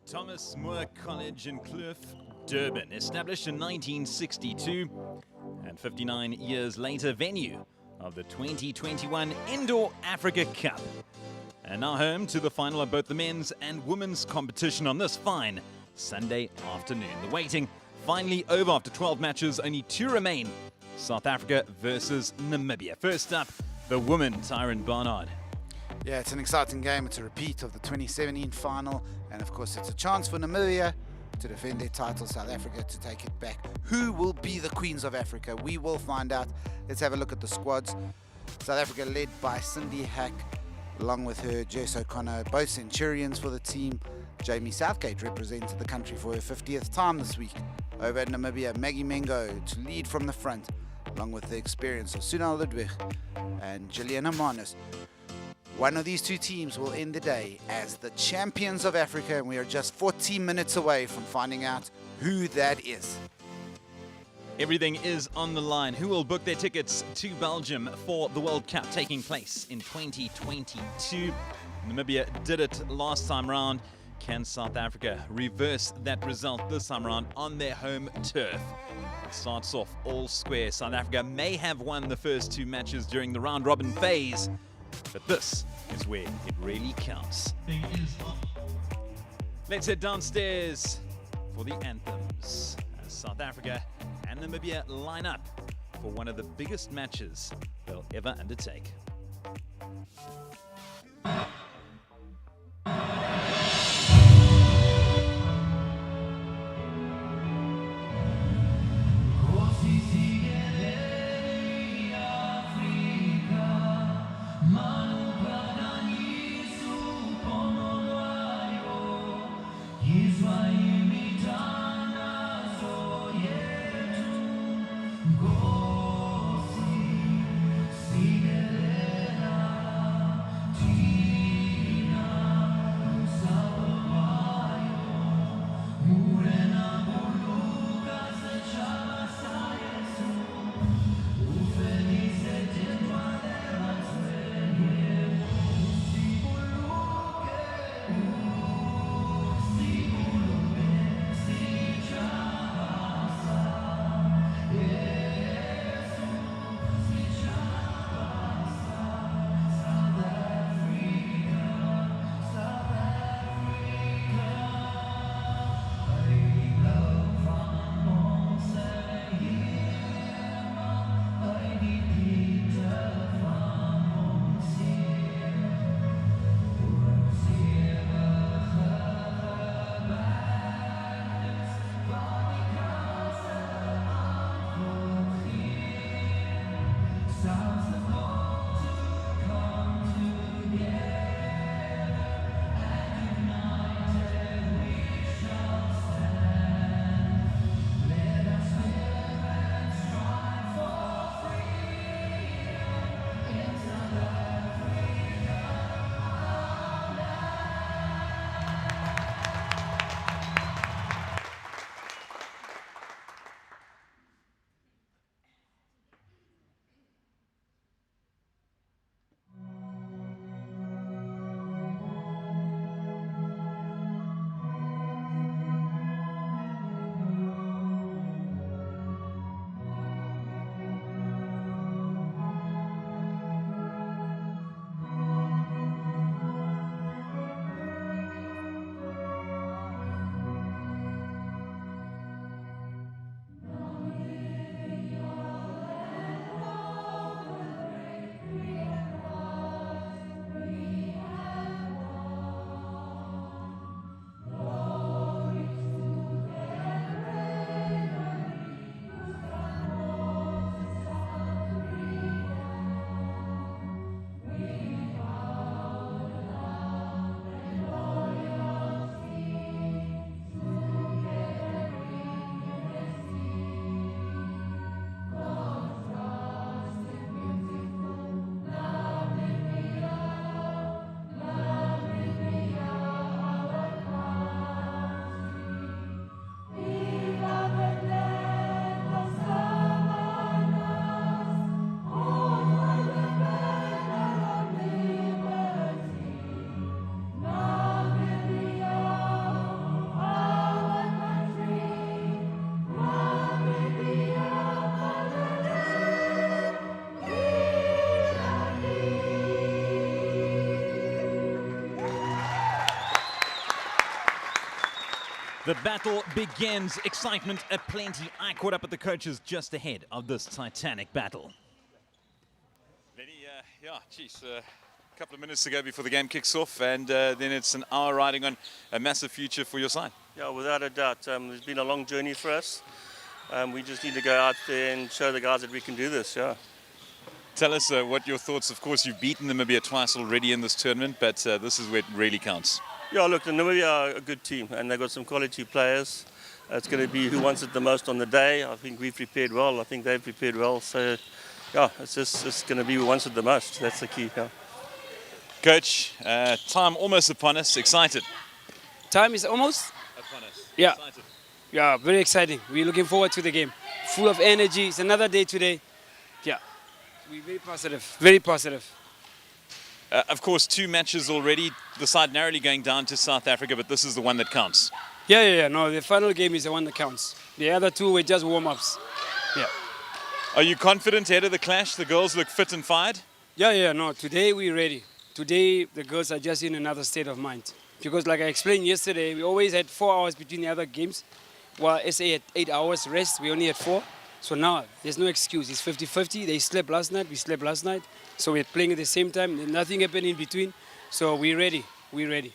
Thomas More College in Kloof, Durban, established in 1962 and 59 years later venue of the 2021 Indoor Africa Cup. And now home to the final of both the men's and women's competition on this fine Sunday afternoon. The waiting finally over after 12 matches, only 2 remain. South Africa versus Namibia. First up, the women, Tyron Barnard. Yeah, it's an exciting game. It's a repeat of the 2017 final. And of course, it's a chance for Namibia to defend their title, South Africa to take it back. Who will be the Queens of Africa? We will find out. Let's have a look at the squads. South Africa led by Cindy Hack, along with her Jess O'Connor, both Centurions for the team. Jamie Southgate represented the country for her 50th time this week. Over at Namibia, Maggie Mengo to lead from the front, along with the experience of Sunal Ludwig and Gillian Hermanis. One of these two teams will end the day as the champions of Africa, and we are just 14 minutes away from finding out who that is. Everything is on the line. Who will book their tickets to Belgium for the World Cup taking place in 2022? Namibia did it last time round. Can South Africa reverse that result this time round on their home turf? It starts off all square. South Africa may have won the first 2 matches during the round-robin phase, but this is where it really counts. Let's head downstairs for the anthems as South Africa and Namibia line up for one of the biggest matches they'll ever undertake. The battle begins. Excitement aplenty. I caught up with the coaches just ahead of this titanic battle. A couple of minutes to go before the game kicks off, and then it's an hour riding on a massive future for your side. Yeah, without a doubt. It's been a long journey for us. We just need to go out there and show the guys that we can do this, yeah. Tell us what your thoughts. Of course, you've beaten Namibia twice already in this tournament, but this is where it really counts. Yeah, look, the Namibia are a good team, and they've got some quality players. It's going to be who wants it the most on the day. I think we've prepared well. I think they've prepared well. So, yeah, it's going to be who wants it the most. That's the key, yeah. Coach, time almost upon us. Excited? Time is almost Upon us. Yeah. Excited. Yeah, very exciting. We're looking forward to the game. Full of energy. It's another day today. Yeah, we're very positive. Very positive. Of course, 2 matches already. The side narrowly going down to South Africa, but this is the one that counts. Yeah. No, the final game is the one that counts. The other 2 were just warm-ups. Yeah. Are you confident ahead of the clash? The girls look fit and fired? Yeah. No, today we're ready. Today the girls are just in another state of mind. Because like I explained yesterday, we always had 4 hours between the other games. While SA had 8 hours rest, we only had 4. So now there's no excuse. It's 50-50. They slept last night, we slept last night. So we're playing at the same time. Nothing happened in between. So we're ready. We're ready.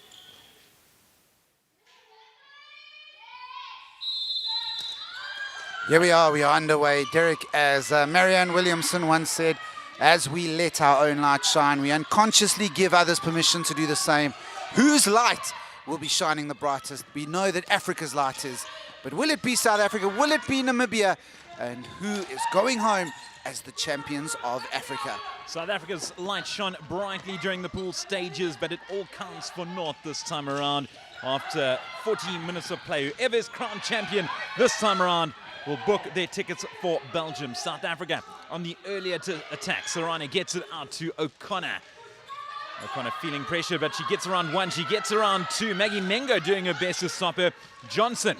Here we are underway. Derek, as Marianne Williamson once said, as we let our own light shine, we unconsciously give others permission to do the same. Whose light will be shining the brightest? We know that Africa's light is. But will it be South Africa? Will it be Namibia? And who is going home as the champions of Africa? South Africa's light shone brightly during the pool stages, but it all counts for naught this time around. After 14 minutes of play, whoever is crowned champion this time around will book their tickets for Belgium. South Africa on the earlier attack. Serrane gets it out to O'Connor. O'Connor feeling pressure, but she gets around 1, she gets around 2. Maggie Mengo doing her best to stop her. Johnson,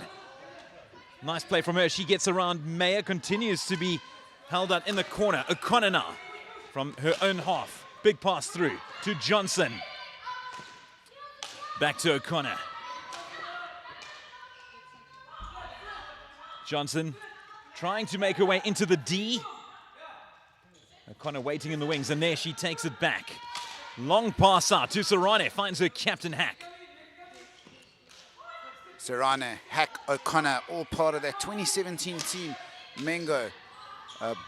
nice play from her. She gets around Meyer, continues to be held out in the corner. O'Connor now from her own half. Big pass through to Johnson. Back to O'Connor. Johnson trying to make her way into the D. O'Connor waiting in the wings, and there she takes it back. Long pass out to Serrane, finds her captain Hack. Serrane, Hack, O'Connor, all part of that 2017 team. Mengo,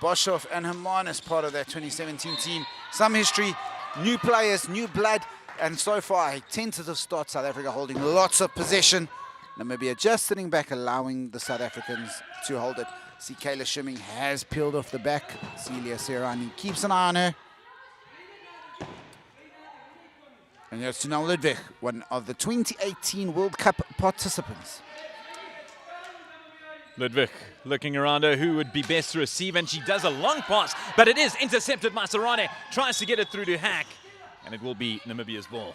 Boshoff and Hermanus part of that 2017 team. Some history, new players, new blood, and so far a tentative start. South Africa holding lots of possession. Namibia just sitting back, allowing the South Africans to hold it. See, Kayla Shimming has peeled off the back. Celia Serrani keeps an eye on her. And here's to now Ludwig, one of the 2018 World Cup participants. Ludwig looking around her, who would be best to receive, and she does a long pass, but it is intercepted by Serrane. Tries to get it through to Hack, and it will be Namibia's ball.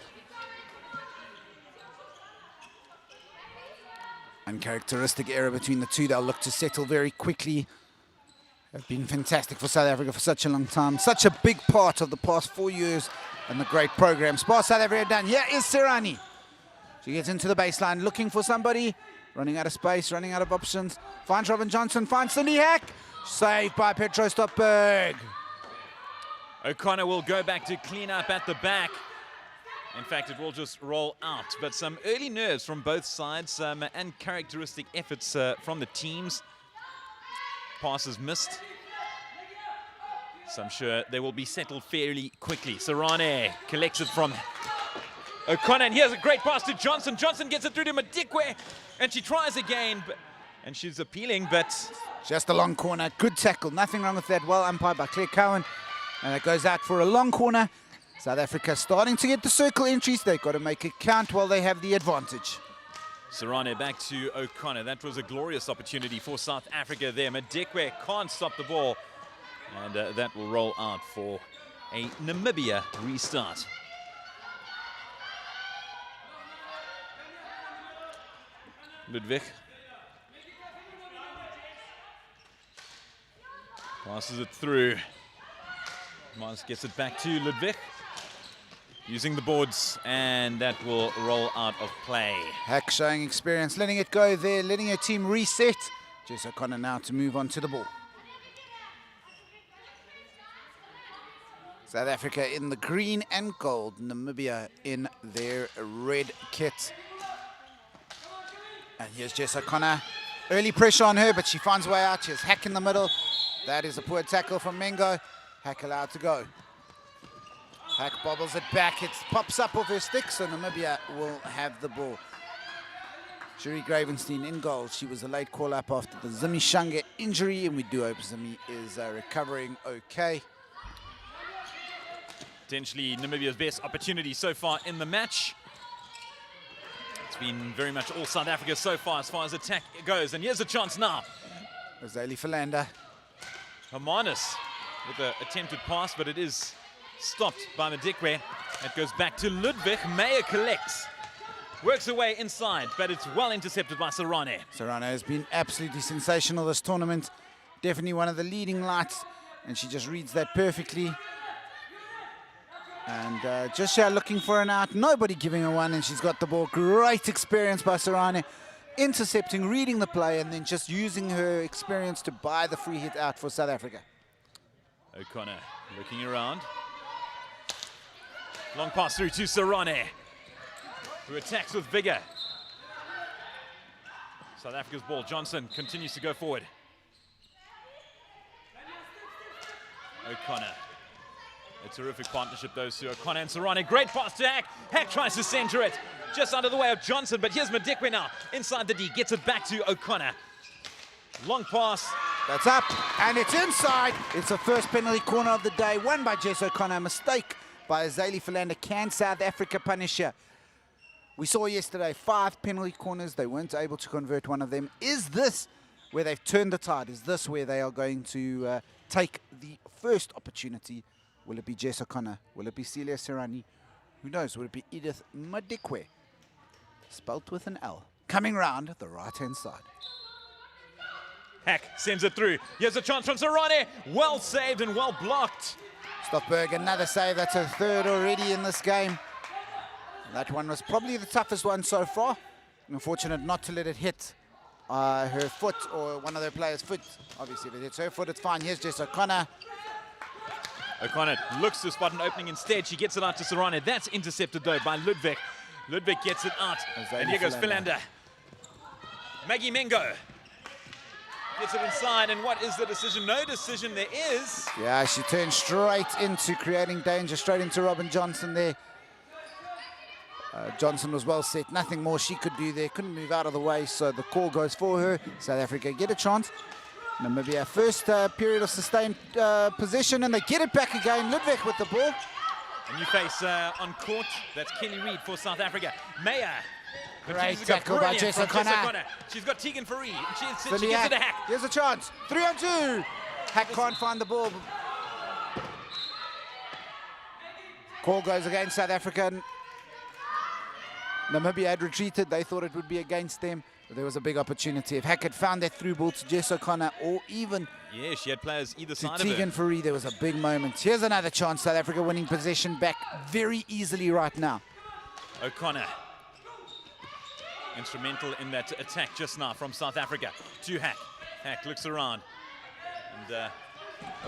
Uncharacteristic error between the two. They'll look to settle very quickly. Have been fantastic for South Africa for such a long time. Such a big part of the past 4 years and the great program. Spar South Africa done. Here is Serrani. She gets into the baseline, looking for somebody. Running out of space, running out of options. Finds Robin Johnson, finds Cindy Hack. Saved by Petro Stopberg. O'Connor will go back to clean up at the back. In fact, it will just roll out. But some early nerves from both sides, and characteristic efforts from the teams. Passes missed. So I'm sure they will be settled fairly quickly. Serrane collects it from O'Connor, and here's a great pass to Johnson. Johnson gets it through to Madikwe, and she tries again, and she's appealing, but... Just a long corner, good tackle, nothing wrong with that. Well umpired by Claire Cowan, and it goes out for a long corner. South Africa starting to get the circle entries. They've got to make it count while they have the advantage. Serrane back to O'Connor. That was a glorious opportunity for South Africa there. Madikwe can't stop the ball, and that will roll out for a Namibia restart. Ludwig passes it through. Mars gets it back to Ludwig. using the boards, and that will roll out of play. Hack showing experience, letting it go there, letting her team reset. Jess O'Connor now to move on to the ball. South Africa in the green and gold, Namibia in their red kit. And here's Jess O'Connor. Early pressure on her, but she finds a way out. She has Hack in the middle. That is a poor tackle from Mengo. Hack allowed to go. Hack bobbles it back. It pops up off her stick, so Namibia will have the ball. Sherry Gravenstein in goal. She was a late call-up after the Zimi Shange injury, and we do hope Zimi is recovering okay. Potentially Namibia's best opportunity so far in the match. It's been very much all South Africa so far as attack goes. And here's a chance now. Azali Philander. Hermanus with an attempted pass, but it is stopped by Madikwe. It goes back to Ludwig. Meyer collects. Works away inside, but it's well intercepted by Sarane. Sarane has been absolutely sensational this tournament. Definitely one of the leading lights, and she just reads that perfectly. And just looking for an out, nobody giving her one, and she's got the ball. Great experience by Sarane, intercepting, reading the play, and then just using her experience to buy the free hit out for South Africa. O'Connor looking around. Long pass through to Sarane, who attacks with vigor. South Africa's ball. Johnson continues to go forward. O'Connor. A terrific partnership, those two. O'Connor and Sarane. Great pass to Hack. Hack tries to center it just under the way of Johnson, but here's Madikwe now. Inside the D, gets it back to O'Connor. Long pass. That's up, and it's inside. It's the first penalty corner of the day, won by Jess O'Connor. A mistake by Azali Philander. Can South Africa punish her? We saw yesterday 5 penalty corners. They weren't able to convert one of them. Is this where they've turned the tide? Is this where they are going to take the first opportunity? Will it be Jess O'Connor? Will it be Celia Serrani? Who knows? Will it be Edith Madikwe? Spelt with an L. Coming round the right-hand side. Hack sends it through. Here's a chance from Sarane. Well saved and well blocked. Stoffberg, another save. That's her third already in this game. That one was probably the toughest one so far. Unfortunate not to let it hit her foot or one of their players' foot. Obviously, if it hits her foot, it's fine. Here's Jess O'Connor. O'Connor looks to spot an opening instead. She gets it out to Sarane. That's intercepted, though, by Ludwig. Ludwig gets it out. And here goes Philander. Maggie Mengo gets it inside. And what is the decision? No decision there is. Yeah, she turned straight into creating danger, straight into Robin Johnson there. Johnson was well set. Nothing more she could do there. Couldn't move out of the way, so the call goes for her. South Africa get a chance. Namibia first period of sustained possession, and they get it back again. Ludwig with the ball. A new face on court. That's Kelly Reid for South Africa. Meyer. Great tackle by Jess O'Connor. She's got Tegan Faree. She gives So it a Hack. Here's a chance. 3-on-2. Hack can't find the ball. Call goes against South Africa. Namibia had retreated. They thought it would be against them. But there was a big opportunity. If Hack had found that through ball to Jess O'Connor, or even Yeah, she had players either to side of her. Tegan Faree, there was a big moment. Here's another chance. South Africa winning possession back very easily right now. O'Connor. Instrumental in that attack just now from South Africa to Hack. Hack looks around. And a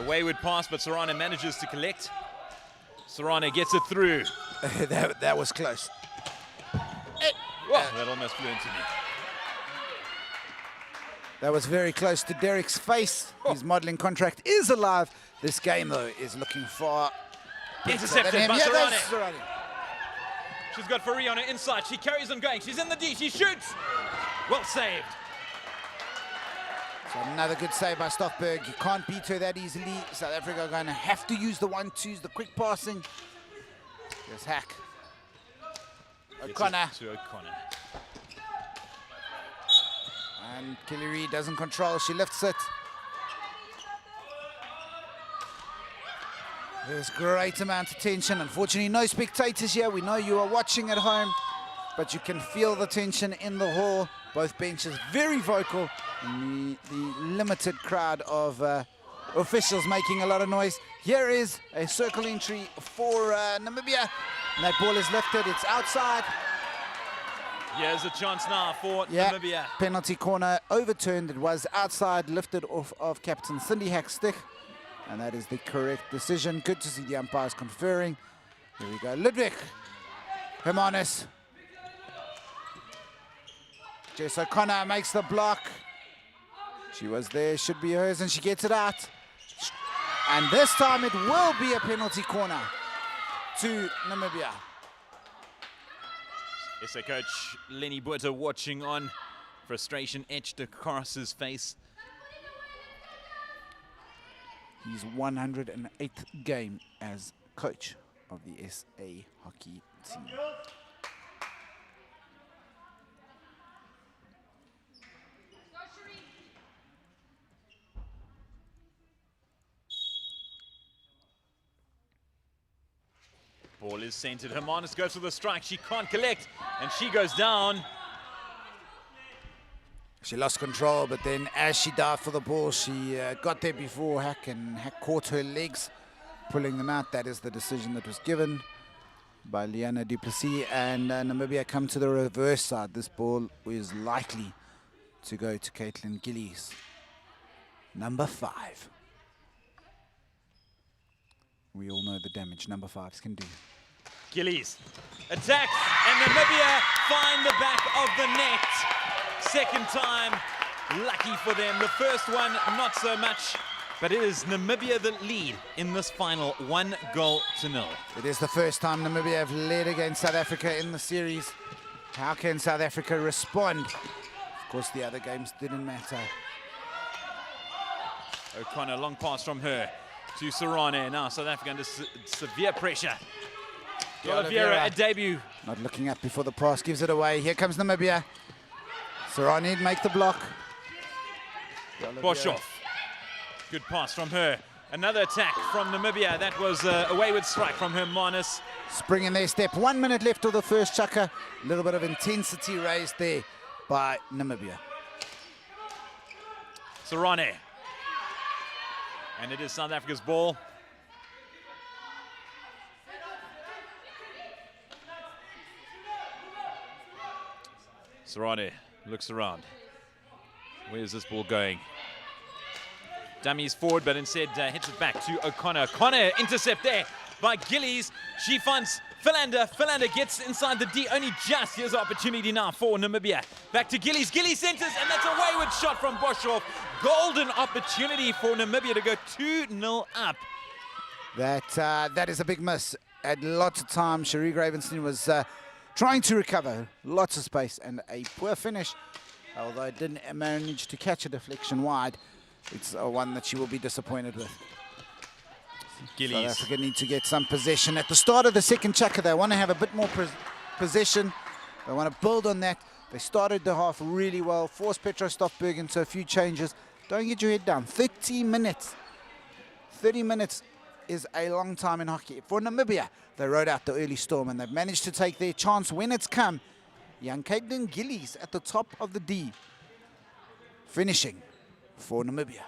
wayward pass, but Sarane manages to collect. Sarane gets it through. that was close. That almost flew into me. That was very close to Derek's face. His modelling contract is alive. This game, though, is looking far Intercepted better than by him. Yeah, Sarane. that's Sarane. She's got Faree on her inside. She carries on going. She's in the D. She shoots. Well saved. So another good save by Stoffberg. You can't beat her that easily. South Africa are going to have to use the 1-2s, the quick passing. Here's Hack. O'Connor. To O'Connor. And Kelly Reid doesn't control. She lifts it. There's great amount of tension. Unfortunately, no spectators here. We know you are watching at home, but you can feel the tension in the hall. Both benches very vocal. And the limited crowd of officials making a lot of noise. Here is a circle entry for Namibia. And that ball is lifted, it's outside. Here's a chance now for Yeah, Namibia. penalty corner overturned. It was outside, lifted off of Captain Cindy Hack's stick. And that is the correct decision. Good to see the umpires conferring. Here we go, Ludwig Hermanus. Jess O'Connor makes the block. She was there, should be hers, and she gets it out. And this time it will be a penalty corner to Namibia. SA coach Lenny Botha watching on. Frustration etched across his face. His 108th game as coach of the SA hockey team. Ball is centered. Hermanus goes for the strike. She can't collect, and she goes down. She lost control, but then as she dived for the ball, she got there before Hack, and Hack caught her legs, pulling them out. That is the decision that was given by Liana Duplessis, and Namibia come to the reverse side. This ball is likely to go to Caitlin Gillies, number 5. We all know the damage number 5s can do. Gillies attacks, and Namibia find the back of the net. Second time, lucky for them. The first one, not so much, but it is Namibia that lead in this final 1-0. It is the first time Namibia have led against South Africa in the series. How can South Africa respond? Of course, the other games didn't matter. O'Connor, long pass from her to Sarane. Now South Africa under severe pressure. Oliveira, a debut. Not looking up before the pass, gives it away. Here comes Namibia. Sarane make the block. Boshoff. Good pass from her. Another attack from Namibia. That was a wayward strike from Hermanus. Spring in their step. 1 minute left of the first chukka. A little bit of intensity raised there by Namibia. Sarane. And it is South Africa's ball. Sarane looks around. Where's this ball going? Dummies forward, but instead hits it back to O'Connor. O'Connor intercept there by Gillies. She finds Philander. Philander gets inside the D only just. Here's an opportunity now for Namibia. Back to Gillies. Gillies centers, and that's a wayward shot from Boshoff. Golden opportunity for Namibia to go 2-0 up. That is a big miss. At lots of time, Cherie Gravenstein was trying to recover. Lots of space and a poor finish. Although it didn't manage to catch a deflection wide, it's one that she will be disappointed with. Gillies. South Africa need to get some possession. At the start of the second chukka, they want to have a bit more possession. They want to build on that. They started the half really well, forced Petro Stoffberg into a few changes. Don't get your head down. 30 minutes. 30 minutes is a long time in hockey. For Namibia, they rode out the early storm and they've managed to take their chance when it's come. Young Caitlin Gillies at the top of the D. Finishing for Namibia.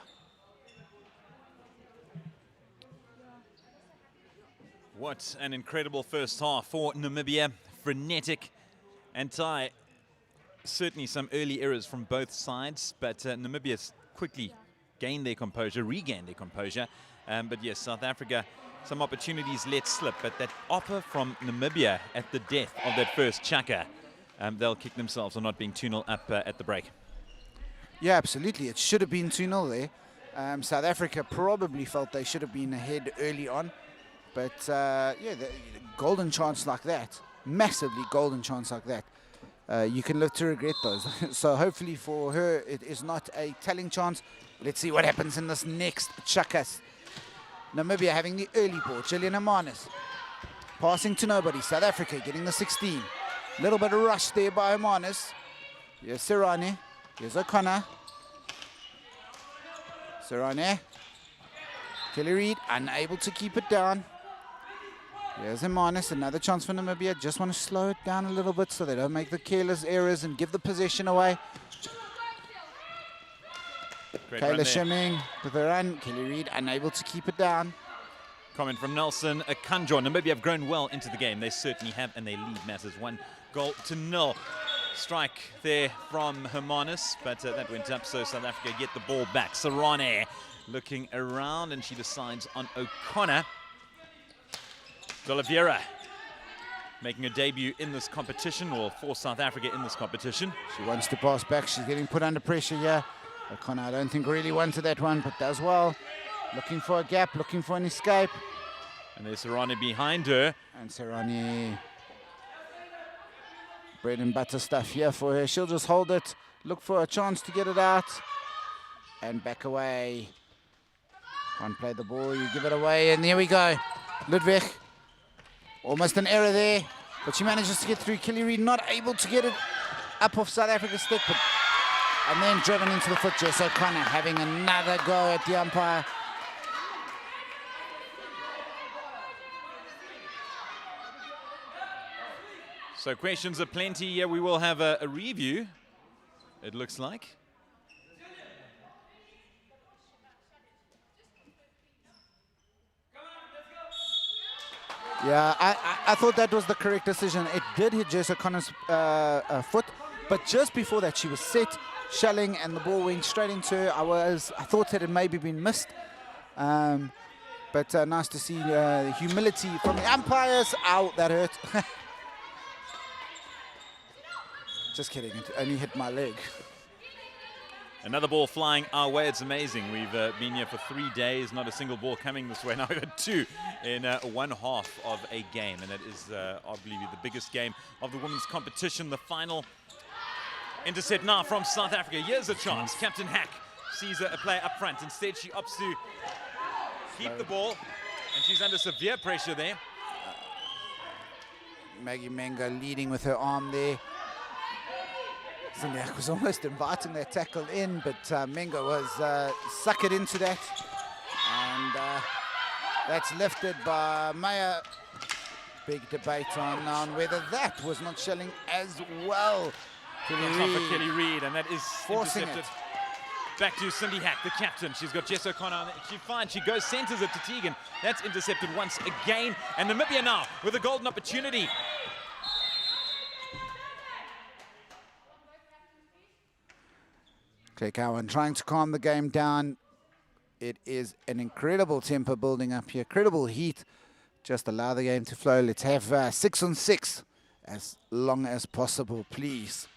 What an incredible first half for Namibia. Frenetic and Thai. Certainly some early errors from both sides, but Namibia quickly gained their composure, regained their composure. But yes, South Africa, some opportunities let slip, but that offer from Namibia at the death of that first chukka, they'll kick themselves on not being 2-0 up at the break. Yeah, absolutely. It should have been 2-0 there. South Africa probably felt they should have been ahead early on. But, yeah, the golden chance like that, massively golden chance like that, you can live to regret those. So hopefully for her, it is not a telling chance. Let's see what happens in this next chukkas. Namibia having the early ball. Gillian Hermanus passing to nobody. South Africa getting the 16. Little bit of rush there by Hermanus. Here's Sarane. Here's O'Connor. Sarane. Kelly Reid unable to keep it down. Here's Hermanus, another chance for Namibia. Just want to slow it down a little bit so they don't make the careless errors and give the possession away. Great Kayla run there. Shimming with a run. Kelly Reid unable to keep it down. Comment from Nelson Akanjo. Namibia have grown well into the game. They certainly have, and they lead matters 1-0. Strike there from Hermanus, but that went up, so South Africa get the ball back. Sarane looking around, and she decides on O'Connor. D'Oliveira making a debut in this competition, or for South Africa in this competition. She wants to pass back. She's getting put under pressure here. O'Connor, I don't think really wanted that one, but does well. Looking for a gap, looking for an escape. And there's Sarane behind her. And Sarane, bread and butter stuff here for her. She'll just hold it, look for a chance to get it out, and back away. Can't play the ball, you give it away, and there we go. Ludwig, almost an error there, but she manages to get through. Kelly Reid not able to get it up off South Africa's stick, but, and then driven into the foot. Jess O'Connor having another go at the umpire. So questions are plenty. Yeah, we will have a review, it looks like. Yeah, I thought that was the correct decision. It did hit Jess O'Connor's foot, but just before that she was set, shelling, and the ball went straight into her. I thought that it maybe been missed. But nice to see humility from the umpires. Ow, that hurt. Just kidding, it only hit my leg. Another ball flying our way. It's amazing. We've been here for 3 days, not a single ball coming this way. Now we've had 2 in one half of a game, and that is arguably the biggest game of the women's competition. The final intercept now from South Africa. Here's a chance. Captain Hack sees a player up front. Instead, she opts to keep the ball, and she's under severe pressure there. Maggie Menga leading with her arm there. Zindiak was almost inviting that tackle in, but Menga was suckered into that. And that's lifted by Meyer. Big debate on whether that was not shelling as well. Kelly Reid, and that is forcing intercepted. it. Back to Cindy Hack, the captain. She's got Jess O'Connor on. She finds, she goes, centers it to Tegan. That's intercepted once again. And Namibia now with a golden opportunity. Claire Cowan trying to calm the game down. It is an incredible tempo building up here, incredible heat. Just allow the game to flow. Let's have 6-on-6 as long as possible, please.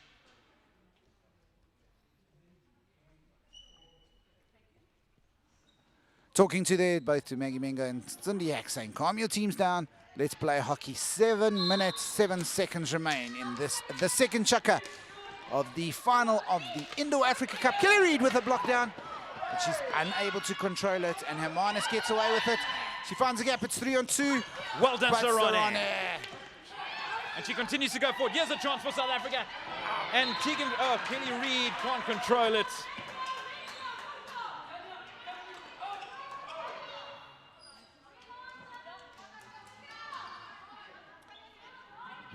Talking to both to Maggie Menga and Cindy Hack, saying, calm your teams down. Let's play hockey. 7 minutes, 7 seconds remain in the second chukka of the final of the Indo-Africa Cup. Kelly Reid with a block down, but she's unable to control it, and Hermanus gets away with it. She finds a gap, it's 3-on-2. Well done, Sarane. And she continues to go forward. Here's a chance for South Africa. And Tegan, Kelly Reid can't control it.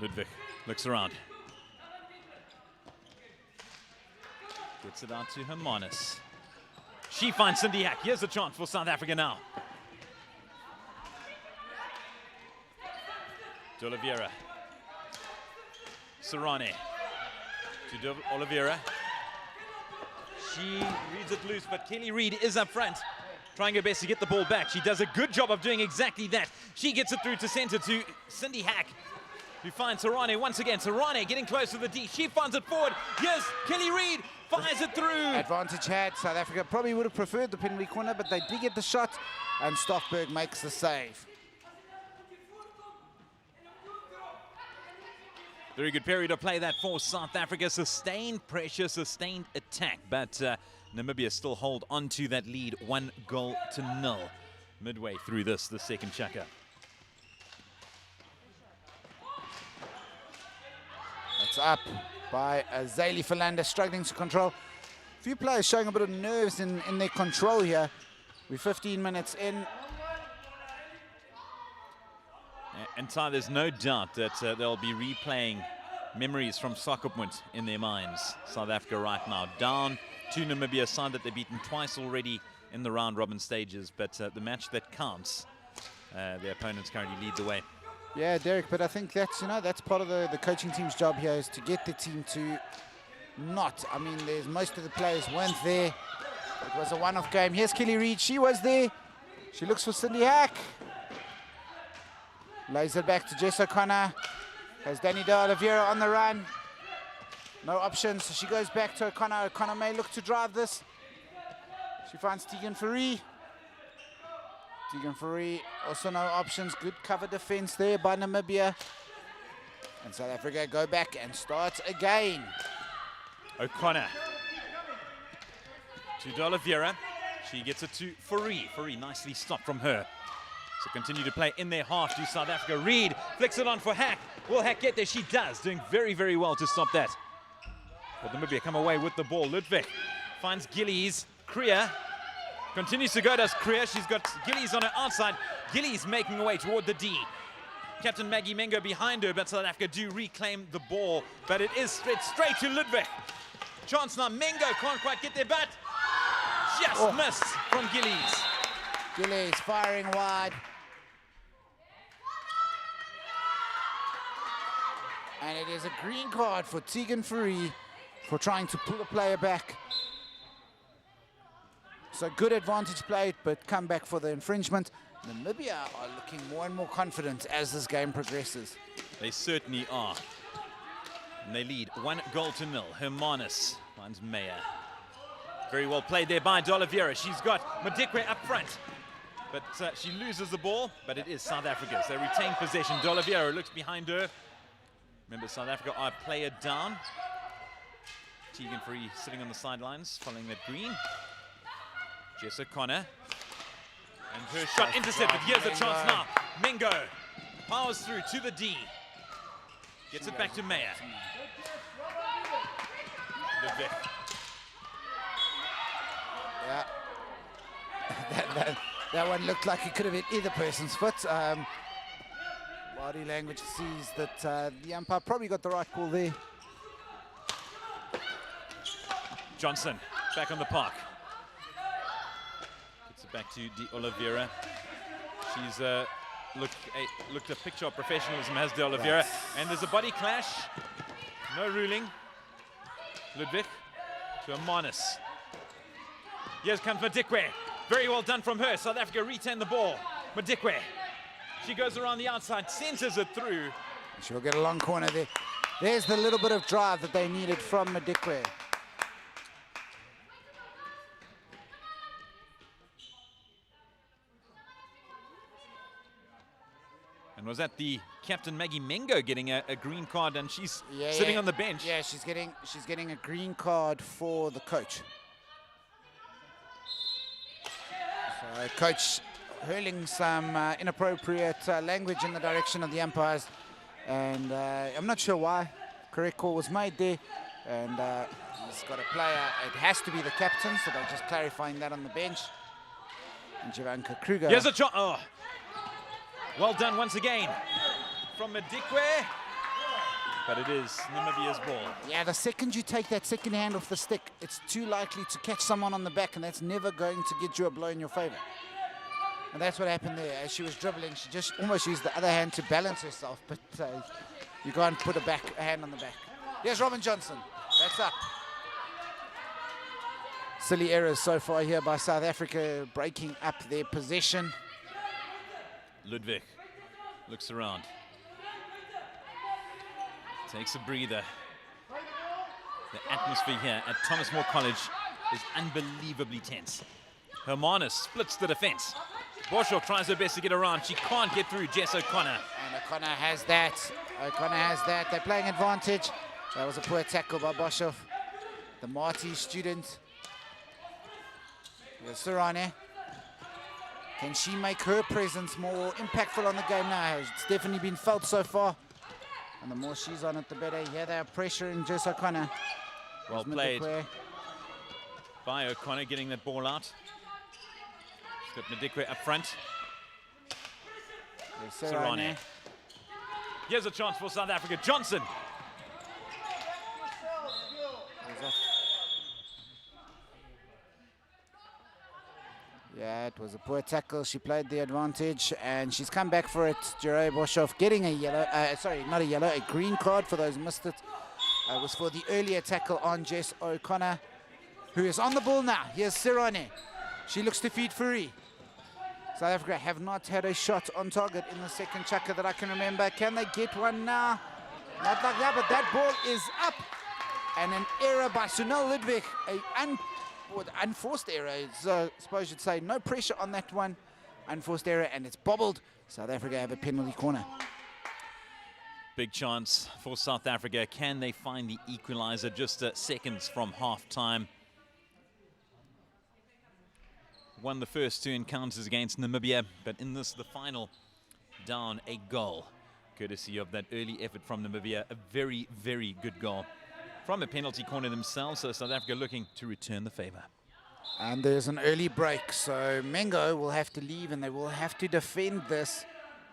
Ludwig looks around. Gets it out to Hermanus. She finds Cindy Hack. Here's a chance for South Africa now. D'Oliveira. Sarane. To D'Oliveira. She reads it loose, but Kelly Reid is up front, trying her best to get the ball back. She does a good job of doing exactly that. She gets it through to center to Cindy Hack, who finds Sarane once again. Sarane getting close to the D. She finds it forward. Yes, Kelly Reid fires it through. Advantage had. South Africa probably would have preferred the penalty corner, but they did get the shot, and Stoffberg makes the save. Very good period of play that for South Africa. Sustained pressure, sustained attack, but Namibia still hold on to that lead, 1-0. Midway through the second chukka. It's up by Zaylee Philander, struggling to control. A few players showing a bit of nerves in their control here. We're 15 minutes in. And Ty, there's no doubt that they'll be replaying memories from Swakopmund in their minds. South Africa right now down to Namibia, side that they've beaten twice already in the round-robin stages, but the match that counts their opponents currently lead the way. Yeah, Derek, but I think that's, that's part of the coaching team's job here, is to get the team to not. I mean, there's most of the players weren't there. It was a one-off game. Here's Kelly Reid. She was there. She looks for Cindy Hack. Lays it back to Jess O'Connor. Has Danny De Oliveira on the run. No options, so she goes back to O'Connor. O'Connor may look to drive this. She finds Tegan Fourie. Tegan Fourie, also no options. Good cover defense there by Namibia. And South Africa go back and start again. O'Connor to De Oliveira. She gets it to Fourie. Fourie nicely stopped from her. So continue to play in their half to South Africa. Reid flicks it on for Hack. Will Hack get there? She does, doing very, very well to stop that. But Namibia come away with the ball. Ludwig finds Gillies. Kriya continues to go to Kriya. She's got Gillies on her outside. Gillies making her way toward the D. Captain Maggie Mengo behind her, but South Africa do reclaim the ball. But it is straight to Ludwig. Chance now. Mengo can't quite get there, but just missed from Gillies. Gillies firing wide. And it is a green card for Tegan Fourie for trying to pull the player back. So good advantage played, but come back for the infringement. Namibia are looking more and more confident as this game progresses. They certainly are. And they lead 1-0. Hermanus finds Meyer. Very well played there by De Oliveira. She's got Madikwe up front. But she loses the ball, but it is South Africa's. They retain possession. De Oliveira looks behind her. Remember, South Africa are player down. Tegan Fourie sitting on the sidelines, following that green. Jess O'Connor. And her shot intercepted. Here's a chance now. Mengo powers through to the D. Gets it back to Meyer. Ludwig. Yeah. that one looked like it could have hit either person's foot. Body language sees that the umpire probably got the right call there. Johnson back on the park. Gets it back to De Oliveira. She's looked a picture of professionalism, has De Oliveira. Right. And there's a body clash. No ruling. Ludwig to Hermanus. Here comes Madikwe. Very well done from her. South Africa retain the ball. Madikwe. She goes around the outside, centers it through. She'll get a long corner there. There's the little bit of drive that they needed from Madikwe. And was that the Captain Maggie Mengo getting a green card, and she's sitting on the bench? Yeah, she's getting a green card for the coach. So coach hurling some inappropriate language in the direction of the umpires, and I'm not sure why. Correct call was made there, and he's got a player. It has to be the captain, so they're just clarifying that on the bench. And Javanka Kruger. Here's a shot. Oh, well done once again from Madikwe, but it is Namibia's ball. Yeah, the second you take that second hand off the stick, it's too likely to catch someone on the back, and that's never going to get you a blow in your favor. And that's what happened there. As she was dribbling, she just almost used the other hand to balance herself, but you can't put a hand on the back. Here's Robin Johnson. That's up. Silly errors so far here by South Africa, breaking up their possession. Ludwig looks around. Takes a breather. The atmosphere here at Thomas More College is unbelievably tense. Hermanus splits the defense. Boshoff tries her best to get around. She can't get through Jess O'Connor. And O'Connor has that. O'Connor has that. They're playing advantage. That was a poor tackle by Boshoff. The Marty student. Here's Sarane. Can she make her presence more impactful on the game now? It's definitely been felt so far. And the more she's on it, the better. Yeah, they are pressuring Jess O'Connor. Well played by O'Connor, getting that ball out. She's got Madikwe up front. Sarane. Here's a chance for South Africa. Johnson. Yeah, it was a poor tackle. She played the advantage, and she's come back for it. Jeray Boshoff getting a yellow, sorry, not a yellow, a green card for those who missed it. It was for the earlier tackle on Jess O'Connor, who is on the ball now. Here's Sirone. She looks to feed free. South Africa have not had a shot on target in the second chukka that I can remember. Can they get one now? Not like that, but that ball is up. And an error by Sunil Ludwig, unforced error, I suppose you'd say. No pressure on that one. Unforced error, and it's bobbled. South Africa have a penalty corner. Big chance for South Africa. Can they find the equalizer just seconds from half-time? Won the first two encounters against Namibia, but in this, the final, down a goal. Courtesy of that early effort from Namibia. A very, very good goal from a penalty corner themselves, so South Africa looking to return the favor. And there's an early break, so Mengo will have to leave, and they will have to defend this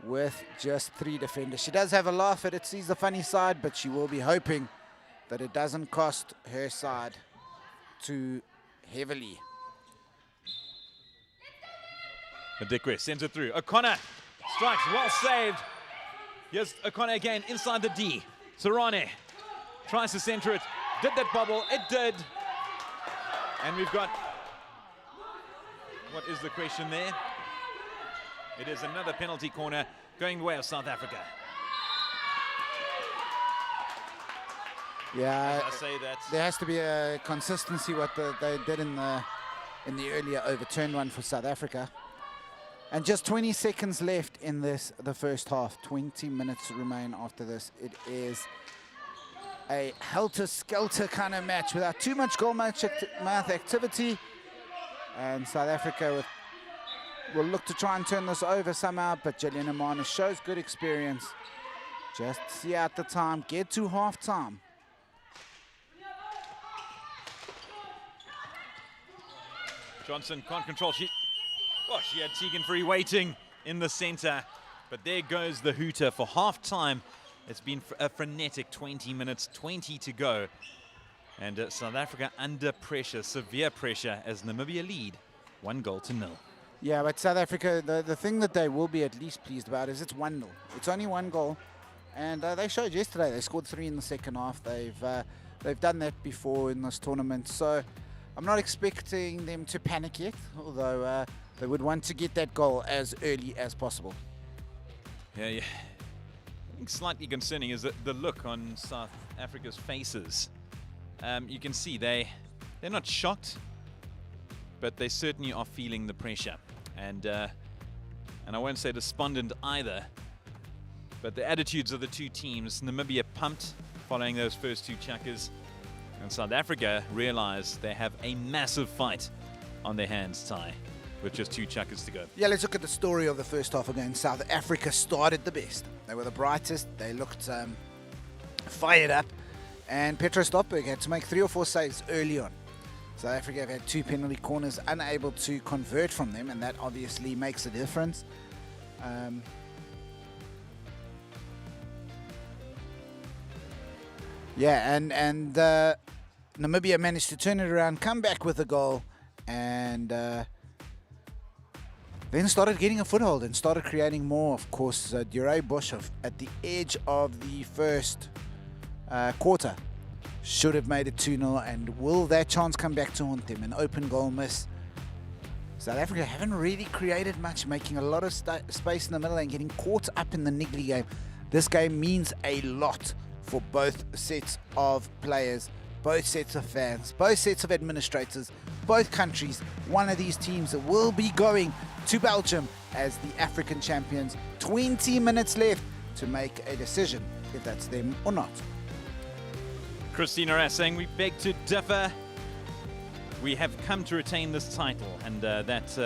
with just 3 defenders. She does have a laugh at it, sees the funny side, but she will be hoping that it doesn't cost her side too heavily. Madikwe sends it through. O'Connor strikes, well saved. Here's O'Connor again inside the D. Sirone tries to center it. Did that bubble? It did. And we've got, what is the question there? It is another penalty corner going the way of South Africa. Yeah, I say that. There has to be a consistency what they did in the earlier overturned one for South Africa. And just 20 seconds left in the first half. 20 minutes remain after this. It is a helter-skelter kind of match without too much goal mouth activity. And South Africa will look to try and turn this over somehow, but Gillian Amana shows good experience. Just see out the time, get to half-time. Johnson can't control. She had Tegan Free waiting in the center, but there goes the hooter for half-time. It's been a frenetic 20 minutes, 20 to go. And South Africa under pressure, severe pressure, as Namibia lead 1-0. Yeah, but South Africa, the thing that they will be at least pleased about is it's 1-0. It's only 1 goal. And they showed yesterday, they scored 3 in the second half. They've done that before in this tournament. So I'm not expecting them to panic yet, although they would want to get that goal as early as possible. Yeah. I think slightly concerning is the look on South Africa's faces. You can see they're not shocked, but they certainly are feeling the pressure. And I won't say despondent either, but the attitudes of the two teams, Namibia pumped following those first 2 chukkers, and South Africa realize they have a massive fight on their hands, Ty, with just 2 chukkers to go. Yeah, let's look at the story of the first half again. South Africa started the best. They were the brightest. They looked fired up. And Petra Stopberg had to make 3 or 4 saves early on. South Africa have had 2 penalty corners, unable to convert from them, and that obviously makes a difference. And Namibia managed to turn it around, come back with a goal, and then started getting a foothold and started creating more. Of course, Jeray Boshoff at the edge of the first quarter should have made it 2-0, and will that chance come back to haunt them? An open goal miss. South Africa haven't really created much, making a lot of space in the middle and getting caught up in the niggly game. This game means a lot for both sets of players, both sets of fans, both sets of administrators, both countries. One of these teams will be going to Belgium as the African champions. 20 minutes left to make a decision if that's them or not. Christina Rass saying, we beg to differ. We have come to retain this title, and that's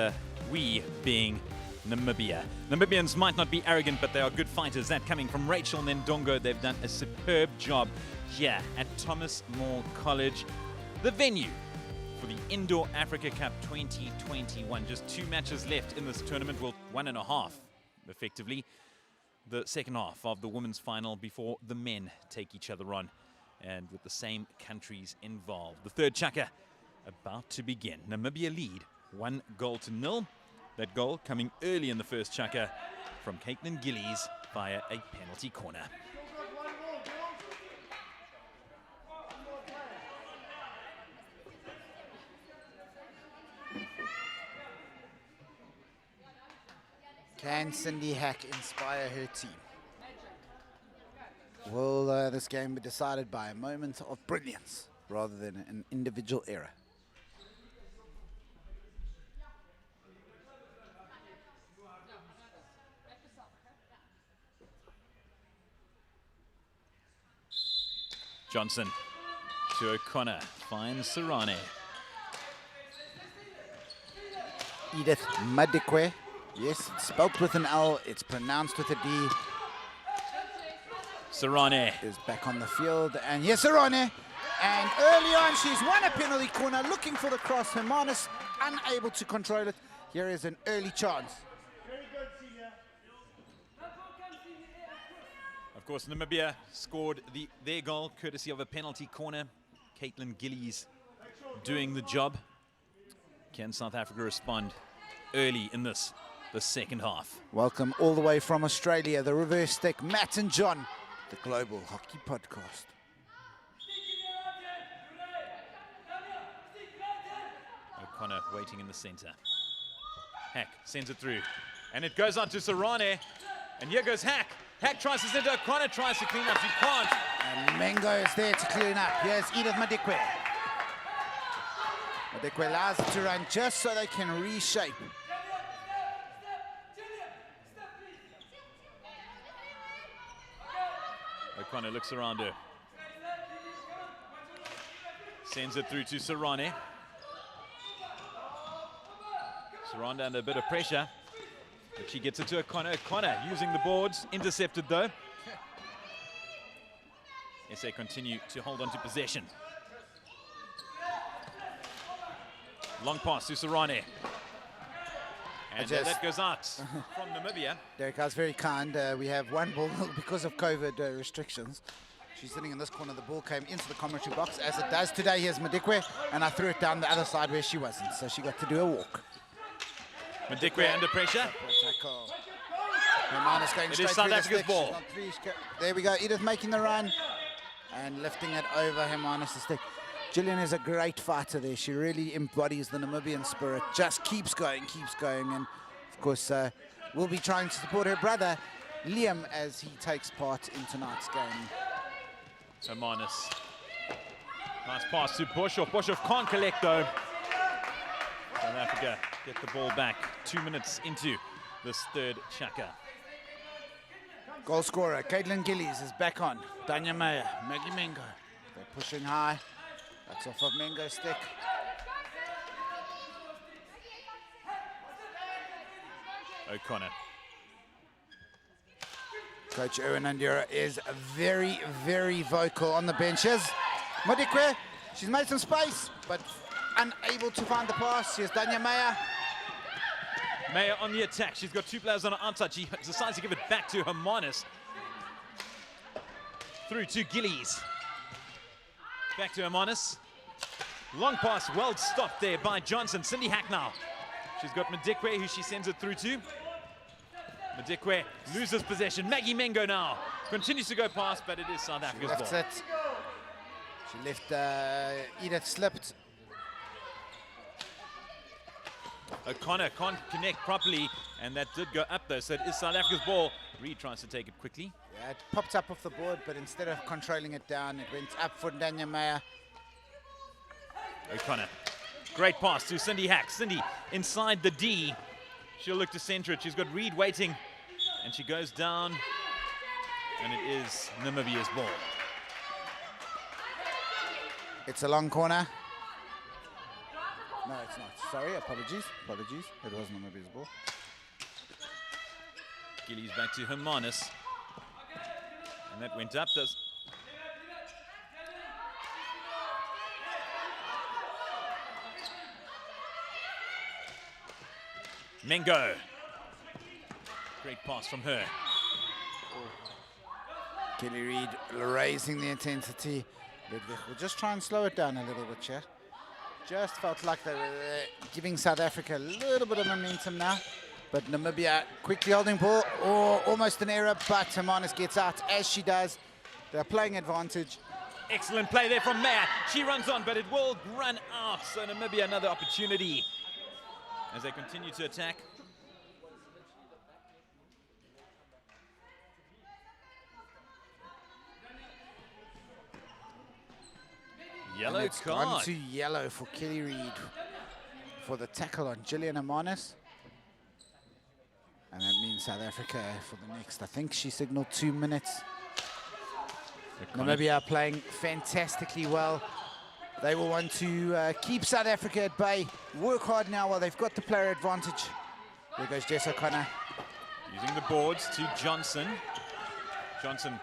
we being Namibia. Namibians might not be arrogant, but they are good fighters. That coming from Rachel Ndongo. They've done a superb job here at Thomas More College, the venue for the Indoor Africa Cup 2021. Just 2 matches left in this tournament. Well, 1.5, effectively. The second half of the women's final before the men take each other on, and with the same countries involved. The third chukka about to begin. Namibia lead 1-0. That goal coming early in the first chukker from Caitlin Gillies via a penalty corner. Can Cindy Hack inspire her team? Will this game be decided by a moment of brilliance rather than an individual error? Johnson to O'Connor, finds Sarane. Edith Madikwe. Yes, it's spelt with an L, it's pronounced with a D. Sarane Is back on the field, and yes, Sarane. And early on, she's won a penalty corner, looking for the cross. Hermanus unable to control it. Here is an early chance. Of course, Namibia scored their goal courtesy of a penalty corner. Caitlin Gillies doing the job. Can South Africa respond early in the second half? Welcome all the way from Australia, the reverse stick, Matt and John, the Global Hockey Podcast. O'Connor waiting in the center. Hack sends it through, and it goes on to Sarane, and here goes Hack. Hack tries to send it, O'Connor tries to clean up, she can't. And Mengo is there to clean up. Here's Edith Madikwe. Madikwe allows it to run just so they can reshape. O'Connor looks around her. Sends it through to Sarane. Sarane under a bit of pressure, but she gets it to O'Connor. O'Connor using the boards, intercepted though. SA continue to hold on to possession. Long pass to Sarane. And that goes out from Namibia. Derek, I was very kind. We have one ball because of COVID restrictions. She's sitting in this corner. The ball came into the commentary box, as it does today. Here's Madikwe, and I threw it down the other side where she wasn't, so she got to do a walk. Madikwe under pressure. Hermanus going It straight is South through the Africa's stick. ball. She's on three. There we go. Edith making the run and lifting it over Hermanus' stick. Gillian is a great fighter there. She really embodies the Namibian spirit. Just keeps going. And of course, we'll be trying to support her brother, Liam, as he takes part in tonight's game. Hermanus. Nice pass to Boshoff. Boshoff can't collect though. South Africa get the ball back 2 minutes into this third chukker. Goal scorer, Caitlin Gillies is back on. Danya Meyer, Maggie Mengo. They're pushing high. That's off of Mengo's stick. O'Connor. Coach Erwin Andira is very, very vocal on the benches. Madikwe, she's made some space, but unable to find the pass. Here's Danya Meyer. Meyer on the attack. She's got two players on her outside. She decides to give it back to Hermanus. Through to Gillies. Back to Hermanus. Long pass, well stopped there by Johnson. Cindy Hack now. She's got Madikwe, who she sends it through to. Madikwe loses possession. Maggie Mengo now. Continues to go past, but it is South Africa's Left ball. it. She left Edith slipped. O'Connor can't connect properly, and that did go up though, so it is South Africa's ball. Reed tries to take it quickly. Yeah, it popped up off the board, but instead of controlling it down, it went up for Danya Meyer. O'Connor. Great pass to Cindy Hack. Cindy inside the D. She'll look to center it. She's got Reed waiting, and she goes down, and it is Namibia's ball. It's a long corner. No, it's not. Sorry, apologies. It wasn't Namibia's ball. Gillies back to Hermanus. And that went up. Mengo. Great pass from her. Kelly Reed raising the intensity. Ludwig will just try and slow it down a little bit, yeah. Just felt like they were giving South Africa a little bit of momentum now. But Namibia quickly holding ball, or almost an error, but Hermanus gets out as she does. They're playing advantage. Excellent play there from Meyer. She runs on, but it will run out. So Namibia another opportunity as they continue to attack. Yellow And it's card. gone to yellow for Kelly Reid for the tackle on Gillian Hermanus. And that means South Africa for the next, I think she signaled 2 minutes. Namibia are playing fantastically well. They will want to keep South Africa at bay, work hard now while they've got the player advantage. There goes Jess O'Connor. Using the boards to Johnson. Johnson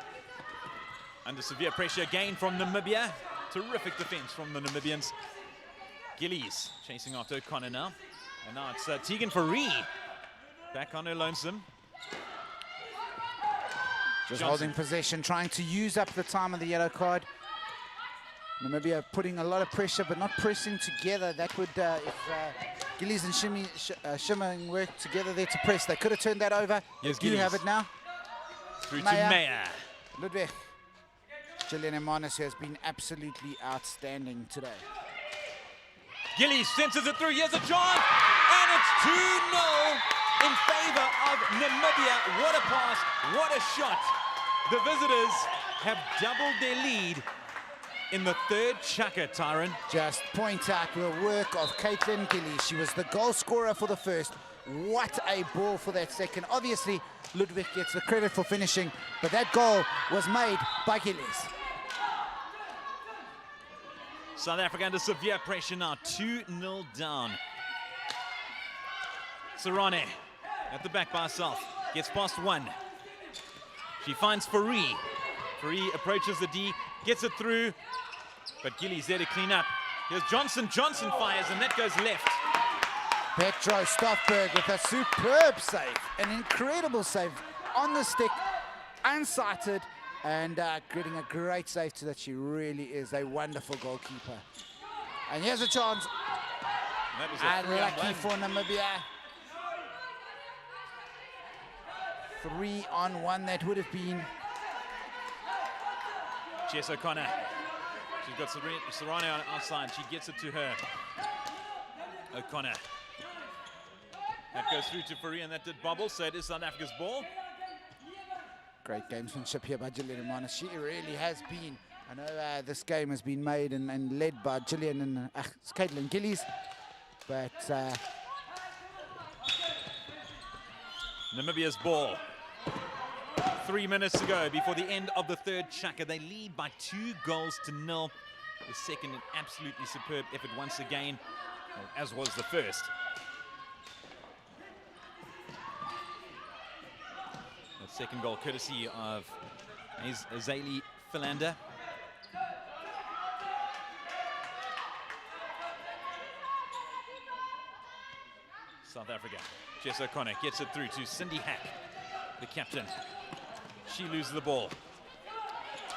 under severe pressure again from Namibia. Terrific defense from the Namibians. Gillies chasing after O'Connor now. And now it's Tegan Fourie back on her lonesome. Just Johnson. holding possession, trying to use up the time of the yellow card. Namibia putting a lot of pressure, but not pressing together. That would, if Gillies and Shimmering work together there to press, they could have turned that over. Yes, Do you have it now? Through Meyer. to Meyer. Ludwig. Gillian Hermanus has been absolutely outstanding today. Gillies senses it through. Here's a chance. And it's 2-0 in favor of Namibia. What a pass. What a shot. The visitors have doubled their lead in the third chukka, Tyron. Just point out the work of Caitlin Gillies. She was the goal scorer for the first. What a ball for that second. Obviously, Ludwig gets the credit for finishing, but that goal was made by Gillies. South Africa under severe pressure now, 2-0 down. Sarane at the back by herself, gets past one. She finds Fourie. Fourie approaches the D, gets it through, but Gillies there to clean up. Here's Johnson. Johnson fires, and that goes left. Petro Stoffberg with a superb save, an incredible save on the stick, unsighted, and getting a great save to that. She really is a wonderful goalkeeper. And here's a chance. That was a Unlucky for Namibia. 3-on-1 that would have been. Jess O'Connor. She's got Sarane on outside. She gets it to her. O'Connor. That goes through to Fourie, and that did bobble, so it is South Africa's ball. Great gamesmanship here by Gillian Hermanus. She really has been. I know this game has been made and led by Gillian and Caitlin Gillies, but Namibia's ball. 3 minutes to go before the end of the third chukka. They lead by 2-0. The second, an absolutely superb effort once again, as was the first. The second goal courtesy of Azali Philander. South Africa. Jess O'Connor gets it through to Cindy Hack, the captain. She loses the ball.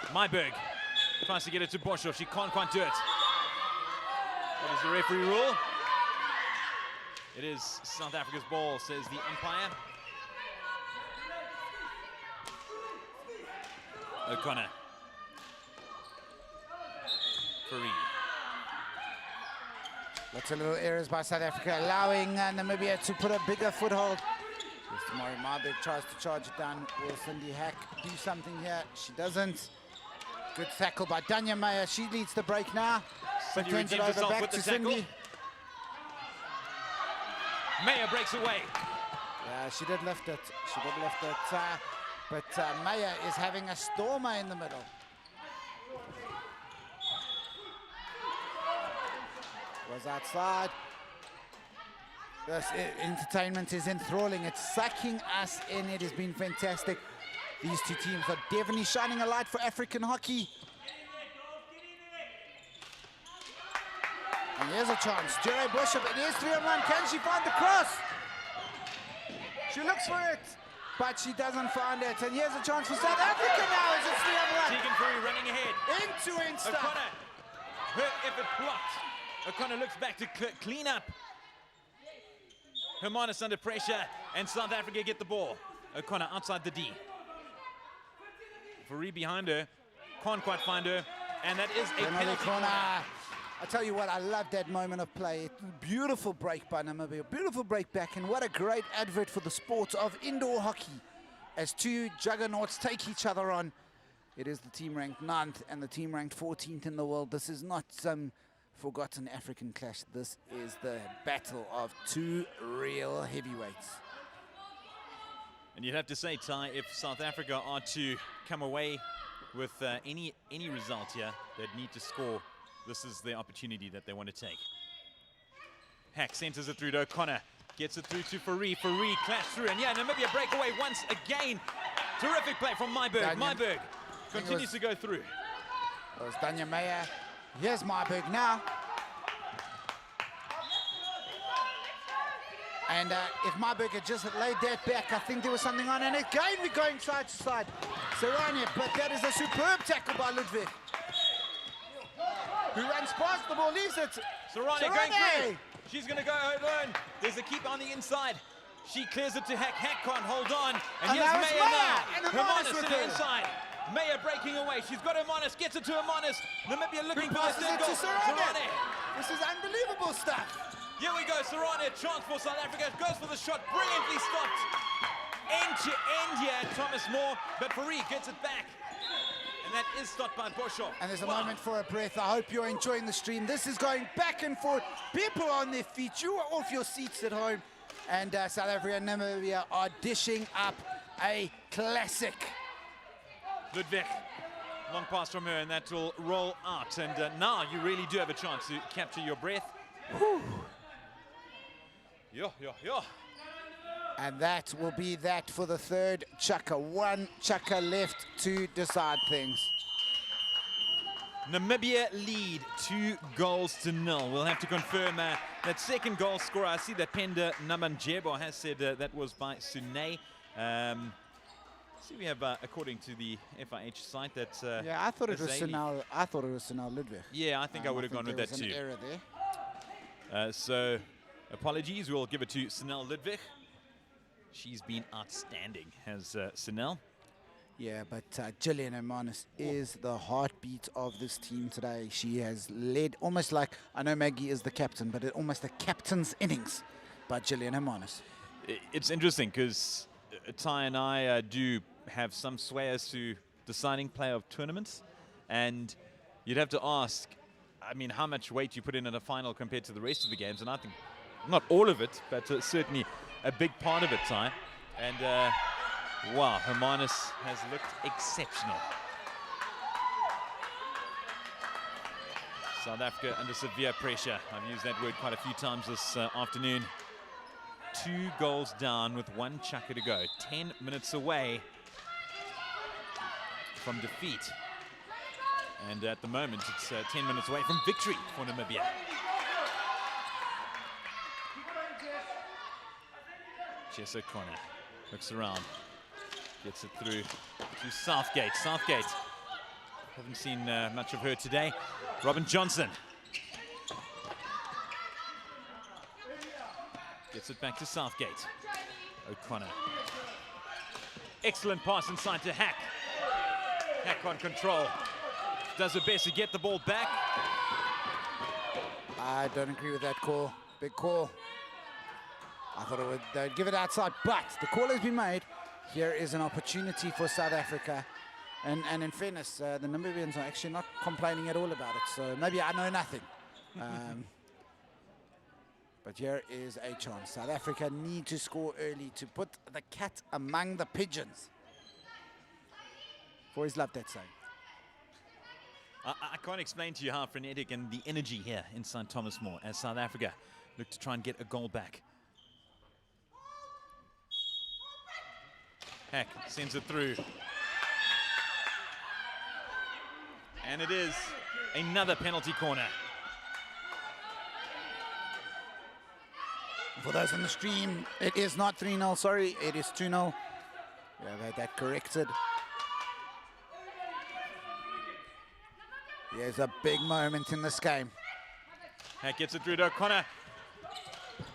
Myberg tries to get it to Boshoff. She can't quite do it. What is the referee rule? It is South Africa's ball, says the umpire. O'Connor. Fourie. lots of little errors by South Africa, allowing Namibia to put a bigger foothold. Yes, Tamari Myberg tries to charge it down. Will Cindy Hack do something here? She doesn't. Good tackle by Danya Meyer. She leads the break now. Cindy Turns it redeems over herself back with to the tackle. Cindy. Meyer breaks away. Yeah, she did lift it. She did lift it. But Meyer is having a stormer in the middle. Was outside. This entertainment is enthralling. It's sucking us in. It has been fantastic. These two teams are definitely shining a light for African hockey. And here's a chance. Jerry Bishop, it is 3-on-1. Can she find the cross? She looks for it, but she doesn't find it. And here's a chance for South Africa now as it's 3-on-1. Tegan Fourie running ahead. End-to-end stuff. O'Connor, her effort blocked. O'Connor looks back to clean up. Hermanus under pressure, and South Africa get the ball. O'Connor outside the D. Fourie behind her, can't quite find her, and that is a penalty corner. I tell you what, I love that moment of play. Beautiful break by Namibia, beautiful break back, and what a great advert for the sport of indoor hockey. As two juggernauts take each other on, it is the team ranked 9th and the team ranked 14th in the world. This is not some forgotten African clash. This is the battle of two real heavyweights. And you'd have to say, Ty, if South Africa are to come away with any result here, they'd need to score. This is the opportunity that they want to take. Hack centers it through to O'Connor. Gets it through to Fourie. Fourie clashed through. And yeah, Namibia breakaway once again. Terrific play from Myburgh. Myburgh continues to go through. That was Danya Meyer. Here's Myburgh now. And if Myburgh had just laid that back, I think there was something on. And again, we're going side to side. Sarania, but that is a superb tackle by Ludwig, who runs past the ball, leaves it. Sarania going through. She's going to go alone. There's a keeper on the inside. She clears it to Hack. Hack can't hold on. And here's Meyer now. Hermanus to the inside. Meyer breaking away. She's got Hermanus. Gets it to Hermanus. Namibia looking for the third goal. Sarania. This is unbelievable stuff. Here we go. Sarania, chance for South Africa. Goes for the shot. Brilliantly stopped. End to end here. Thomas Moore. But Fourie gets it back. And that is stopped by Boshoff. And there's a moment for a breath. I hope you're enjoying the stream. This is going back and forth. People are on their feet. You are off your seats at home. And South Africa and Namibia are dishing up a classic. Ludwig, long pass from her, and that will roll out. And now you really do have a chance to capture your breath. Whew. Yeah. And that will be that for the third chukker. One chukker left to decide things. Namibia lead 2-0. We'll have to confirm that second goal scorer. I see that Penda Namanjebo has said that was by Sune. See, we have, according to the FIH site, that yeah, I thought it was Sunal. I thought it was Sunal Ludwig. Yeah, I think I would have gone with that too. There was an error there. So, apologies. We'll give it to Sunel Ludwig. She's been outstanding, has Sunel. Yeah, but Gillian Hermanus is the heartbeat of this team today. She has led almost like, I know Maggie is the captain, but almost a captain's innings by Gillian Hermanus. It's interesting because Ty and I do have some sway as to deciding player of tournaments. And you'd have to ask, I mean, how much weight you put in a final compared to the rest of the games. And I think not all of it, but certainly a big part of it, Ty. And wow, Hermanus has looked exceptional. South Africa under severe pressure. I've used that word quite a few times this afternoon. 2 goals down with 1 chukker to go. 10 minutes away from defeat. And at the moment, it's 10 minutes away from victory for Namibia. Jess O'Connor looks around. Gets it through to Southgate. Southgate. Haven't seen much of her today. Robin Johnson. Gets it back to Southgate. O'Connor. Excellent pass inside to Hack. Hack on control. Does her best to get the ball back. I don't agree with that call. Big call. I thought they'd give it outside, but the call has been made. Here is an opportunity for South Africa. And in fairness, the Namibians are actually not complaining at all about it. So maybe I know nothing. But here is a chance. South Africa need to score early to put the cat among the pigeons. I've always loved that saying. I can't explain to you how frenetic and the energy here inside Thomas Moore as South Africa look to try and get a goal back. Hack sends it through. And it is another penalty corner. For those on the stream, it is not 3-0, sorry, it is 2-0. We have had that corrected. Here's a big moment in this game. That gets it through to O'Connor.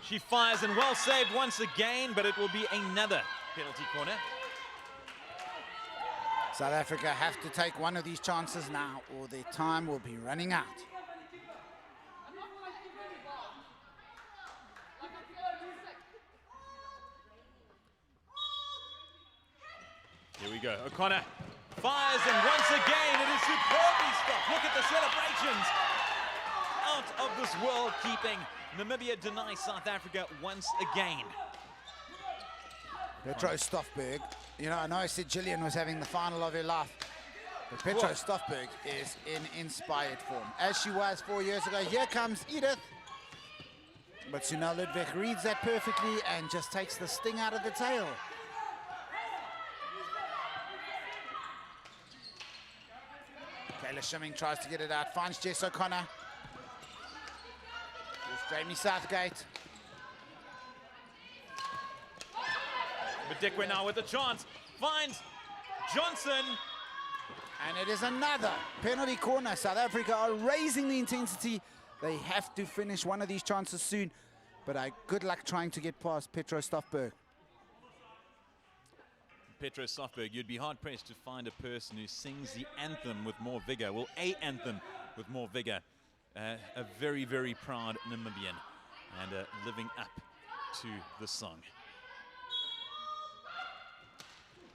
She fires and well saved once again, but it will be another penalty corner. South Africa have to take one of these chances now or their time will be running out. Here we go. O'Connor fires, and once again it is superbly stopped. Look at the celebrations. Out of this world keeping. Namibia denies South Africa once again. Petro Stoffberg, you know, I know I said Gillian was having the final of her life, but Petro Stoffberg is in inspired form, as she was 4 years ago. Here comes Edith. But Sunil Ludwig reads that perfectly and just takes the sting out of the tail. Kayla Shimming tries to get it out, finds Jess O'Connor. There's Jamie Southgate. Madikwe now with a chance, finds Johnson. And it is another penalty corner. South Africa are raising the intensity. They have to finish one of these chances soon. But good luck trying to get past Petro Stoffberg. Petro Stoffberg, you'd be hard-pressed to find a person who sings the anthem with more vigor. Well, a anthem with more vigor. A very, very proud Namibian and living up to the song.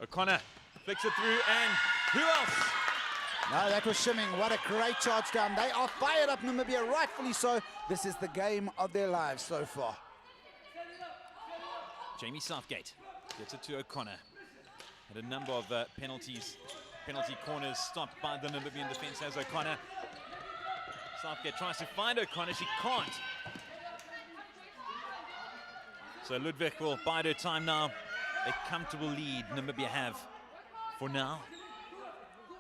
O'Connor flicks it through, and who else? No, that was Shimming. What a great charge down. They are fired up, Namibia, rightfully so. This is the game of their lives so far. Jamie Southgate gets it to O'Connor. Had a number of penalty corners stopped by the Namibian defense as O'Connor. Southgate tries to find O'Connor, she can't. So Ludwig will bide her time now. A comfortable lead Namibia have for now,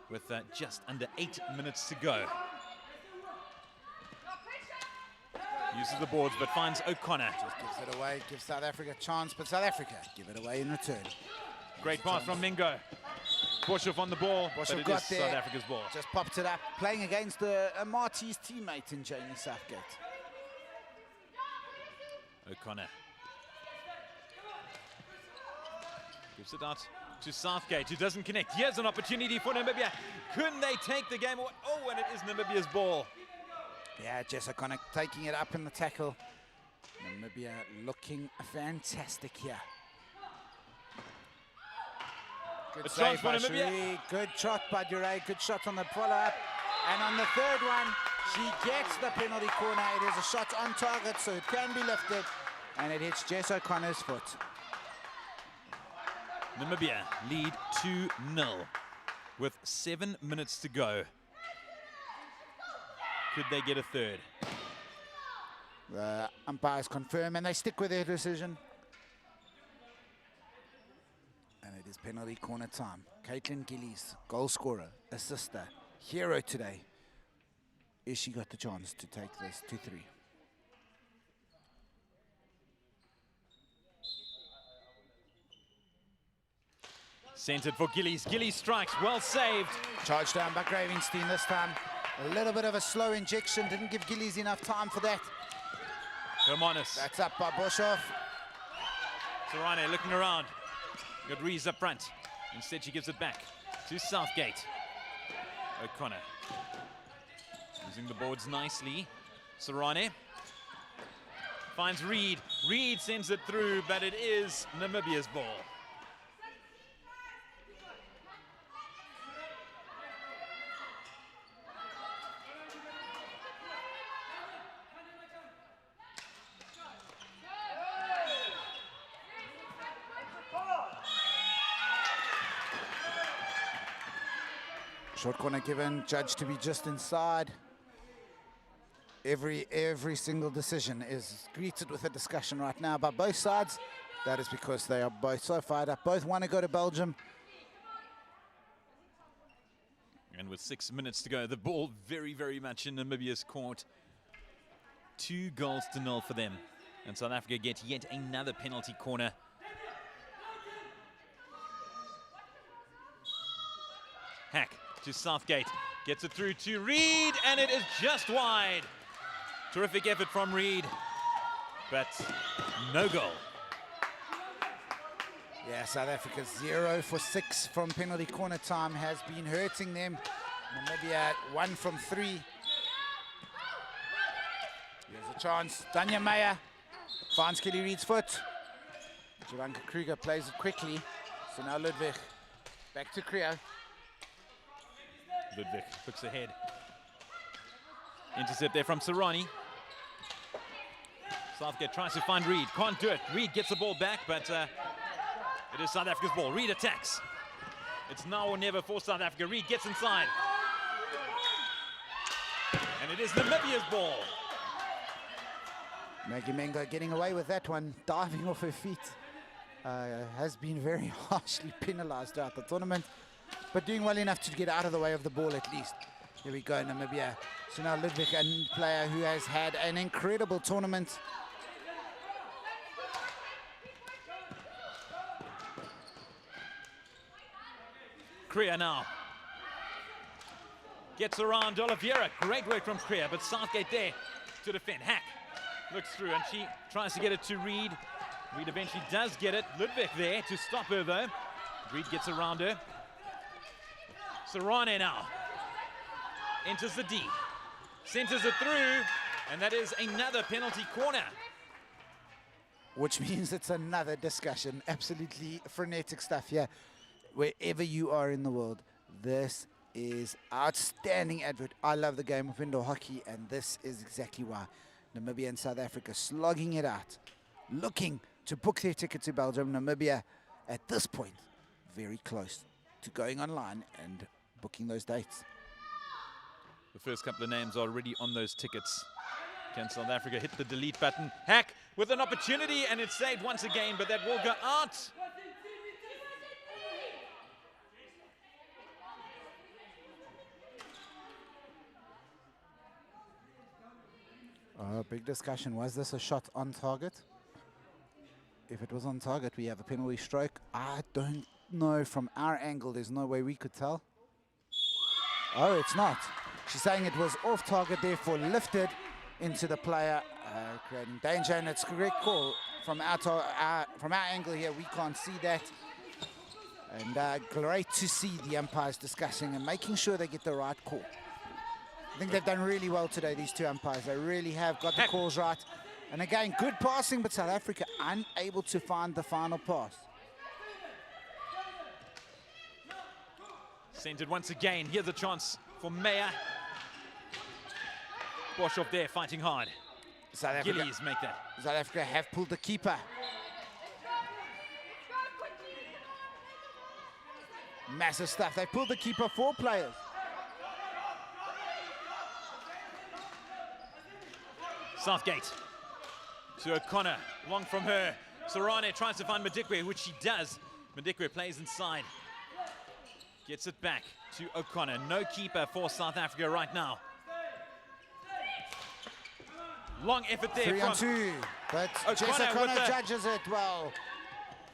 with just under 8 minutes to go. Uses the boards but finds O'Connor. Just gives it away, gives South Africa a chance, but South Africa give it away in return. Great pass from Mingo. Boshoff on the ball, but it is South Africa's ball. Just popped it up, playing against a Marty's teammate in Jamie Southgate. O'Connor gives it out to Southgate, who doesn't connect. Here's an opportunity for Namibia. Couldn't they take the game away? Oh, and it is Namibia's ball. Yeah, Jess O'Connor taking it up in the tackle. Namibia looking fantastic here. Good save by Cherie. Good shot by Duray. Good shot on the follow-up. And on the third one, she gets the penalty corner. It is a shot on target, so it can be lifted. And it hits Jess O'Connor's foot. Namibia lead 2-0 with 7 minutes to go. Could they get a third? The umpires confirm and they stick with their decision. And it is penalty corner time. Caitlin Gillies, goal scorer, assister, hero today. Is she got the chance to take this to 3? Centered for Gillies. Gillies strikes, well saved. Charged down by Gravenstein this time. A little bit of a slow injection, didn't give Gillies enough time for that. Hermanus. That's up by Boshoff. Sarane looking around. Got Rees up front. Instead she gives it back to Southgate. O'Connor using the boards nicely. Sarane finds Reed. Reed sends it through, but it is Namibia's ball. Short corner given, judged to be just inside. Every single decision is greeted with a discussion right now by both sides. That is because they are both so fired up. Both want to go to Belgium. And with 6 minutes to go, the ball very, very much in Namibia's court. 2-0 for them. And South Africa get yet another penalty corner. Hack to Southgate, gets it through to Reed, and it is just wide. Terrific effort from Reed, but no goal. Yeah, South Africa 0 for 6 from penalty corner time has been hurting them. Namibia 1 from 3. Here's a chance. Danya Meyer finds Kelly Reed's foot. Javanka Kruger plays it quickly. So now Ludwig back to Kriya. Ludwig hooks ahead. Intercept there from Serrani. Southgate tries to find Reed, can't do it. Reed gets the ball back, but it is South Africa's ball. Reed attacks. It's now or never for South Africa. Reed gets inside. And it is Namibia's ball. Maggie Menga getting away with that one, diving off her feet. Has been very harshly penalized throughout the tournament, but doing well enough to get out of the way of the ball at least. Here we go, Namibia. So now Ludwig, a player who has had an incredible tournament. Kriya now. Gets around Oliveira. Great work from Kriya, but Southgate there to defend. Hack looks through and she tries to get it to Reed. Reed eventually does get it. Ludwig there to stop her though. Reed gets around her. Serrane now enters the D. Centers it through, and that is another penalty corner. Which means it's another discussion. Absolutely frenetic stuff here. Wherever you are in the world, this is outstanding advert. I love the game of indoor hockey, and this is exactly why. Namibia and South Africa slogging it out, looking to book their ticket to Belgium. Namibia, at this point, very close to going online and booking those dates. The first couple of names are already on those tickets. Can South Africa hit the delete button? Hack with an opportunity, and it's saved once again, but that will go out. Big discussion. Was this a shot on target? If it was on target, we have a penalty stroke. I don't know. From our angle, there's no way we could tell. Oh, it's not. She's saying it was off target, therefore lifted into the player, creating danger, and it's a correct call. From our angle here, we can't see that. And great to see the umpires discussing and making sure they get the right call. I think they've done really well today, these two umpires. They really have got the calls right. And again, good passing, but South Africa unable to find the final pass. Centered once again. Here's a chance for Meyer. Bosch off there, fighting hard. South Africa, Gillies make that. South Africa have pulled the keeper. Massive stuff. They pulled the keeper, 4 players. Southgate to O'Connor, long from her. Serrane tries to find Madikwe, which she does. Madikwe plays inside. Gets it back to O'Connor. No keeper for South Africa right now. Long effort there 3 on 2, but Jess O'Connor judges it well.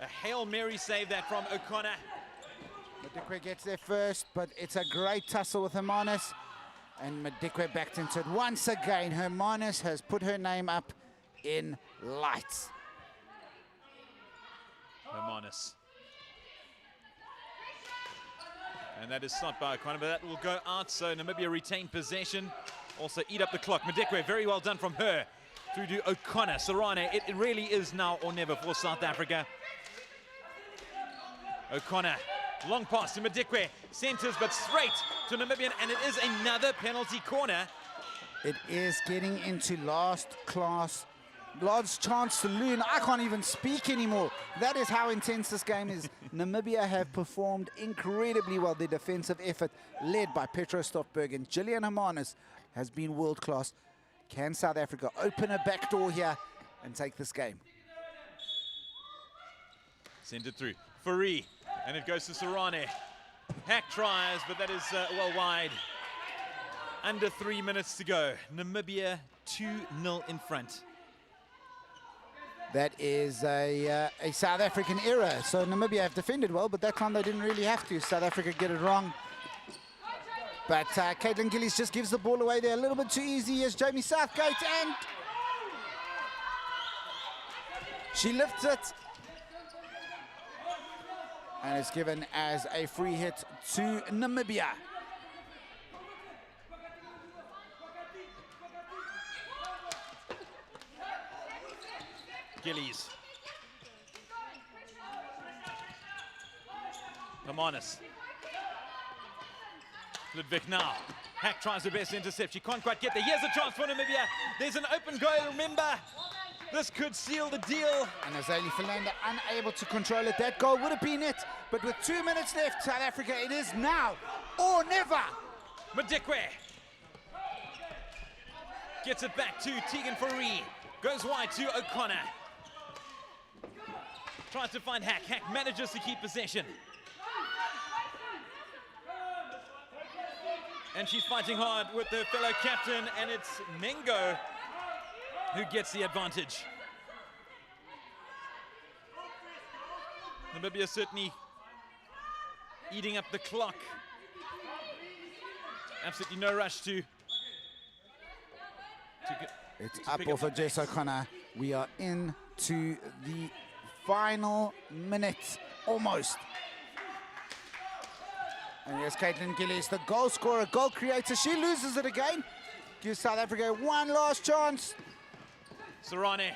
A Hail Mary save that from O'Connor. Madikwe gets there first, but it's a great tussle with Hermanus. And Madikwe backed into it once again. Hermanus has put her name up in lights. Hermanus. And that is stopped by O'Connor, but that will go out, so Namibia retain possession. Also eat up the clock. Madikwe, very well done from her. Through to O'Connor. Serrane, it really is now or never for South Africa. O'Connor, long pass to Madikwe. Centers, but straight to Namibian, and it is another penalty corner. It is getting into last chance saloon. I can't even speak anymore. That is how intense this game is. Namibia have performed incredibly well. Their defensive effort, led by Petro Stoffberg and Gillian Hermanus, has been world class. Can South Africa open a back door here and take this game? Send it through. Fourie, and it goes to Serrane. Hack tries, but that is well wide. Under 3 minutes to go. Namibia 2-0 in front. That is a South African error. So Namibia have defended well, but that time they didn't really have to. South Africa get it wrong. But Caitlin Gillies just gives the ball away there a little bit too easy as Jamie Southgate, and she lifts it. And it's given as a free hit to Namibia. Gillies. Hermanus. Ludwig now. Hack tries her best to intercept. She can't quite get there. Here's a chance for Namibia. There's an open goal, remember. This could seal the deal. And Azali Philander unable to control it. That goal would have been it. But with 2 minutes left, South Africa, it is now or never. Madikwe gets it back to Tegan Fourie. Goes wide to O'Connor. Tries to find Hack. Hack manages to keep possession. And she's fighting hard with her fellow captain, and it's Mengo who gets the advantage. Namibia certainly eating up the clock. Absolutely no rush to It's up off of Jess O'Connor. We are into the final minute, almost. And here's Caitlin Gillies, the goal scorer, goal creator. She loses it again. Gives South Africa one last chance. Sarane.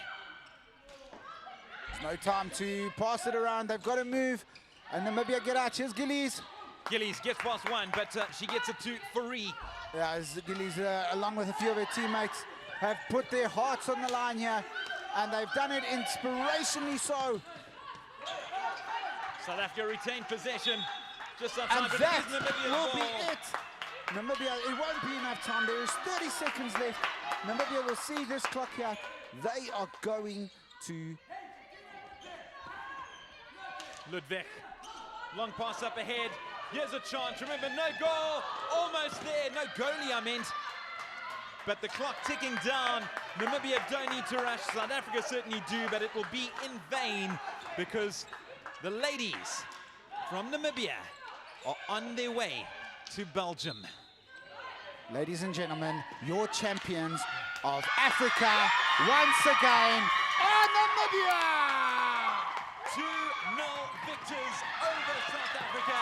There's no time to pass it around. They've got to move. And Namibia get out. Here's Gillies. Gillies gets past one, but she gets it to Fourie. Yeah, as Gillies, along with a few of her teammates, have put their hearts on the line here. And they've done it inspirationally so. South Africa retained possession. Just outside, And but that it is Namibia's will ball. be it. Namibia, it won't be enough time. There is 30 seconds left. Namibia will see this clock here. They are going to... Ludwig. Long pass up ahead. Here's a chance. Remember, no goal. Almost there. No goalie, I meant. But the clock ticking down. Namibia don't need to rush. South Africa certainly do, but it will be in vain because the ladies from Namibia are on their way to Belgium. Ladies and gentlemen, your champions of Africa once again are Namibia! 2-0 victors over South Africa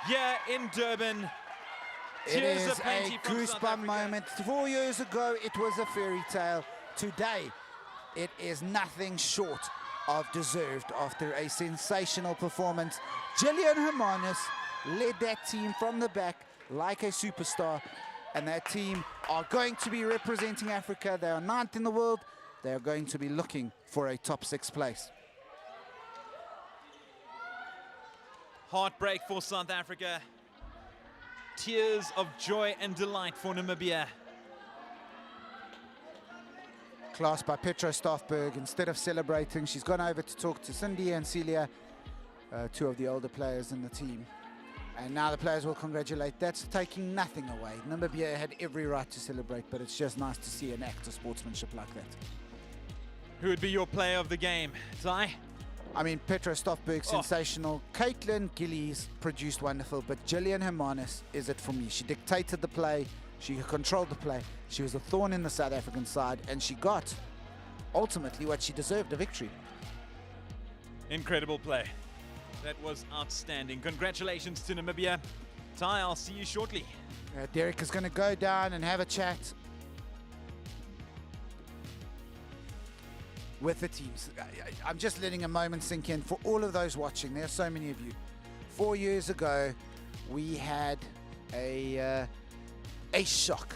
here in Durban. It Tears is aplenty a from South goosebump Africa. moment. 4 years ago, it was a fairy tale. Today, it is nothing short of deserved after a sensational performance. Gillian Hermanus led that team from the back like a superstar, and that team are going to be representing Africa. They are 9th in the world. They are going to be looking for a top 6 place. Heartbreak for South Africa. Tears of joy and delight for Namibia. Class by Petra Staffberg. Instead of celebrating, she's gone over to talk to Cindy and Celia, two of the older players in the team. And now the players will congratulate. That's taking nothing away. Namibia had every right to celebrate, but it's just nice to see an act of sportsmanship like that. Who would be your player of the game? Ty? I mean, Petra Staffberg, sensational. Caitlin Gillies produced wonderful, but Gillian Hermanus is it for me. She dictated the play. She controlled the play. She was a thorn in the South African side, and she got, ultimately, what she deserved, a victory. Incredible play. That was outstanding. Congratulations to Namibia. Ty, I'll see you shortly. Derek is going to go down and have a chat with the teams. I'm just letting a moment sink in for all of those watching. There are so many of you. 4 years ago, we had a shock.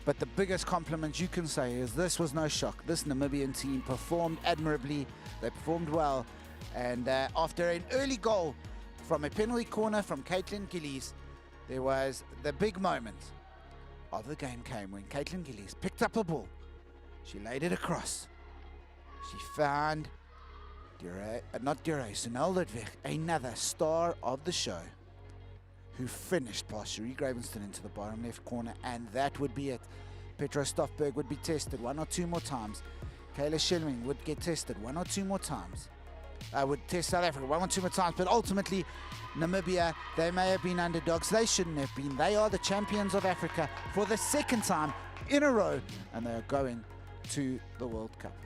But the biggest compliment you can say is this was no shock. This Namibian team performed admirably. They performed well. And after an early goal from a penalty corner from Caitlin Gillies, there was the big moment of the game came when Caitlin Gillies picked up a ball. She laid it across. She found Sunil Ludwig, another star of the show, who finished past Cherie Gravenston into the bottom left corner, and that would be it. Petra Staffberg would be tested 1 or 2 more times. Kayla Schilling would get tested 1 or 2 more times. would test South Africa one or two more times, but ultimately Namibia, they may have been underdogs. They shouldn't have been. They are the champions of Africa for the second time in a row, and they are going to the World Cup.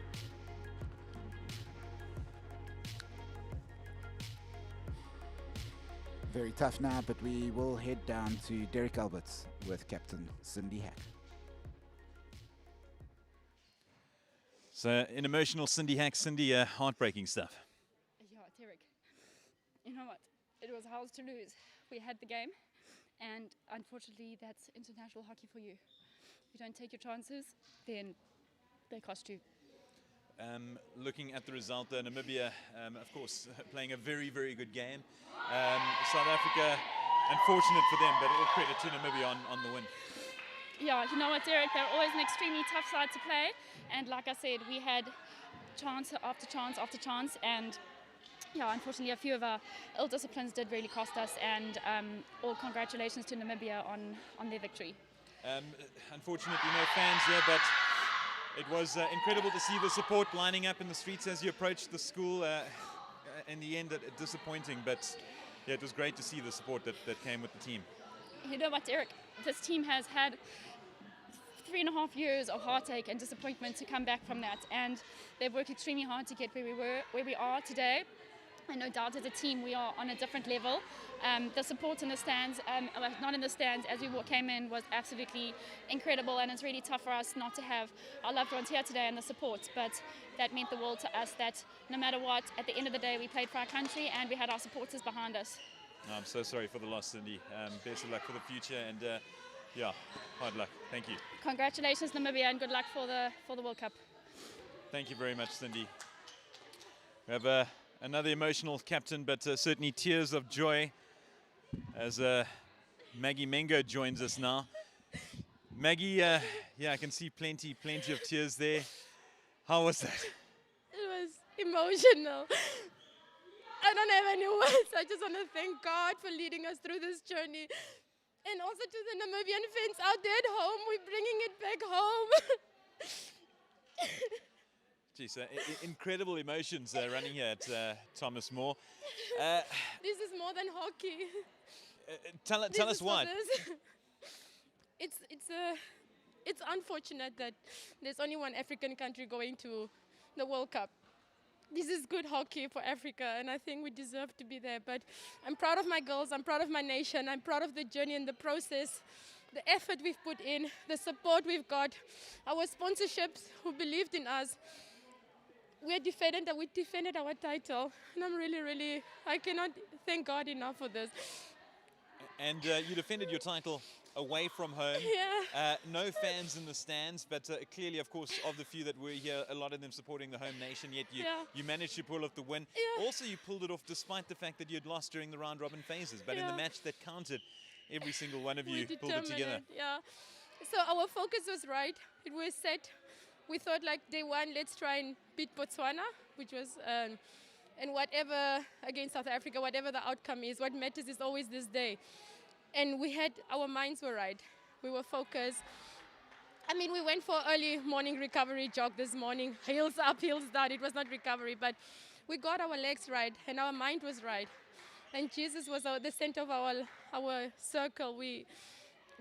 Very tough now, but we will head down to Derek Alberts with Captain Cindy Hack. So, an emotional Cindy Hack. Cindy, heartbreaking stuff. Yeah, Derek, you know what? It was ours to lose. We had the game, and unfortunately, that's international hockey for you. If you don't take your chances, then they cost you. Looking at the result, Namibia, of course, playing a very, very good game. South Africa, unfortunate for them, but all credit to Namibia on the win. Yeah, you know what, Derek? They're always an extremely tough side to play, and like I said, we had chance after chance after chance, and yeah, unfortunately, a few of our ill disciplines did really cost us, and all congratulations to Namibia on their victory. Unfortunately, no fans here, but it was incredible to see the support lining up in the streets as you approached the school. In the end, disappointing, but yeah, it was great to see the support that came with the team. You know what, Derek? This team has had 3.5 years of heartache and disappointment to come back from that, and they've worked extremely hard to get where we are today. And no doubt as a team we are on a different level. The support in the stands, not in the stands, as we came in was absolutely incredible, and it's really tough for us not to have our loved ones here today and the support, but that meant the world to us that no matter what, at the end of the day we played for our country and we had our supporters behind us. I'm so sorry for the loss, Cindy. Best of luck for the future, and yeah, hard luck. Thank you. Congratulations, Namibia, and good luck for the World Cup. Thank you very much, Cindy. We have another emotional captain, but certainly tears of joy as Maggie Mengo joins us now. Maggie, yeah, I can see plenty of tears there. How was that? It was emotional. I don't have any words. I just want to thank God for leading us through this journey. And also to the Namibian fans out there at home, we're bringing it back home. Geez, incredible emotions running here at Thomas More. This is more than hockey. Tell us why. It's unfortunate that there's only one African country going to the World Cup. This is good hockey for Africa, and I think we deserve to be there. But I'm proud of my girls, I'm proud of my nation, I'm proud of the journey and the process, the effort we've put in, the support we've got, our sponsorships who believed in us. We defended our title, and I'm really, I cannot thank God enough for this. And you defended your title away from home. Yeah. No fans in the stands, but clearly, of course, of the few that were here, a lot of them supporting the home nation, yet you managed to pull off the win. Yeah. Also, you pulled it off despite the fact that you had lost during the round-robin phases, but in the match that counted, every single one of you pulled it together. Yeah. So our focus was right. It was set. We thought like day one, let's try and beat Botswana, which was, and whatever against South Africa, whatever the outcome is, what matters is always this day. And our minds were right. We were focused. I mean, we went for early morning recovery jog this morning, heels up, heels down. It was not recovery, but we got our legs right and our mind was right. And Jesus was the center of our circle. We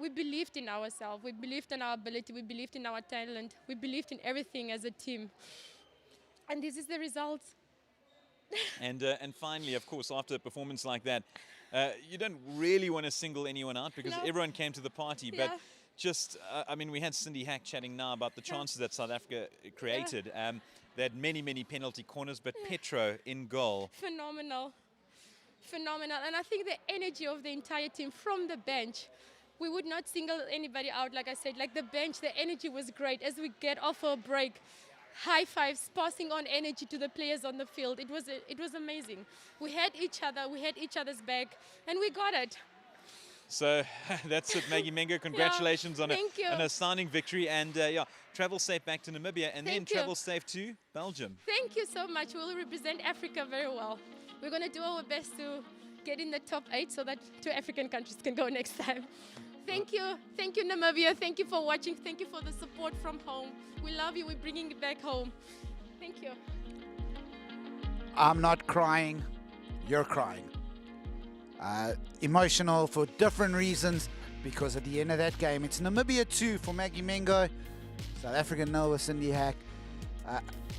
believed in ourselves. We believed in our ability. We believed in our talent. We believed in everything as a team. And this is the result. And finally, of course, after a performance like that, you don't really want to single anyone out because everyone came to the party. Yeah. But just, I mean, we had Cindy Hack chatting now about the chances that South Africa created. They had many penalty corners, but Petro in goal. Phenomenal. And I think the energy of the entire team from the bench, we would not single anybody out, like I said. Like the bench, the energy was great. As we get off a break, high fives, passing on energy to the players on the field. It was amazing. We had each other, we had each other's back, and we got it. So that's it, Maggie Mengo. Congratulations on a stunning victory, and travel safe back to Namibia, and then travel safe to Belgium. Thank you so much. We'll represent Africa very well. We're going to do our best to get in the top 8 so that 2 African countries can go next time. Thank you Namibia. Thank you for watching. Thank you for the support from home. We love you. We're bringing it back home. Thank you. I'm not crying, you're crying. Emotional for different reasons, because at the end of that game, it's Namibia 2 for Maggie Mengo, South Africa 0 with Cindy Hack.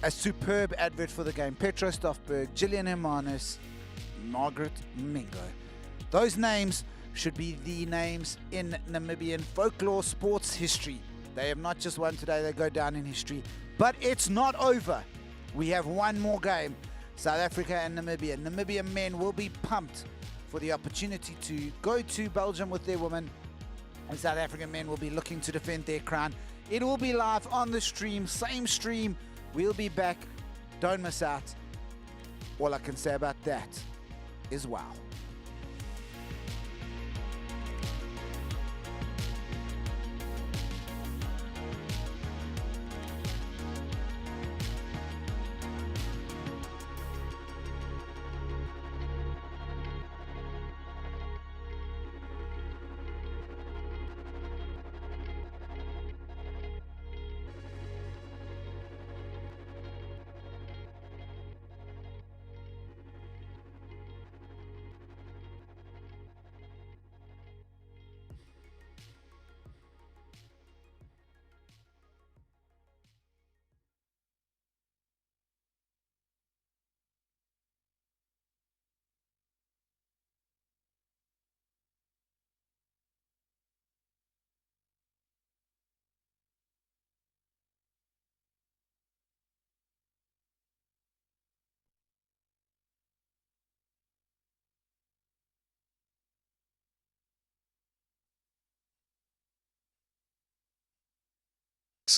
A superb advert for the game. Petro Stoffberg, Gillian Hermanis, Margaret Mengo. Those names should be the names in Namibian folklore sports history. They have not just won today, they go down in history. But it's not over. We have one more game. South Africa and Namibia. Namibian men will be pumped for the opportunity to go to Belgium with their women. And South African men will be looking to defend their crown. It will be live on the stream, same stream. We'll be back. Don't miss out. All I can say about that is wow.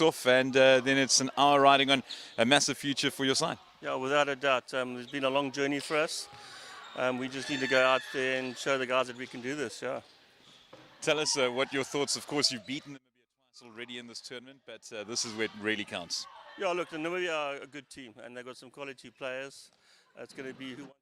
Off, and then it's an hour riding on a massive future for your side. Yeah, without a doubt. It's been a long journey for us. We just need to go out there and show the guys that we can do this. Yeah. Tell us what your thoughts. Of course, you've beaten Namibia twice already in this tournament, but this is where it really counts. Yeah, look, the Namibia are a good team, and they've got some quality players. It's going to be who wants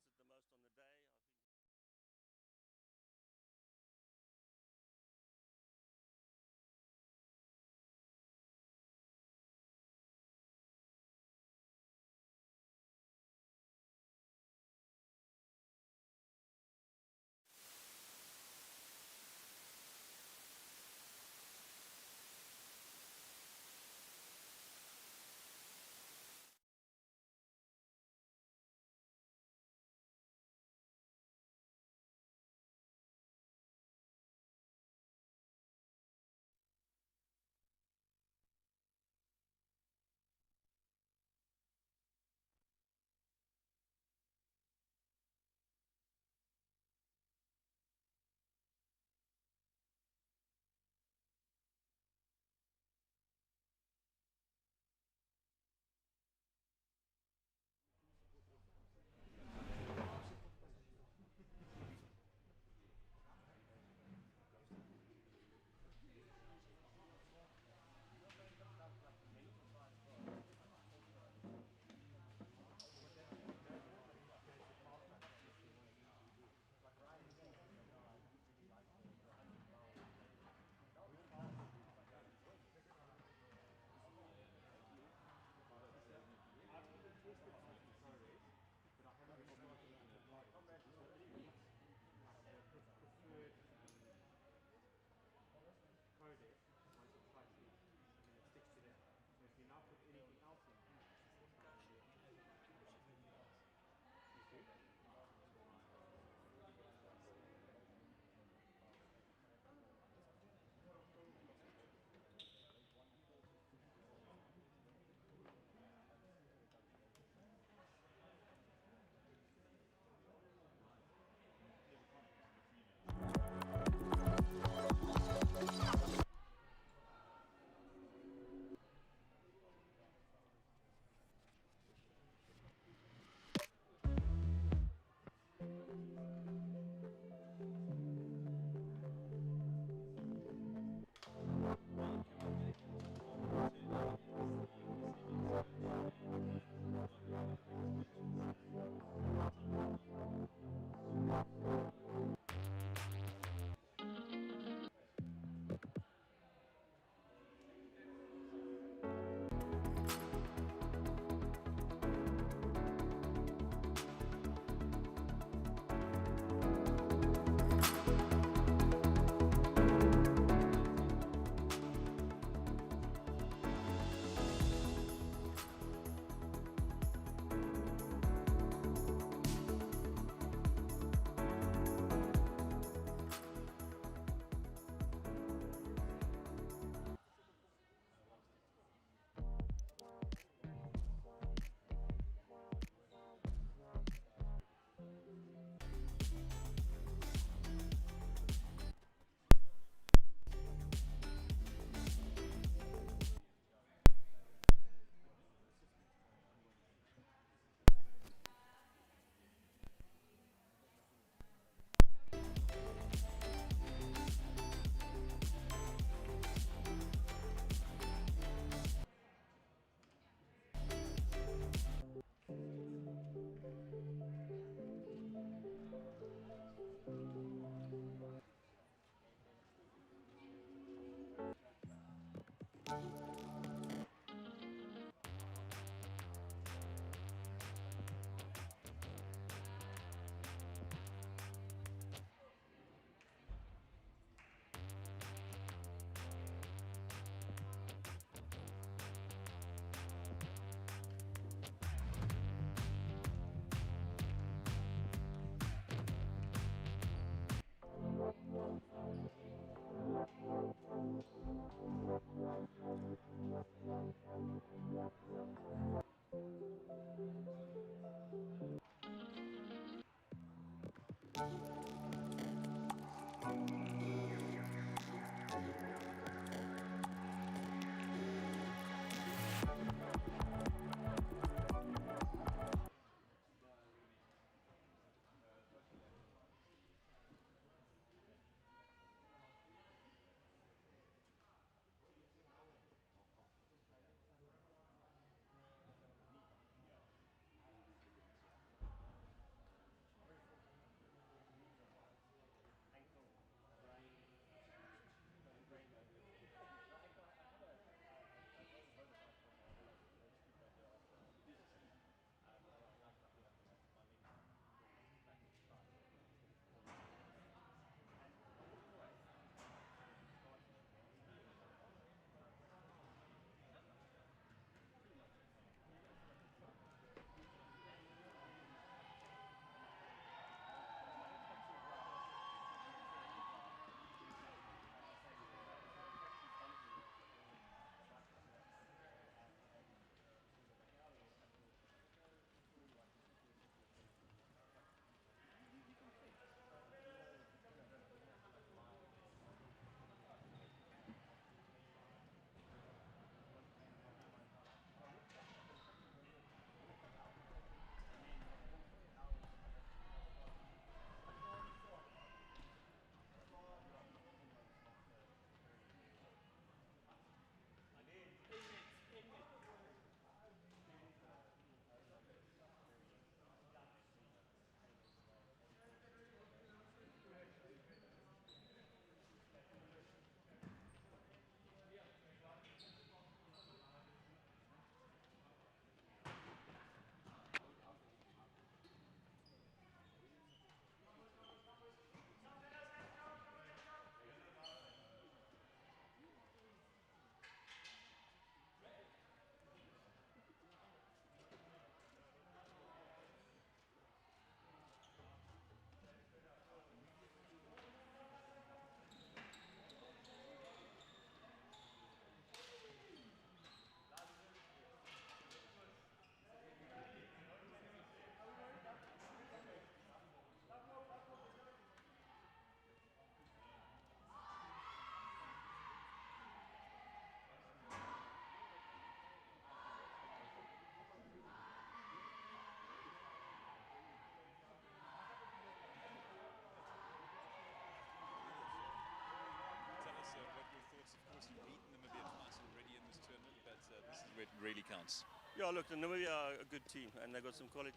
where it really counts. Yeah, look, the Namibia are a good team and they've got some quality.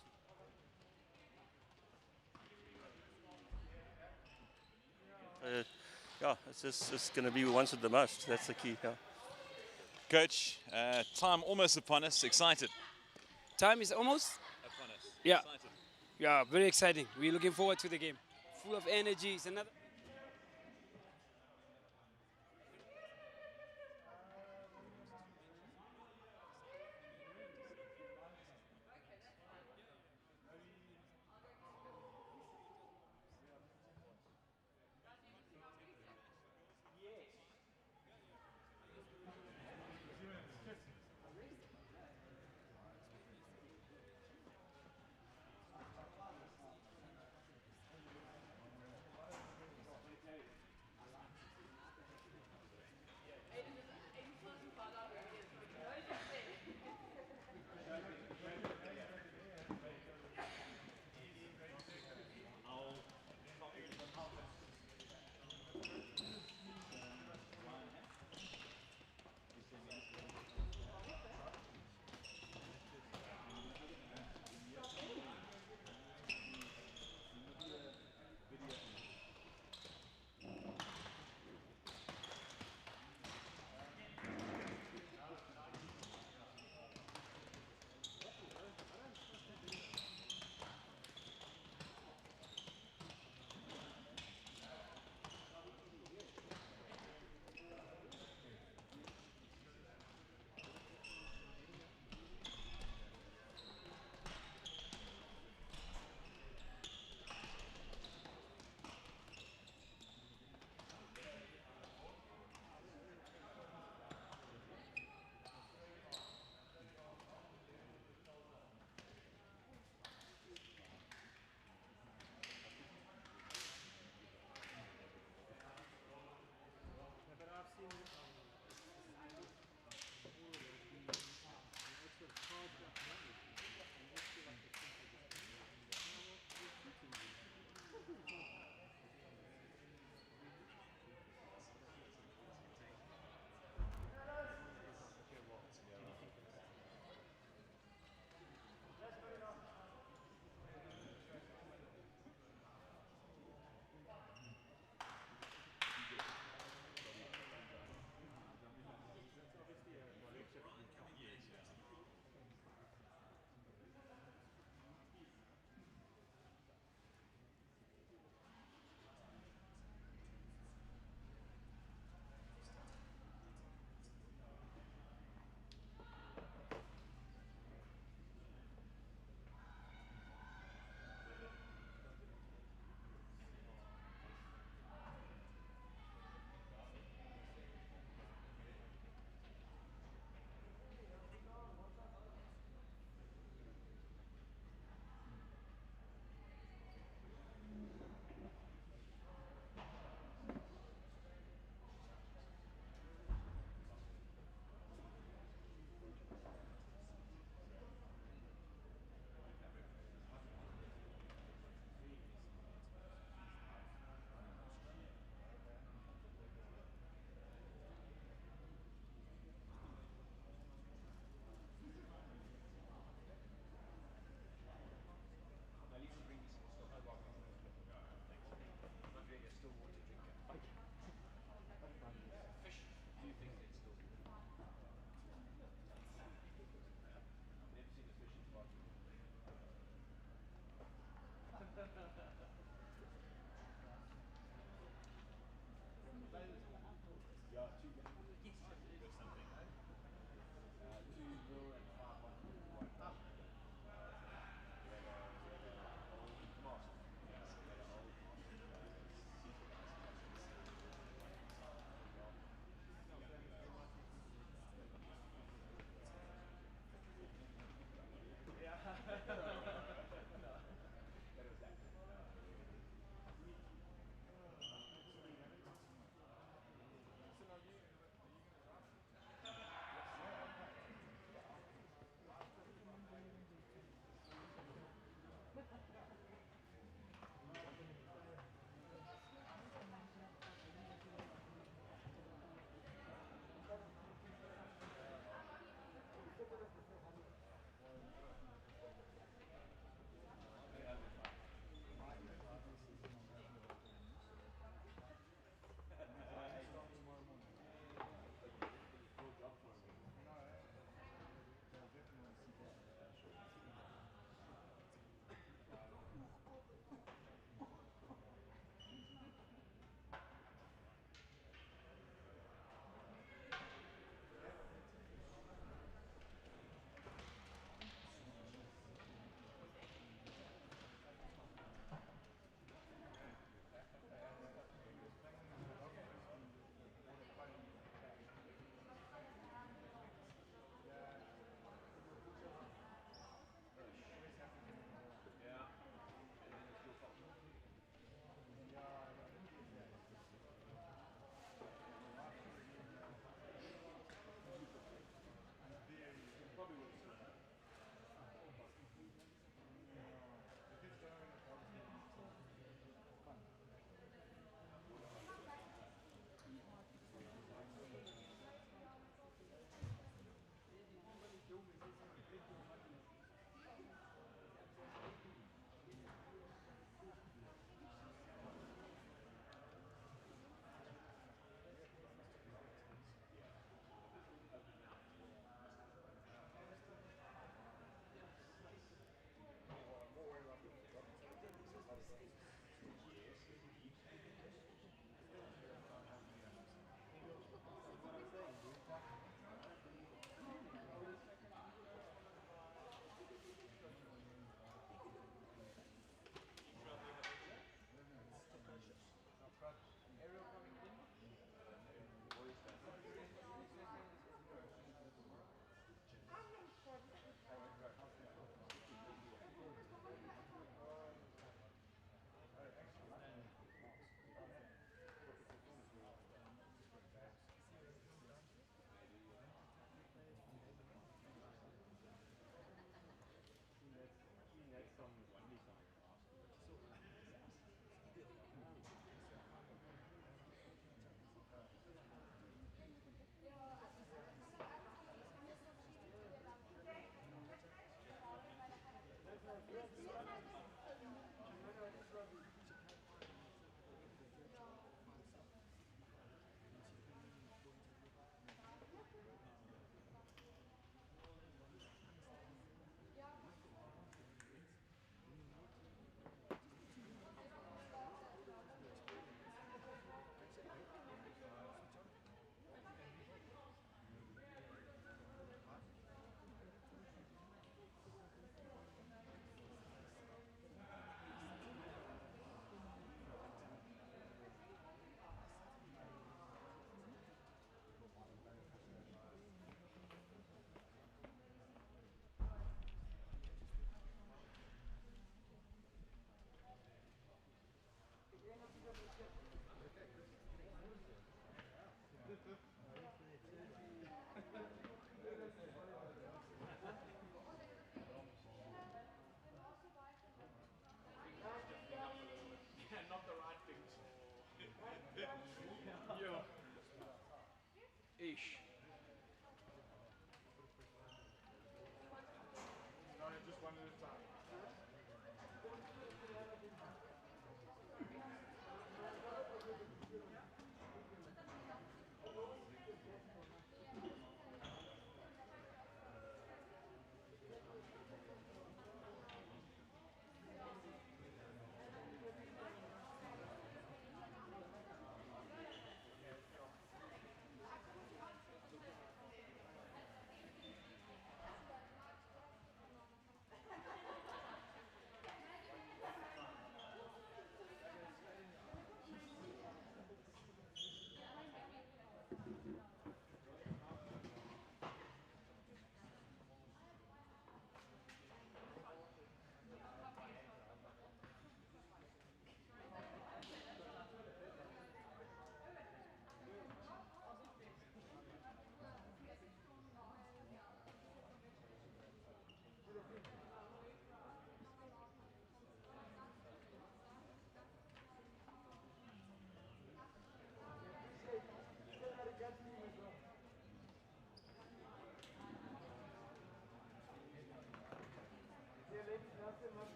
Yeah, it's going to be who wants it the most. That's the key. Yeah. Coach, time almost upon us. Excited? Time is almost. Upon us. Yeah. Excited. Yeah, very exciting. We're looking forward to the game. Full of energy. It's another.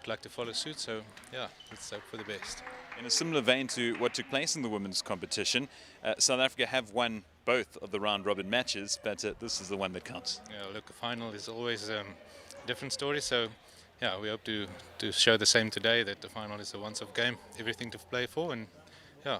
Like to follow suit, so yeah, let's hope for the best. In a similar vein to what took place in the women's competition, South Africa have won both of the round-robin matches, but this is the one that counts. Yeah, look, a final is always a different story, so yeah, we hope to show the same today, that the final is a once-off game, everything to play for, and yeah.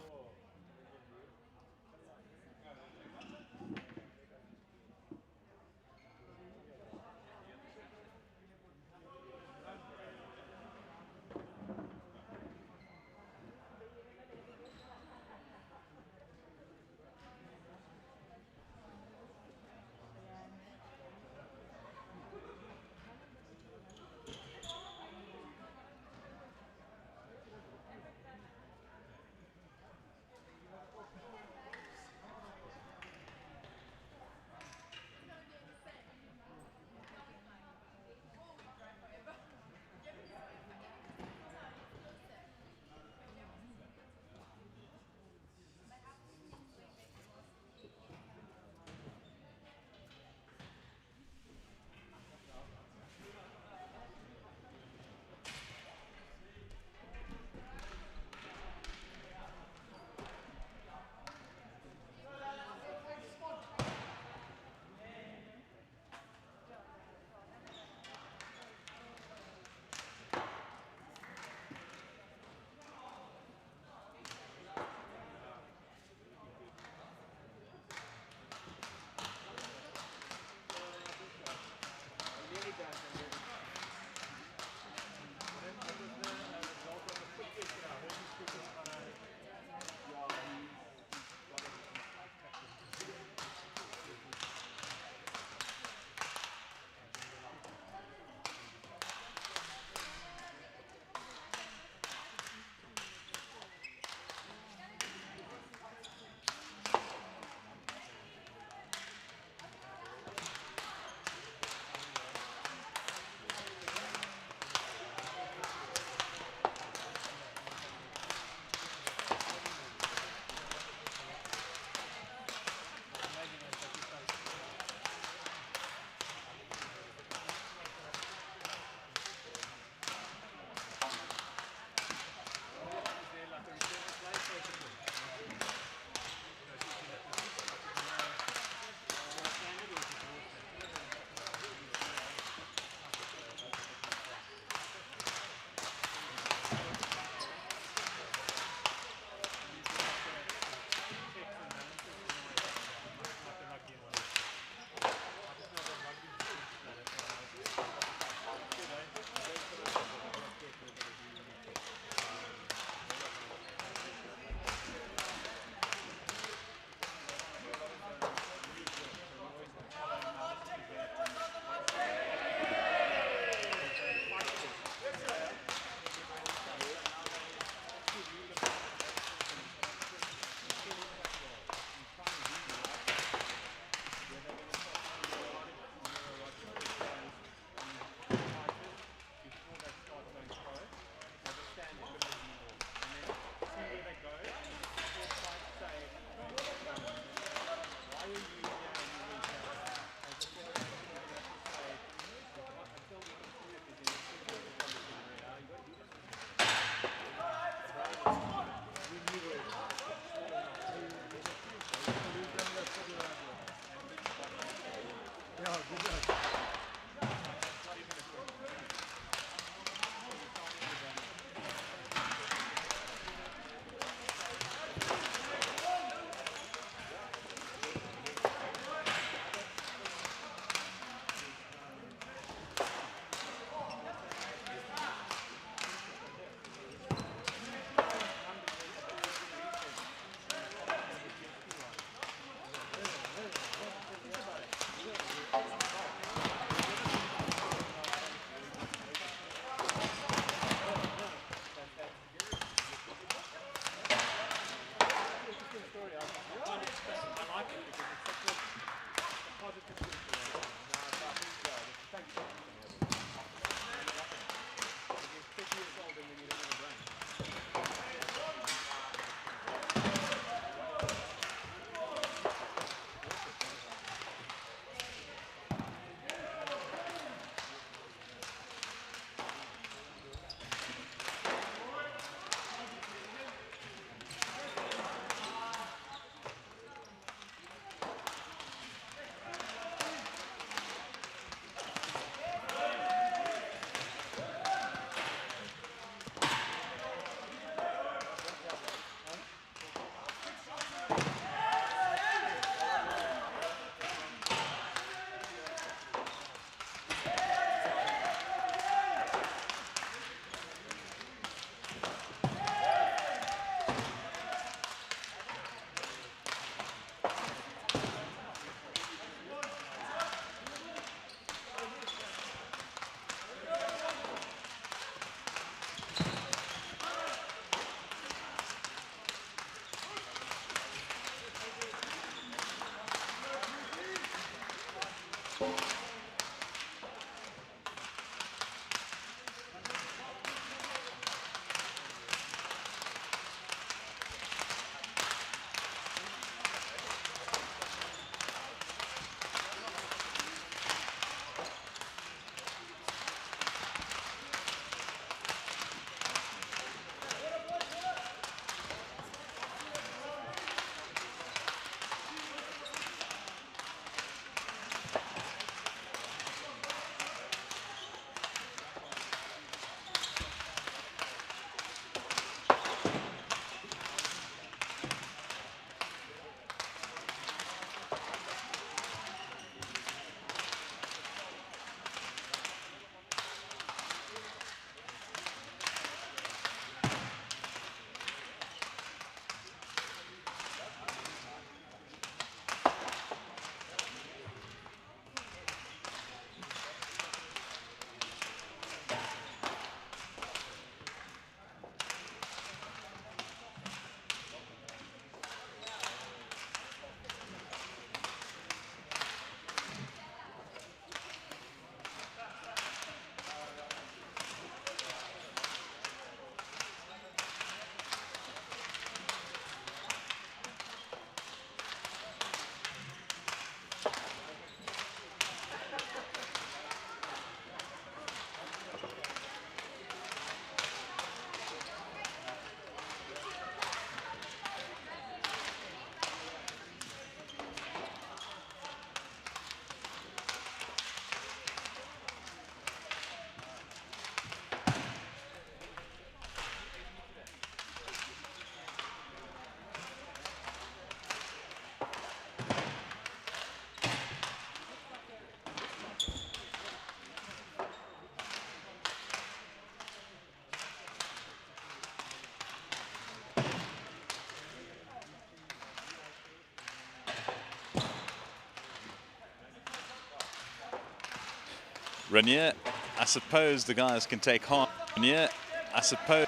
Rayder, I suppose the guys can take harm. Rayder, I suppose.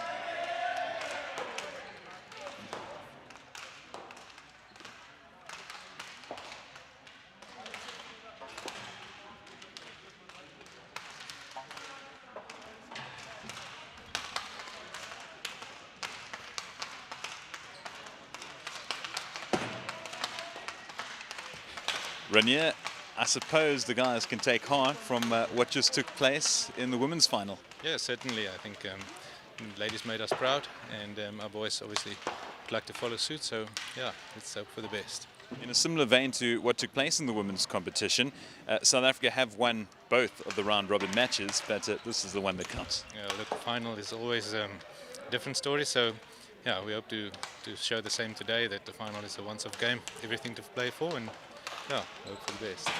Rayder, I suppose the guys can take heart from what just took place in the women's final. Yeah, certainly. I think the ladies made us proud, and our boys obviously would like to follow suit. So yeah, let's hope for the best. In a similar vein to what took place in the women's competition, South Africa have won both of the round-robin matches, but this is the one that counts. Yeah, look, the final is always a different story. So yeah, we hope to show the same today, that the final is a once-off game, everything to play for, and yeah, hope for the best.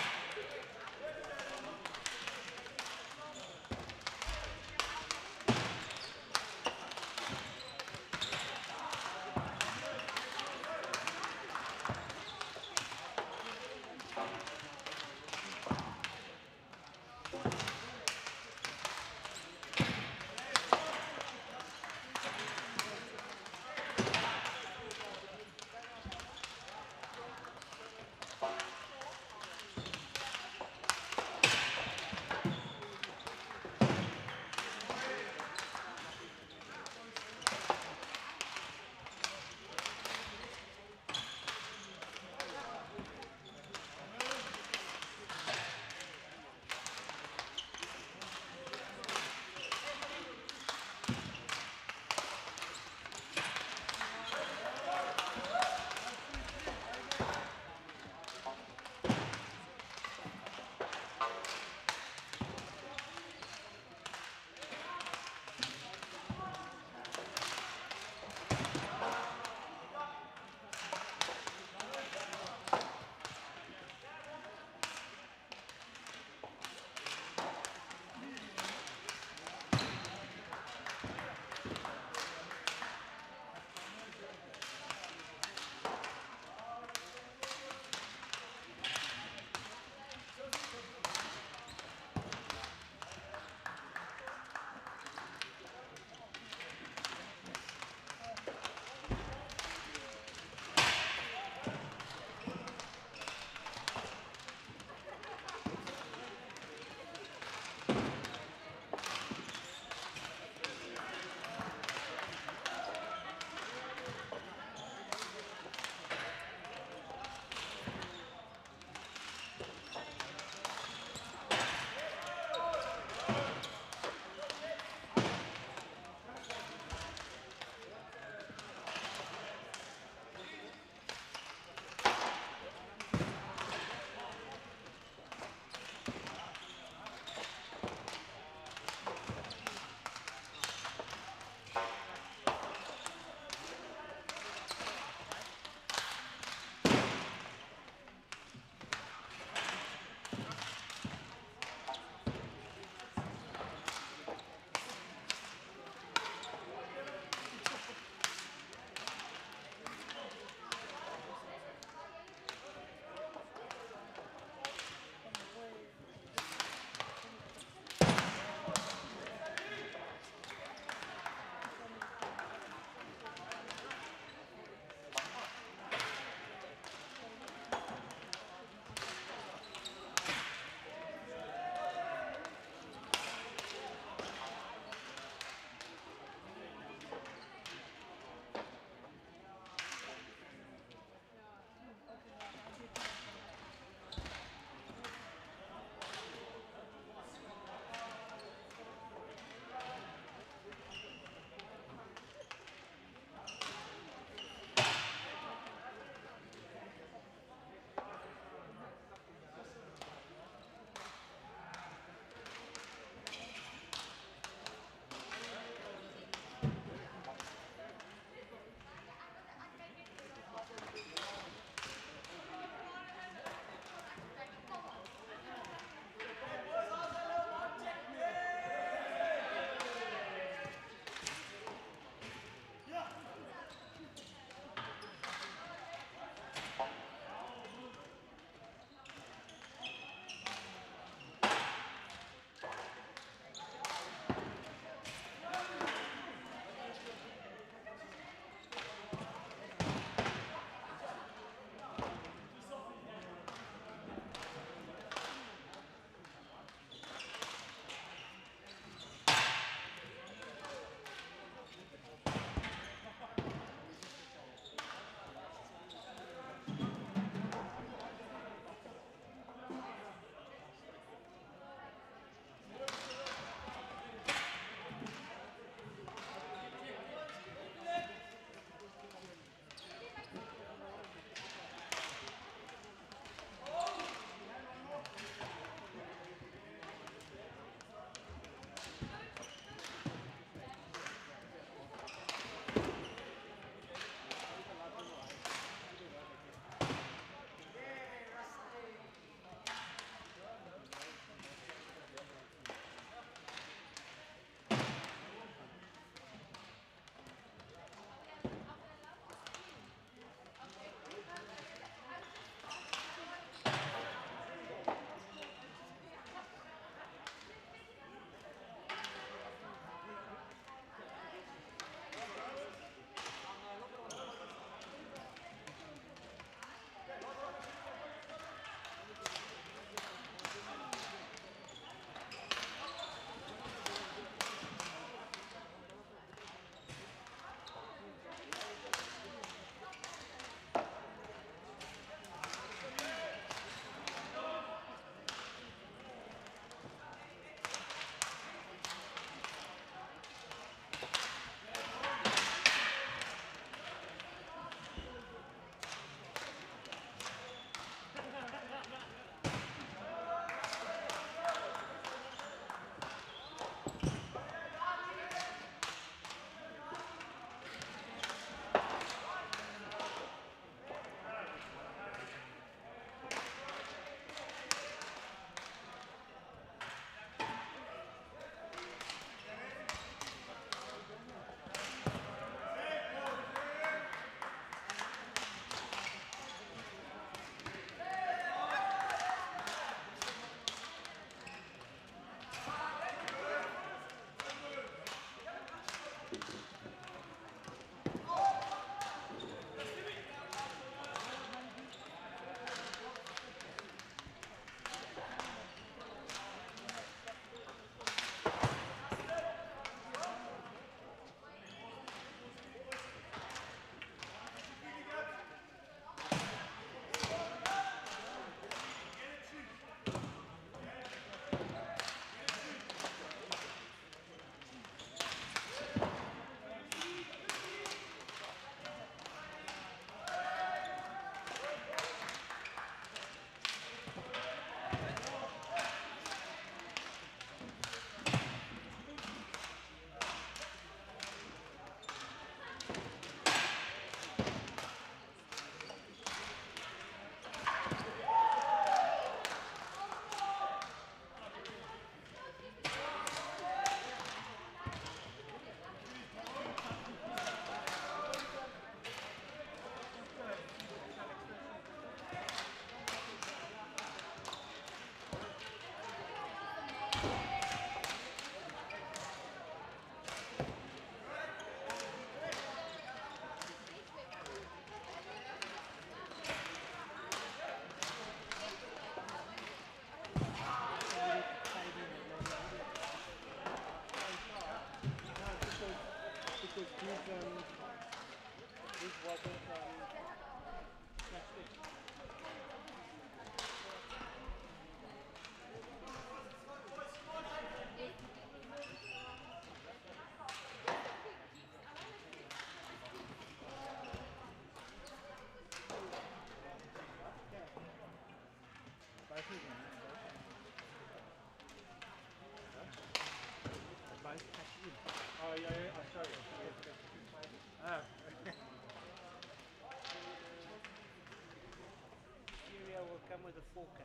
Syria will come with a 4K.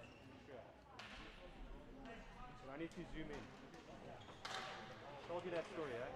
Sure. So I need to zoom in. Told you that story, eh?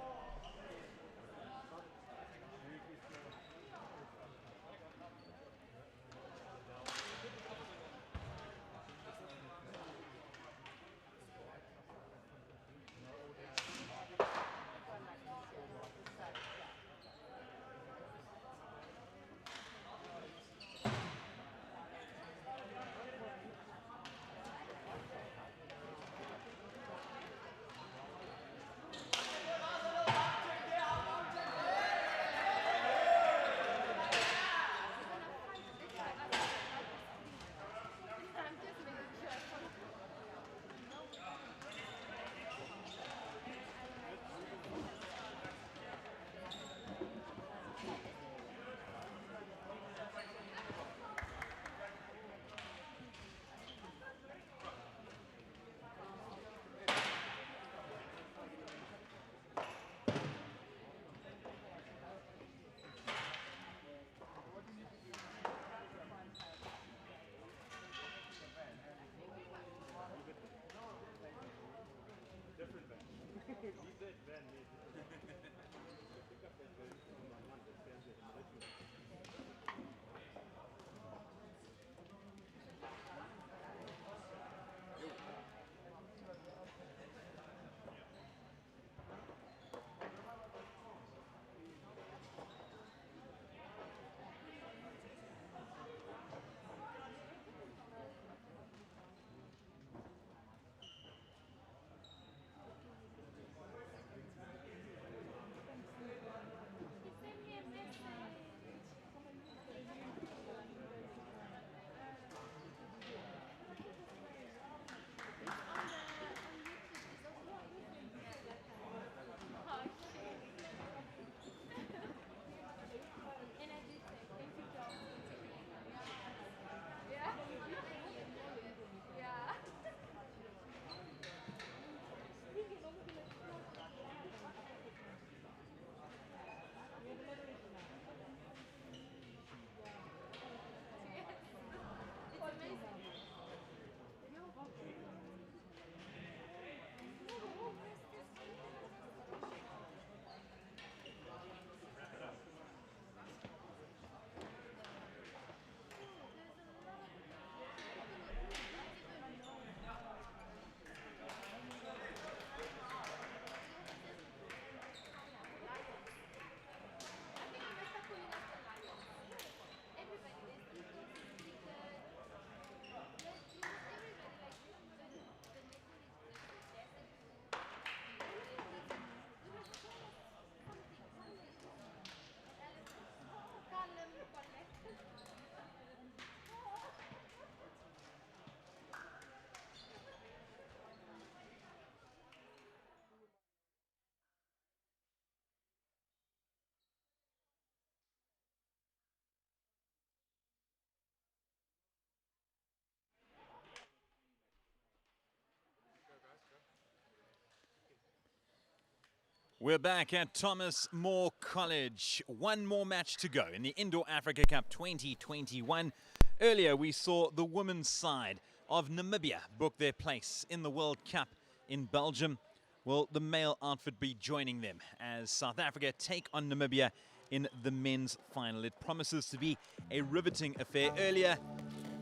We're back at Thomas More College. One more match to go in the Indoor Africa Cup 2021. Earlier, we saw the women's side of Namibia book their place in the World Cup in Belgium. Will the male outfit be joining them as South Africa take on Namibia in the men's final? It promises to be a riveting affair. Earlier,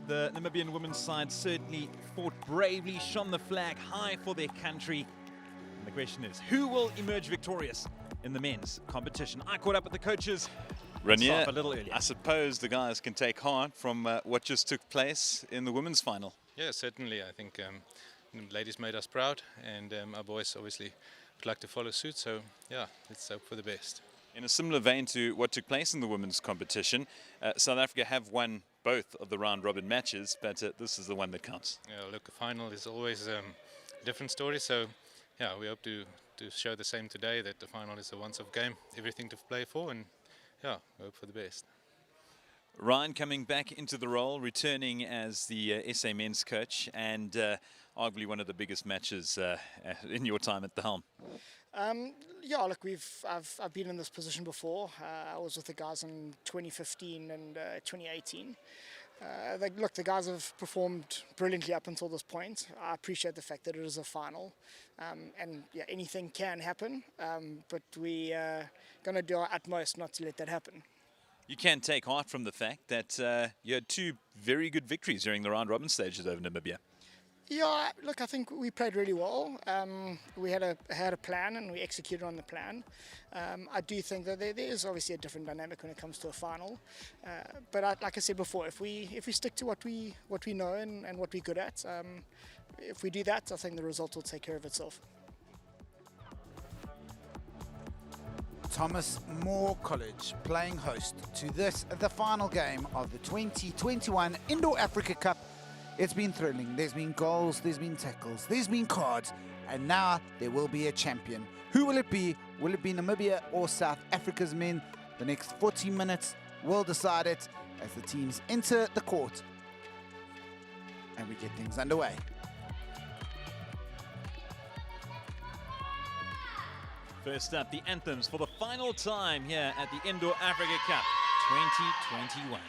the Namibian women's side certainly fought bravely, shone the flag high for their country. And the question is, who will emerge victorious in the men's competition? I caught up with the coaches. Ranier, a little earlier. I suppose the guys can take heart from what just took place in the women's final. Yeah, certainly. I think the ladies made us proud, and our boys obviously would like to follow suit. So, yeah, let's hope for the best. In a similar vein to what took place in the women's competition, South Africa have won both of the round-robin matches, but this is the one that counts. Yeah, look, the final is always a different story, so yeah, we hope to show the same today, that the final is a once-off game, everything to play for, and yeah, we hope for the best. Ryan coming back into the role, returning as the SA men's coach, and arguably one of the biggest matches in your time at the helm. Yeah, look, I've been in this position before. I was with the guys in 2015 and 2018. Look, the guys have performed brilliantly up until this point. I appreciate the fact that it is a final, and yeah, anything can happen, but we are going to do our utmost not to let that happen. You can take heart from the fact that you had two very good victories during the round-robin stages over Namibia. Yeah, look, I think we played really well. We had a plan and we executed on the plan. I do think that there is obviously a different dynamic when it comes to a final. But like I said before, if we stick to what we know and what we're good at, if we do that, I think the result will take care of itself. Thomas More College playing host to the final game of the 2021 Indoor Africa Cup. It's been thrilling. There's been goals, there's been tackles, there's been cards, and now there will be a champion. Who will it be? Will it be Namibia or South Africa's men? The next 40 minutes will decide it as the teams enter the court and we get things underway. First up, the anthems for the final time here at the Indoor Africa Cup 2021.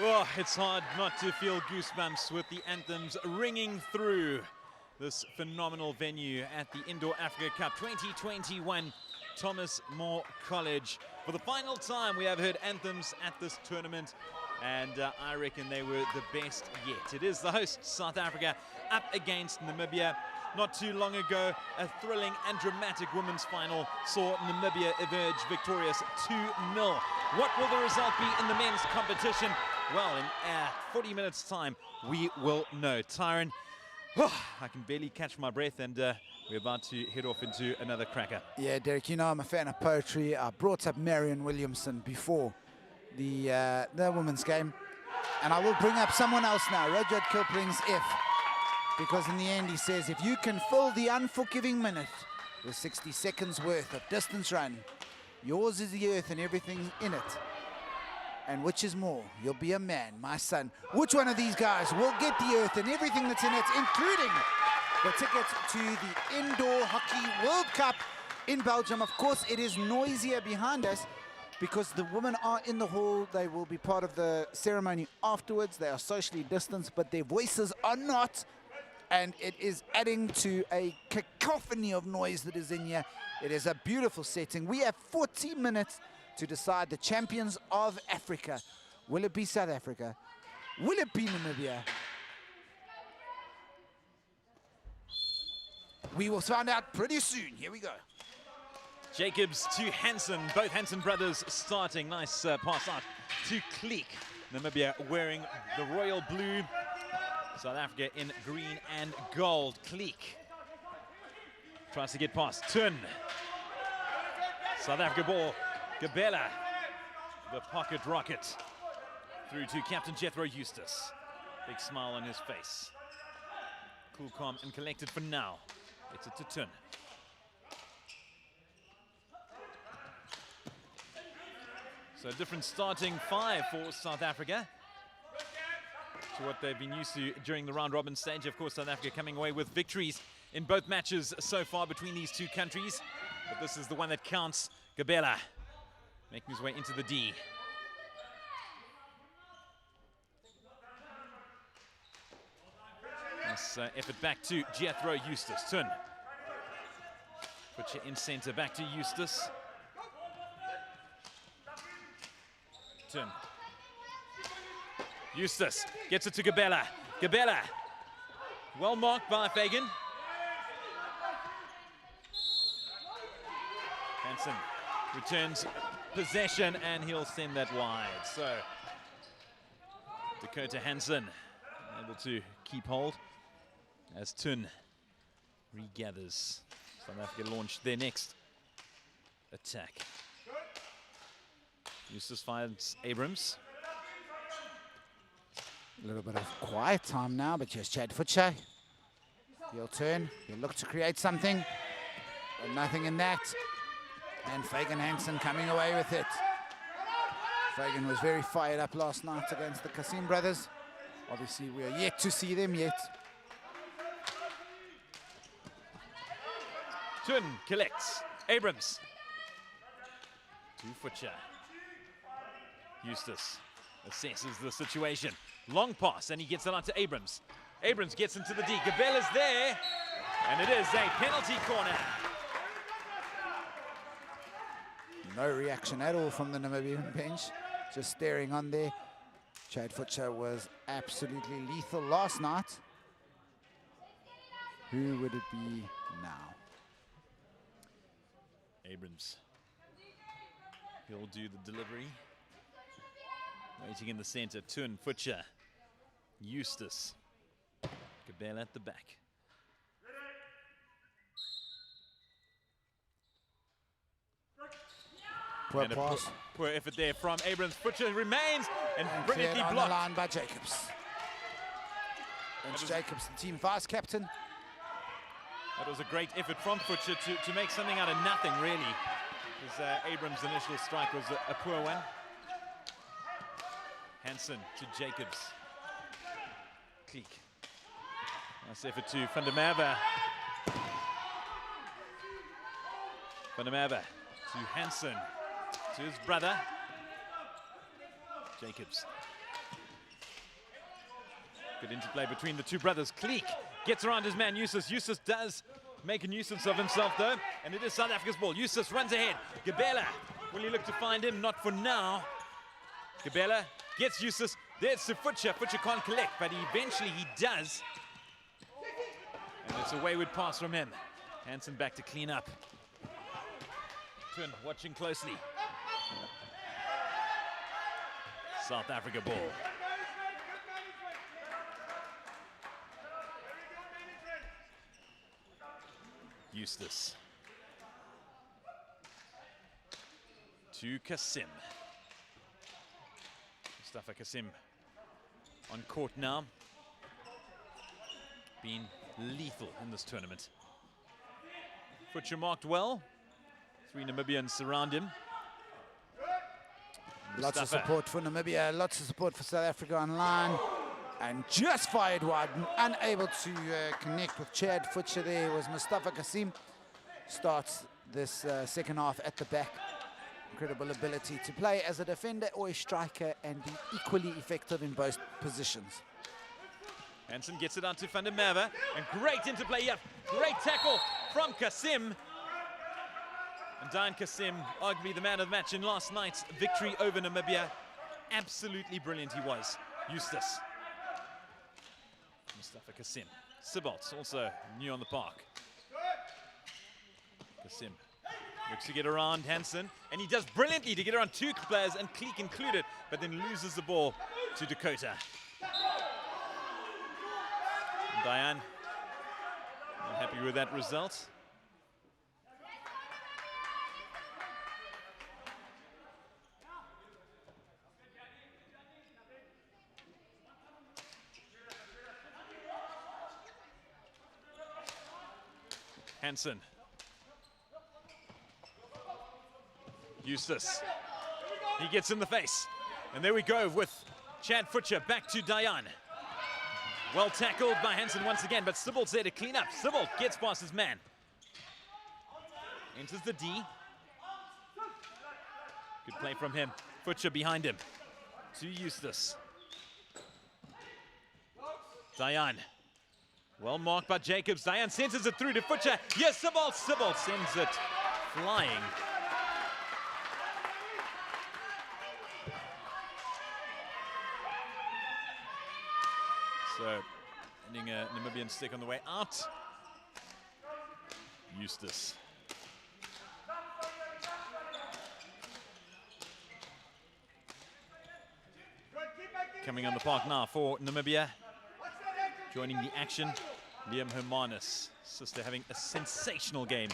Oh, it's hard not to feel goosebumps with the anthems ringing through this phenomenal venue at the Indoor Africa Cup 2021, Thomas More College. For the final time, we have heard anthems at this tournament, and I reckon they were the best yet. It is the host, South Africa, up against Namibia. Not too long ago, a thrilling and dramatic women's final saw Namibia emerge victorious 2-0. What will the result be in the men's competition? Well, in 40 minutes' time, we will know. Tyron, I can barely catch my breath, and we're about to head off into another cracker. Yeah, Derek, you know I'm a fan of poetry. I brought up Marion Williamson before the women's game, and I will bring up someone else now, Rudyard Kipling's If, because in the end he says, if you can fill the unforgiving minute with 60 seconds worth of distance run, yours is the earth and everything in it. And which is more, you'll be a man, my son. Which one of these guys will get the earth and everything that's in it, including the tickets to the Indoor Hockey World Cup in Belgium? Of course, it is noisier behind us because the women are in the hall. They will be part of the ceremony afterwards. They are socially distanced, but their voices are not. And it is adding to a cacophony of noise that is in here. It is a beautiful setting. We have 40 minutes to decide the champions of Africa. Will it be South Africa? Will it be Namibia? We will find out pretty soon. Here we go. Jacobs to Hansen, both Hansen brothers starting. Nice pass out to Kleek. Namibia wearing the royal blue. South Africa in green and gold. Kleek tries to get past Tun. South Africa ball. Gabella, the pocket rocket, through to Captain Jethro Eustace. Big smile on his face. Cool, calm, and collected for now. It's it to Tun. So a different starting five for South Africa to what they've been used to during the round robin stage. Of course, South Africa coming away with victories in both matches so far between these two countries. But this is the one that counts. Gabella making his way into the D. Nice effort back to Jethro Eustace. Tun. Put you in center, back to Eustace. Tun. Eustace gets it to Gabella. Gabella, well marked by Fagan. Hansen returns possession and he'll send that wide. So Dakota Hansen able to keep hold as Tun regathers. South Africa launched their next attack. Eustace finds Abrams. A little bit of quiet time now, but here's Chad Futche. He'll turn, he'll look to create something, but nothing in that. And Fagan Hansen coming away with it. Fagan was very fired up last night against the Kasim brothers. Obviously, we are yet to see them yet. Tun collects. Abrams. To Futcher. Eustace assesses the situation. Long pass, and he gets it on to Abrams. Abrams gets into the D. Gabella's there, and it is a penalty corner. No reaction at all from the Namibian bench, just staring on there. Chad Futcher was absolutely lethal last night. Who would it be now? Abrams. He'll do the delivery. Waiting in the center, Tun, Futcher, Eustace. Gabella at the back. Poor And pass. poor effort there from Abrams. Futcher remains and brilliantly Cleared on the blocked. line by Jacobs. And Jacobs, the team vice captain. That was a great effort from Futcher to make something out of nothing, really. Because Abrams' initial strike was a poor one. Hansen to Jacobs. Kleek. Nice effort to Van der Merwe. Van der Merwe to Hansen. To his brother. Jacobs. Good interplay between the two brothers. Kleek gets around his man, Eustace. Eustace does make a nuisance of himself, though, and it is South Africa's ball. Eustace runs ahead. Gabela, will he look to find him? Not for now. Gabela gets Eustace. There's to Futcher. Futcher can't collect, but eventually he does. And it's a wayward pass from him. Hansen back to clean up. Twin watching closely. South Africa ball. Eustace. To Kasim. Mustafa Kasim on court now. Been lethal in this tournament. Futcher marked well. 3 Namibians surround him. Lots of support for Namibia, lots of support for South Africa online. And just fired wide, unable to connect with Chad Futcher there was Mustafa Kasim. Starts this second half at the back. Incredible ability to play as a defender or a striker and be equally effective in both positions. Hansen gets it on to Van der Merwe, and great interplay here. Great tackle from Kasim. And Dian Kasim, arguably the man of the match in last night's victory over Namibia. Absolutely brilliant he was. Eustace. Mustafa Kasim. Sibbalt, also new on the park. Kasim looks to get around Hansen, and he does brilliantly to get around 2 players, and Kleek included, but then loses the ball to Dakota. Diane, not happy with that result. Hansen. Eustace. He gets in the face. And there we go with Chad Futcher back to Diane. Well tackled by Hansen once again, but Sibbalt's there to clean up. Sibbalt gets past his man. Enters the D. Good play from him. Futcher behind him. To Eustace. Diane. Well marked by Jacobs. Diane centers it through to Futcher. Yes, Sibbalt. Sibbalt sends it flying. So, ending a Namibian stick on the way out. Eustace. Coming on the park now for Namibia. Joining the action, Liam Hermanus. Sister having a sensational game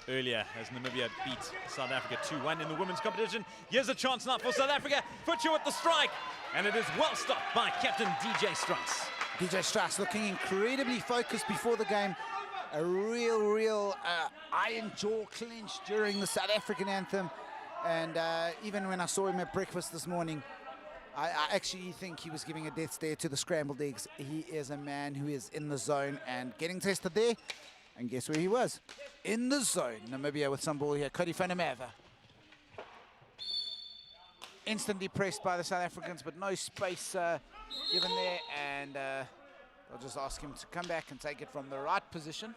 earlier as Namibia beat South Africa 2-1 in the women's competition. Here's a chance now for South Africa. Futcher with the strike. And it is well stopped by Captain DJ Strauss. DJ Strauss looking incredibly focused before the game. A real iron jaw clench during the South African anthem. And even when I saw him at breakfast this morning, I actually think he was giving a death stare to the scrambled eggs. He is a man who is in the zone and getting tested there. And guess where he was? In the zone. Namibia with some ball here. Cody van der Merwe. Instantly pressed by the South Africans, but no space given there. And they'll just ask him to come back and take it from the right position.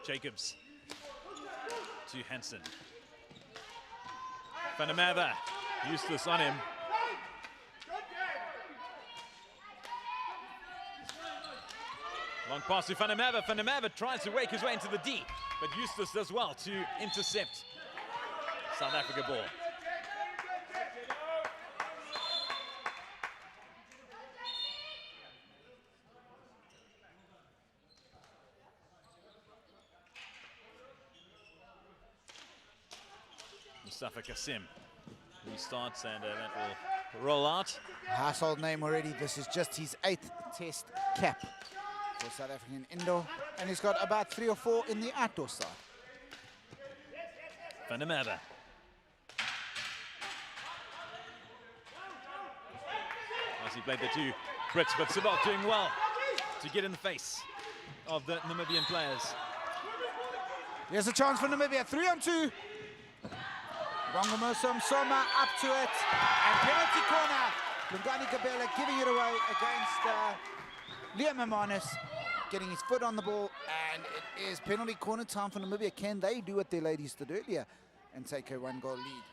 Jacobs to Hansen. Van der Merwe, Eustace on him. Long pass to Van der Merwe. Van der Merwe tries to wake his way into the D, but Eustace does well to intercept South Africa ball. Mustafa Kasim restarts, and that will roll out. Household name already. This is just his 8th test cap for South African indoor, and he's got about 3 or 4 in the outdoor side. Van der Merwe. As he played the 2 Brits, but Sibbalt doing well to get in the face of the Namibian players. Here's a chance for Namibia, 3-on-2. Rongomoso Msoma up to it, and penalty corner. Lungani Gabela giving it away against Liam Amanis, getting his foot on the ball, and it is penalty corner time for Namibia. Can they do what their ladies did earlier and take a 1-goal lead?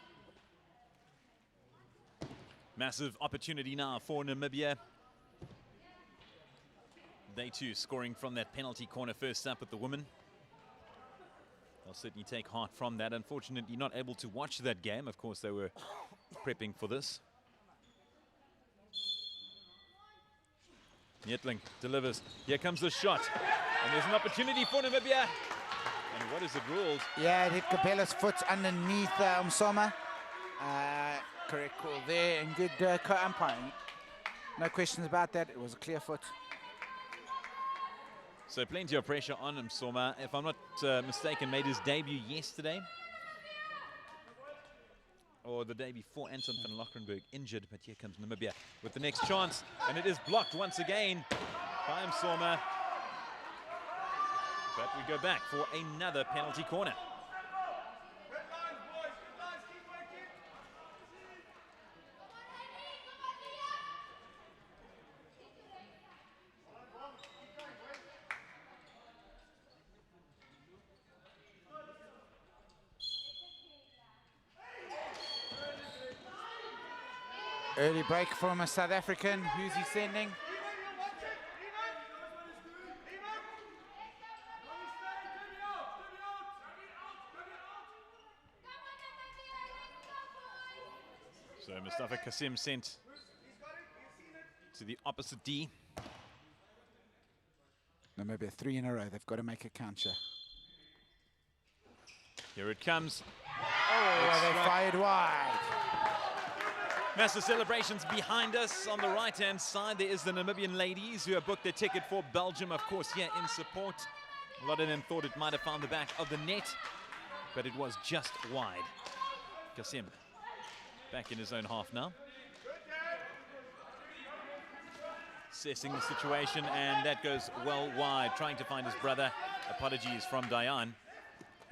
Massive opportunity now for Namibia. They too scoring from that penalty corner first up with the women. They'll certainly take heart from that. Unfortunately, not able to watch that game. Of course, they were prepping for this. Nietling delivers. Here comes the shot. And there's an opportunity for Namibia. And what is it ruled? Yeah, it hit Cabela's foot underneath Msoma. Correct call there, and good co-umpiring. No questions about that. It was a clear foot. So plenty of pressure on Msoma. If I'm not mistaken, made his debut yesterday. Or the day before. Anton van Lockerenberg injured, but here comes Namibia with the next chance. And it is blocked once again by Msoma. But we go back for another penalty corner. Early break from a South African. Who's he sending? So Mustafa Kasim sent to the opposite D. Namibia 3 in a row. They've got to make a counter. Here it comes. Oh, they fired wide. Massive celebrations behind us. On the right-hand side, there is the Namibian ladies who have booked their ticket for Belgium, of course, here in support. A lot of them thought it might have found the back of the net, but it was just wide. Kasim back in his own half now. Assessing the situation, and that goes well wide, trying to find his brother. Apologies from Dayan.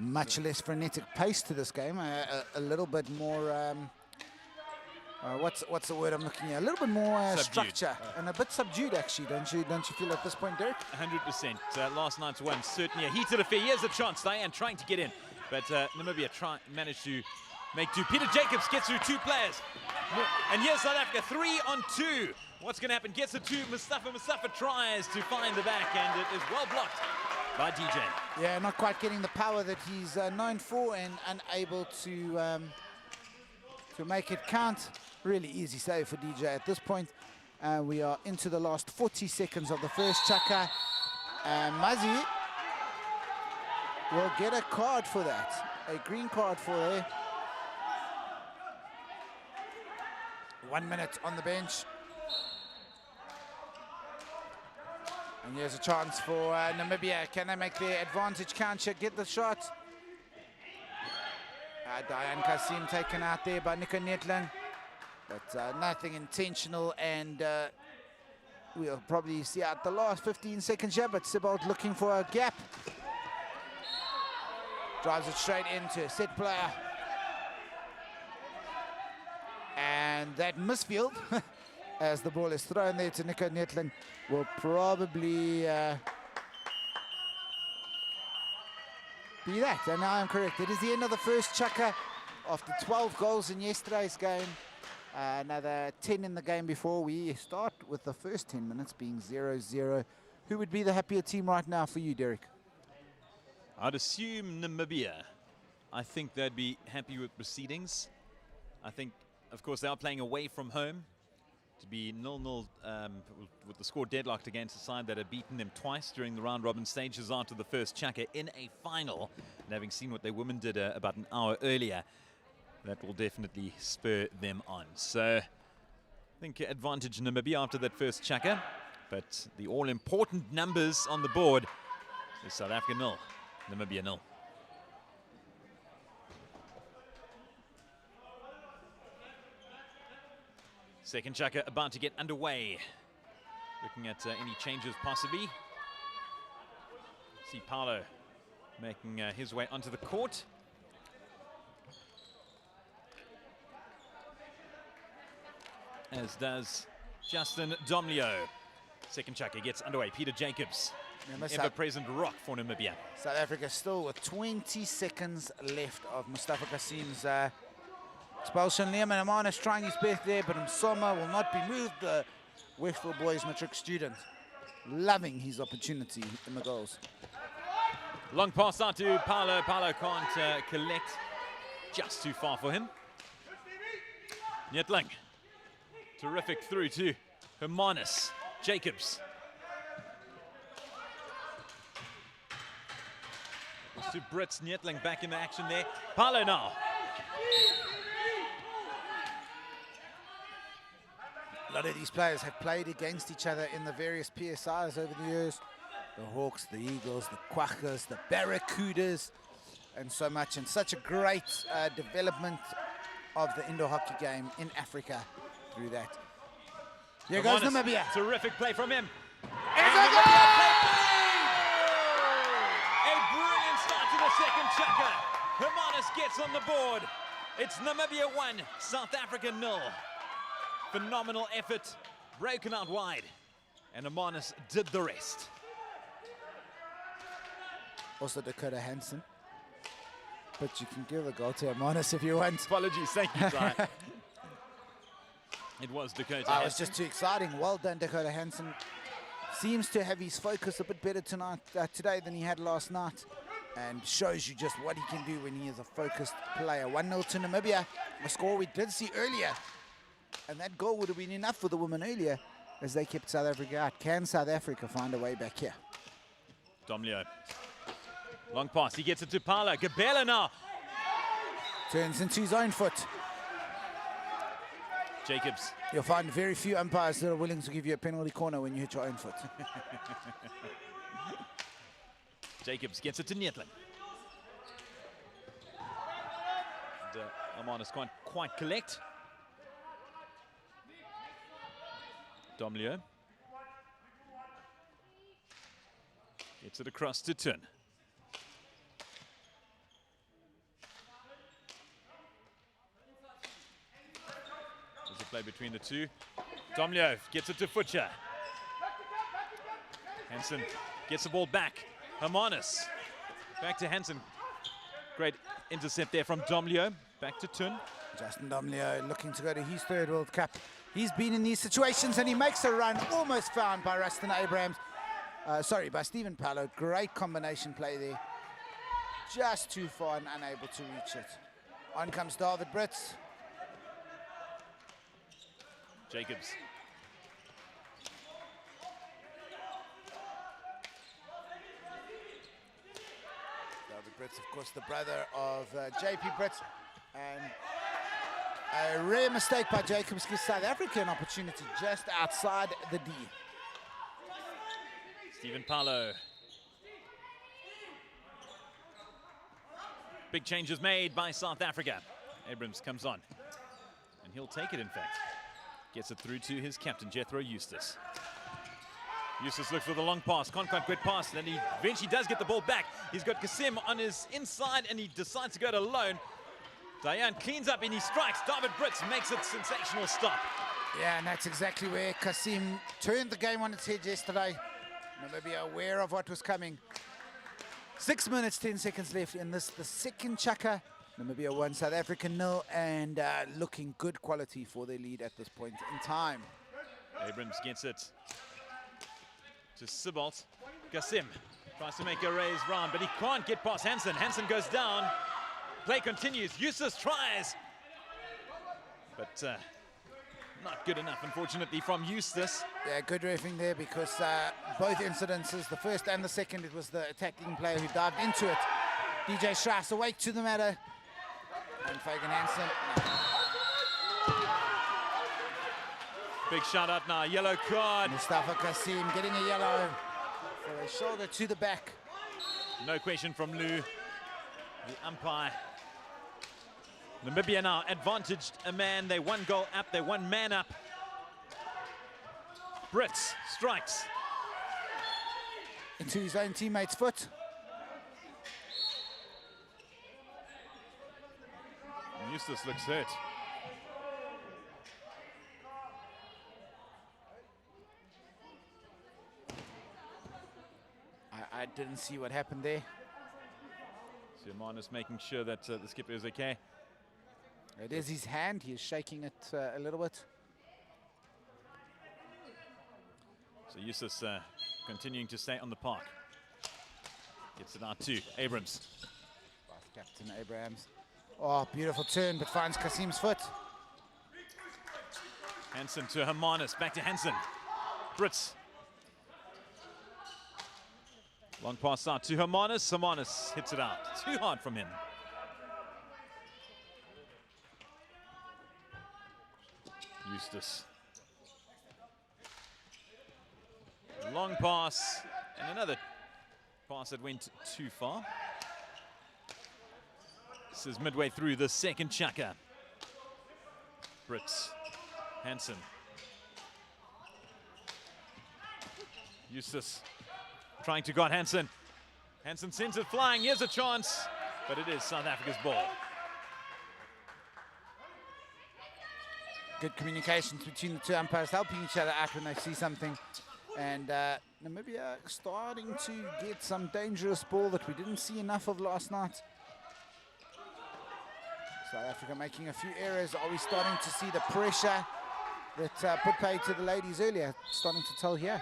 Much less frenetic pace to this game. A little bit more... what's the word I'm looking at? A little bit more structure and a bit subdued, actually. Don't you feel at this point, Derek? 100%. Last night's one, certainly a heated affair. Here's a chance. Diane trying to get in, but Namibia managed to make two. Peter Jacobs gets through two players. And here's South Africa, 3-on-2. What's going to happen? Gets it to Mustafa. Mustafa tries to find the back, and it is well blocked by DJ. Yeah, not quite getting the power that he's known for, and unable to make it count. Really easy save for DJ at this point. We are into the last 40 seconds of the first chaka. And Mazi will get a card for that. A green card for there. 1 minute on the bench. And here's a chance for Namibia. Can they make their advantage counter, get the shot? Diane Kasim taken out there by Nico Netling. But nothing intentional, and we'll probably see out the last 15 seconds here, but Sibbald looking for a gap. Drives it straight into a set player. And that misfield, as the ball is thrown there to Nico Netling, will probably be that. And now I'm correct. It is the end of the first chaka after 12 goals in yesterday's game. Another 10 in the game before we start, with the first 10 minutes being 0-0. Who would be the happier team right now for you, Derek? I'd assume Namibia. I think they'd be happy with proceedings. I think, of course, they are playing away from home. To be 0-0 with the score deadlocked against a side that had beaten them twice during the round-robin stages after the first chaka in a final. And having seen what their women did about an hour earlier, that will definitely spur them on. So I think advantage Namibia after that first chaka, but the all-important numbers on the board is South Africa 0, Namibia 0. Second chaka about to get underway. Looking at any changes possibly. See Paulo making his way onto the court. As does Justin Domleo. Second chucker gets underway. Peter Jacobs, ever-present rock for Namibia. South Africa still with 20 seconds left of Mustafa Kasim's expulsion. Liam and Amanis trying his best there, but Msoma will not be moved. The Westville Boys matric student loving his opportunity in the goals. Long pass out to Paolo. Paolo can't collect. Just too far for him. Nyetling. Terrific through to Hermanus. Jacobs. To Brits. Nyetling back in the action there. Paolo now. A lot of these players have played against each other in the various PSIs over the years. The Hawks, the Eagles, the Quackers, the Barracudas, and so much. And such a great development of the indoor hockey game in Africa through that. Here goes Namibia. Terrific play from him. It's a goal! A brilliant start to the second chucker. Hermanus gets on the board. It's Namibia 1, South Africa 0. Phenomenal effort, broken out wide, and Hermanus did the rest. Also Dakota Hansen. But you can give the goal to Hermanus if you want. Apologies, thank you, Si. It was Dakota Hansen. It was just too exciting. Well done, Dakota Hansen. Seems to have his focus a bit better today than he had last night. And shows you just what he can do when he is a focused player. 1-0 to Namibia, a score we did see earlier. And that goal would have been enough for the women earlier as they kept South Africa out. Can South Africa find a way back here? Domleo. Long pass, he gets it to Paolo. Gabella now. Turns into his own foot. Jacobs. You'll find very few umpires that are willing to give you a penalty corner when you hit your own foot. Jacobs gets it to Nyetling. And Hermanus can't quite collect. Domleo gets it across to Tun. There's a play between the two. Domleo gets it to Futcher. Hansen gets the ball back. Hermanus back to Hansen. Great intercept there from Domleo. Back to Tun. Justin Domleo looking to go to his third World Cup. He's been in these situations and he makes a run, almost found by Rustin Abrahams. By Stephen Paolo. Great combination play there. Just too far and unable to reach it. On comes David Brits. Jacobs. David Brits, of course, the brother of JP Brits. And a rare mistake by Jacobs gives South Africa an opportunity just outside the D. Stephen Paolo. Big changes made by South Africa. Abrams comes on. And he'll take it, in fact. Gets it through to his captain, Jethro Eustace. Eustace looks for the long pass. Can't quite good pass. Then he eventually does get the ball back. He's got Kasim on his inside and he decides to go it alone. Diane cleans up and he strikes. David Brits makes it sensational stop. Yeah, and that's exactly where Kasim turned the game on its head yesterday. Namibia aware of what was coming. 6 minutes, 10 seconds left in this, the second chucker. Namibia 1, South Africa 0, and looking good quality for their lead at this point in time. Abrams gets it to Sibbalt. Kasim tries to make a raise round, but he can't get past Hansen. Hansen goes down. Play continues. Eustace tries. But not good enough, unfortunately, from Eustace. Yeah, good reffing there because both incidences, the first and the second, it was the attacking player who dived into it. DJ Strauss awake to the matter. And Fagan Hansen. No. Big shout out now, yellow card. Mustafa Kasim getting a yellow for a shoulder to the back. No question from Lou, the umpire. Namibia now advantaged a man. They 1 goal up, they 1 man up. Brits strikes. Into his own teammate's foot. Eustace looks hurt. I didn't see what happened there. Hermanus making sure that the skipper is okay. It is his hand. He is shaking it a little bit. So Eustace continuing to stay on the park. Gets it out to Abrams. Vice Captain Abrams. Oh, beautiful turn, but finds Kasim's foot. Hansen to Hermanus. Back to Hansen. Brits. Long pass out to Hermanus. Hermanus hits it out. Too hard from him. Eustace. Long pass. And another pass that went too far. This is midway through the second chukka. Brits. Hansen. Eustace trying to guard Hansen. Hansen sends it flying. Here's a chance, but it is South Africa's ball. Good communications between the two umpires, helping each other out when they see something. And Namibia starting to get some dangerous ball that we didn't see enough of last night. South Africa making a few errors. Are we starting to see the pressure that put paid to the ladies earlier starting to tell here?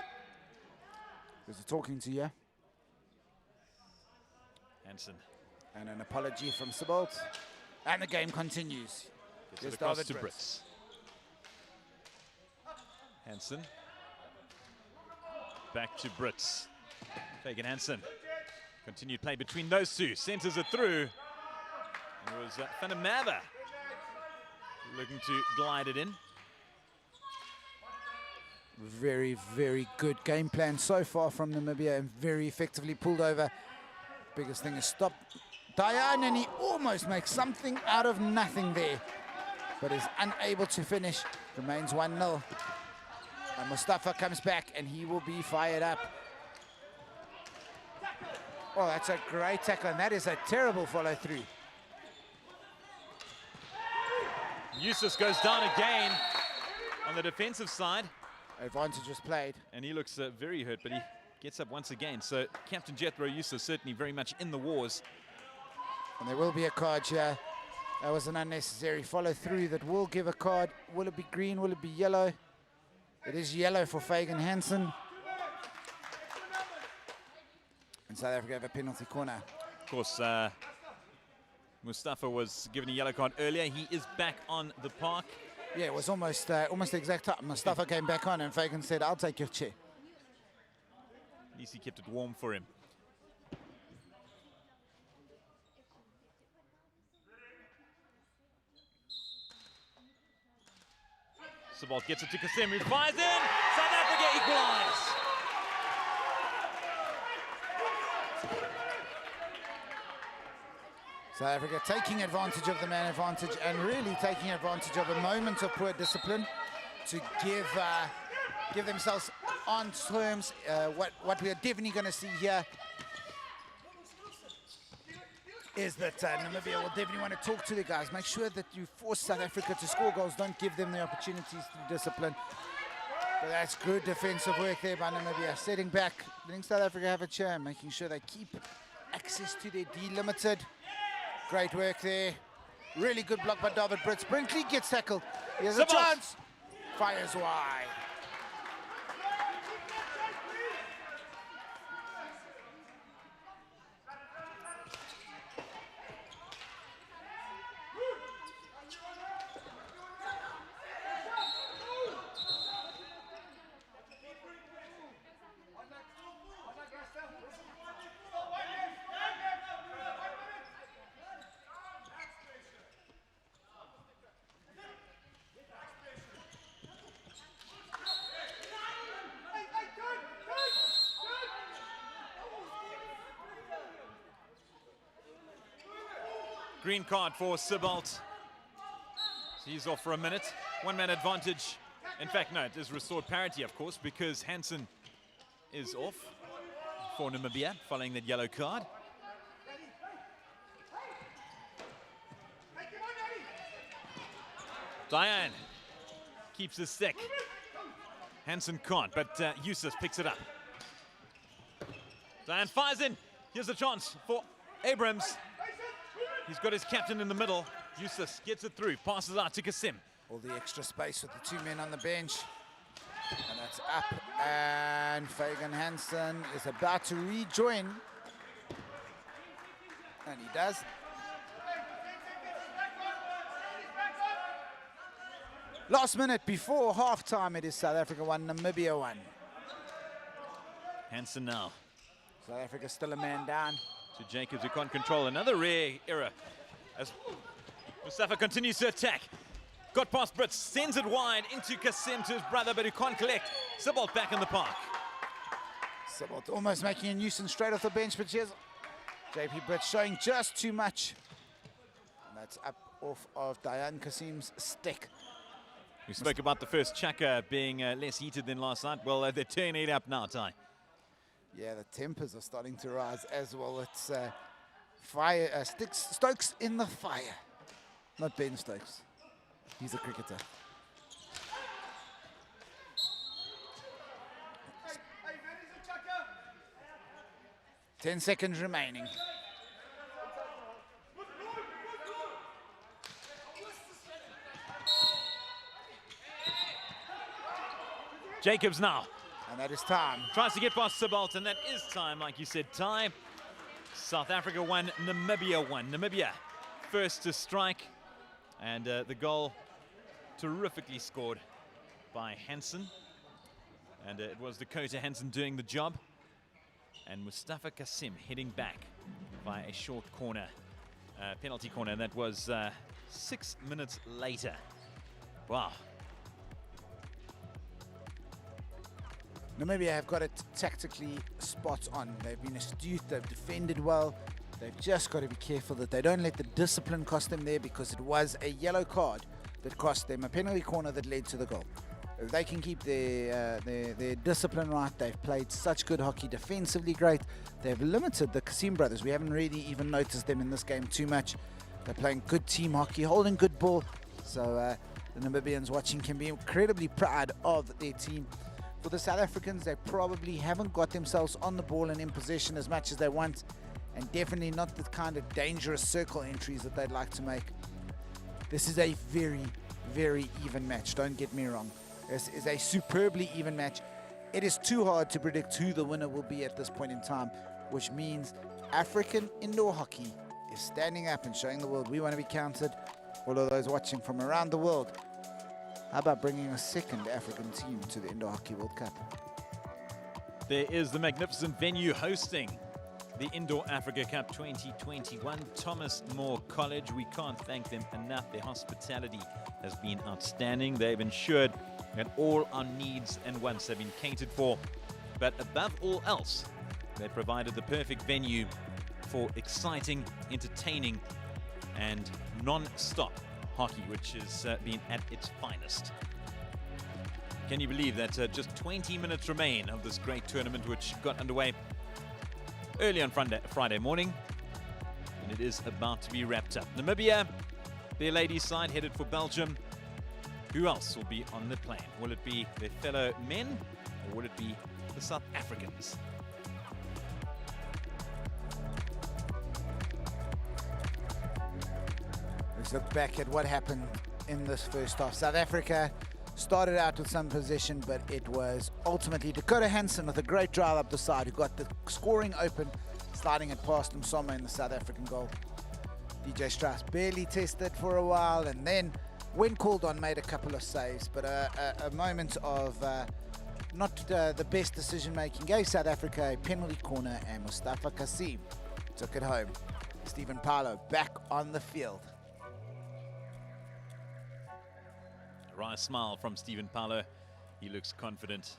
There's a talking to you. Hansen. And an apology from Sibbald. And the game continues. Gets it across to Brits. Hansen. Back to Brits. Fagan Hansen. Continued play between those two. Centers it through. And it was Van der Merwe looking to glide it in. Very, very good game plan so far from Namibia and very effectively pulled over. Biggest thing is stop Dayan, and he almost makes something out of nothing there, but is unable to finish. Remains 1-0. And Mustafa comes back and he will be fired up. Oh, that's a great tackle, and that is a terrible follow through. Eustace goes down again on the defensive side. Advantage was played. And he looks very hurt, but he gets up once again. So Captain Jethro Eustace certainly very much in the wars. And there will be a card here. That was an unnecessary follow through that will give a card. Will it be green? Will it be yellow? It is yellow for Fagan Hansen. And South Africa have a penalty corner. Of course, Mustafa was given a yellow card earlier. He is back on the park. Yeah, it was almost the exact time. Mustafa came back on and Fagan said, I'll take your chair. At least he kept it warm for him. Sabalt gets it to Kasim, who fires in. South Africa equalise. South Africa taking advantage of the man advantage and really taking advantage of a moment of poor discipline to give themselves on terms. What we are definitely going to see here is that Namibia will definitely want to talk to the guys. Make sure that you force South Africa to score goals. Don't give them the opportunities through discipline. But that's good defensive work there by Namibia. Setting back, letting South Africa have a chair, making sure they keep access to their delimited. Great work there. Really good block by David Brits. Brinkley gets tackled. Here's a chance. Fires wide. Green card for Sibbald. So he's off for a minute. One-man advantage. In fact, no, it is restored parity, of course, because Hansen is off for Namibia following that yellow card. Diane keeps his stick. Hansen can't, but Yusuf picks it up. Diane fires in. Here's a chance for Abrams. He's got his captain in the middle. Yusuf gets it through, passes out to Kasim. All the extra space with the two men on the bench. And that's up. And Fagan Hansen is about to rejoin. And he does. Last minute before halftime, it is South Africa 1, Namibia 1. Hansen now. South Africa still a man down. To Jacobs, who can't control. Another rare error as Mustafa continues to attack. Got past Brits, sends it wide into Kasim to his brother, but who can't collect. Sibbald back in the park. Sibbald almost making a nuisance straight off the bench, but here's JP Brits showing just too much. And that's up off of Diane Kasim's stick. We spoke about the first chaka being less heated than last night. Well, they're turning it up now, Ty. Yeah, the tempers are starting to rise as well. It's fire, Stokes in the fire. Not Ben Stokes. He's a cricketer. Hey, 10 seconds remaining. Jacobs now. And that is time. Tries to get past Sibbald, and that is time, like you said, Ty. South Africa 1, Namibia 1. Namibia first to strike, and the goal terrifically scored by Hansen. And it was Dakota Hansen doing the job. And Mustafa Kasim heading back by a short corner, penalty corner, and that was 6 minutes later. Wow. Namibia have got it tactically spot on. They've been astute, they've defended well. They've just got to be careful that they don't let the discipline cost them there, because it was a yellow card that cost them a penalty corner that led to the goal. If they can keep their discipline right, they've played such good hockey, defensively great. They've limited the Kasim brothers. We haven't really even noticed them in this game too much. They're playing good team hockey, holding good ball. So the Namibians watching can be incredibly proud of their team. For the South Africans, they probably haven't got themselves on the ball and in possession as much as they want, and definitely not the kind of dangerous circle entries that they'd like to make. This is a very, very even match, don't get me wrong. This is a superbly even match. It is too hard to predict who the winner will be at this point in time, which means African indoor hockey is standing up and showing the world we want to be counted. All of those watching from around the world, how about bringing a second African team to the Indoor Hockey World Cup? There is the magnificent venue hosting the Indoor Africa Cup 2021, Thomas More College. We can't thank them enough. Their hospitality has been outstanding. They've ensured that all our needs and wants have been catered for. But above all else, they provided the perfect venue for exciting, entertaining, and non-stop hockey, which has been at its finest. Can you believe that just 20 minutes remain of this great tournament, which got underway early on Friday morning, and it is about to be wrapped up. Namibia, their ladies' side, headed for Belgium. Who else will be on the plane? Will it be their fellow men, or will it be the South Africans? Let's look back at what happened in this first half. South Africa started out with some possession, but it was ultimately Dakota Hansen with a great drive up the side who got the scoring open, sliding it past Msoma in the South African goal. DJ Strauss barely tested for a while, and then when called on made a couple of saves, but a moment of not the best decision making gave South Africa a penalty corner, and Mustafa Kasim took it home. Stephen Paulo back on the field. A wry smile from Stephen Paulo. He looks confident.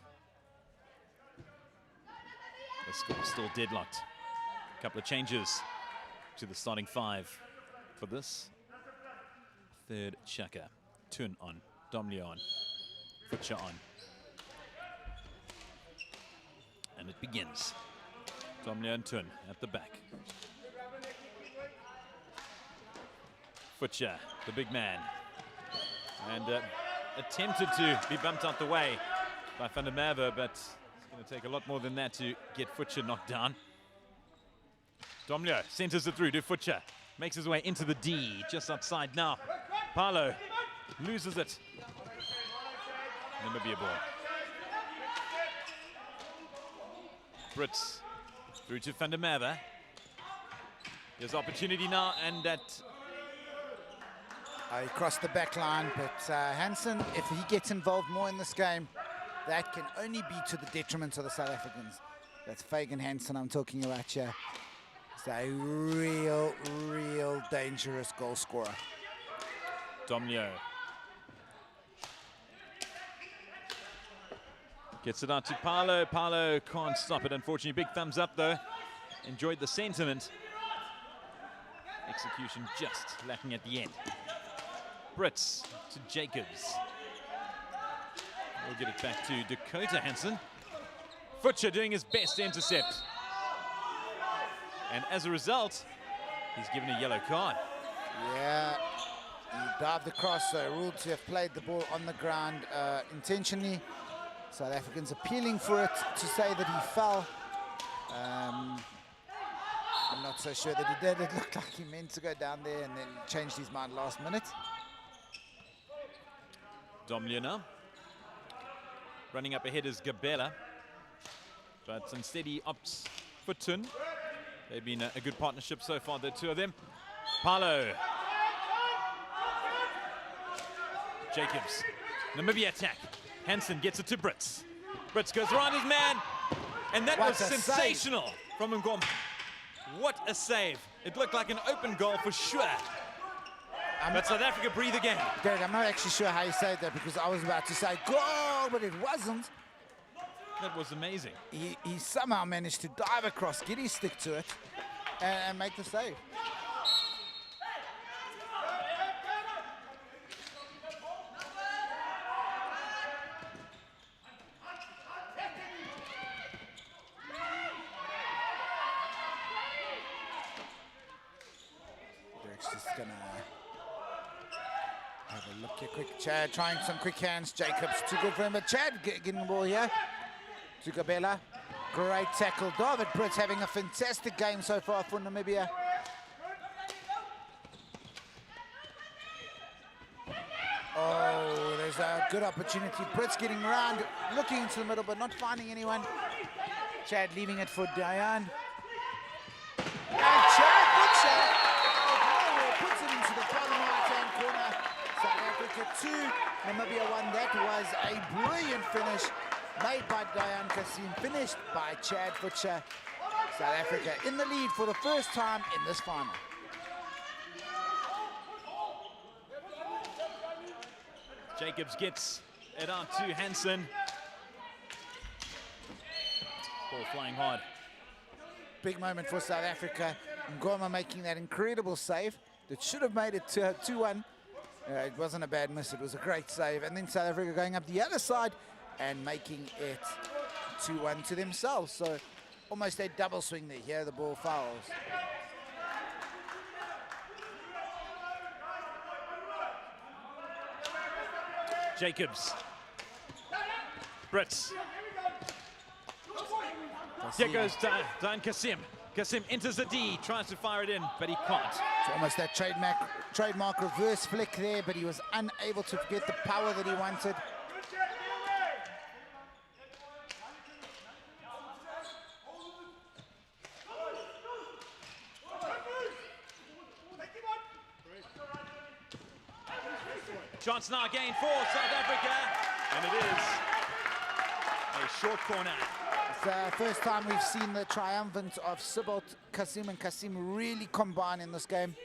The score still deadlocked. A couple of changes to the starting five for this third chaka. Tun on, Domleo on, Futcher on. And it begins. Domleo and Tun at the back. Futcher, the big man. And attempted to be bumped out the way by Van der Merwe, but it's going to take a lot more than that to get Futcher knocked down. Domlio centers it through to Futcher. Makes his way into the D, just outside now. Paulo loses it. Namibia ball. Brits through to Van der Merwe. There's opportunity now, and that... He crossed the back line, but Hansen, if he gets involved more in this game, that can only be to the detriment of the South Africans. That's Fagan Hansen I'm talking about here. He's a real dangerous goal scorer. Domlio gets it out to Paulo. Paulo can't stop it, unfortunately. Big thumbs up, though. Enjoyed the sentiment. Execution just lacking at the end. Brits to Jacobs. We'll get it back to Dakota Hansen. Futcher doing his best to intercept. And as a result, he's given a yellow card. Yeah, he dived across, so ruled to have played the ball on the ground intentionally. South Africans appealing for it to say that he fell. I'm not so sure that he did. It looked like he meant to go down there and then changed his mind last minute. Domlio now. Running up ahead is Gabella. But instead he opts for Tun. They've been a good partnership so far, the two of them. Paulo. Jacobs. Namibia attack. Hansen gets it to Brits. Brits goes around his man. And that was sensational from Ngoma. What a save. It looked like an open goal for sure. But South Africa breathe again. Derek, I'm not actually sure how you said that, because I was about to say goal, but it wasn't. That was amazing. He somehow managed to dive across, get his stick to it, and make the save. Derek's just gonna have a look here quick. Chad trying some quick hands. Jacobs too good for him, but Chad getting the ball here to Gabella. Great tackle. David Brits having a fantastic game so far for Namibia. Oh, there's a good opportunity. Brits getting around, looking into the middle, but not finding anyone. Chad leaving it for Dayan. And Chad, good shot. Puts it into the bottom right-hand corner. South Africa 2, Namibia 1. That was a brilliant finish made by Dayan Kassim, finished by Chad Futcher. South Africa in the lead for the first time in this final. Jacobs gets it out to Hansen. Ball flying hard. Big moment for South Africa. Ngoma making that incredible save that should have made it 2-1. It wasn't a bad miss, it was a great save. And then South Africa going up the other side and making it 2-1 to themselves. So almost a double swing there. Here the ball fouls. Jacobs. Brits. Here goes Dan Kassim. Kassim enters the D, tries to fire it in, but he can't. It's almost that trademark reverse flick there, but he was unable to get the power that he wanted. Chance now again for South Africa, and it is a short corner. It's the first time we've seen the triumvirate of Sibbald, Kassim, and Kassim really combine in this game.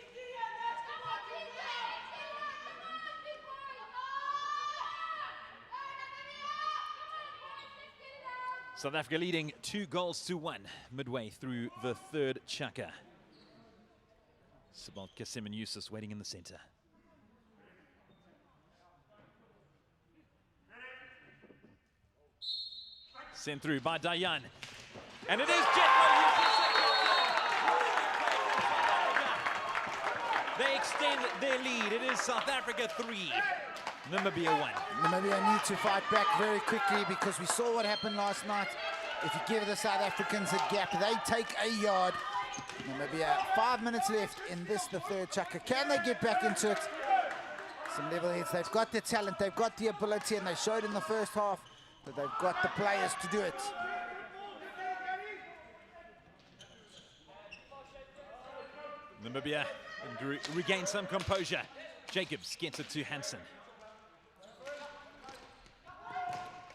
South Africa leading 2-1 midway through the third chukka. Sibbald, Kassim, and Yusuf waiting in the center. Sent through by Dayan. And it is They extend their lead. It is South Africa 3, Namibia 1. Namibia need to fight back very quickly because we saw what happened last night. If you give the South Africans a gap, they take a yard. Namibia, 5 minutes left in this, the third chukka. Can they get back into it? Some level heads. They've got the talent, they've got the ability, and they showed in the first half that they've got the players to do it. Namibia regain some composure. Jacobs gets it to Hansen.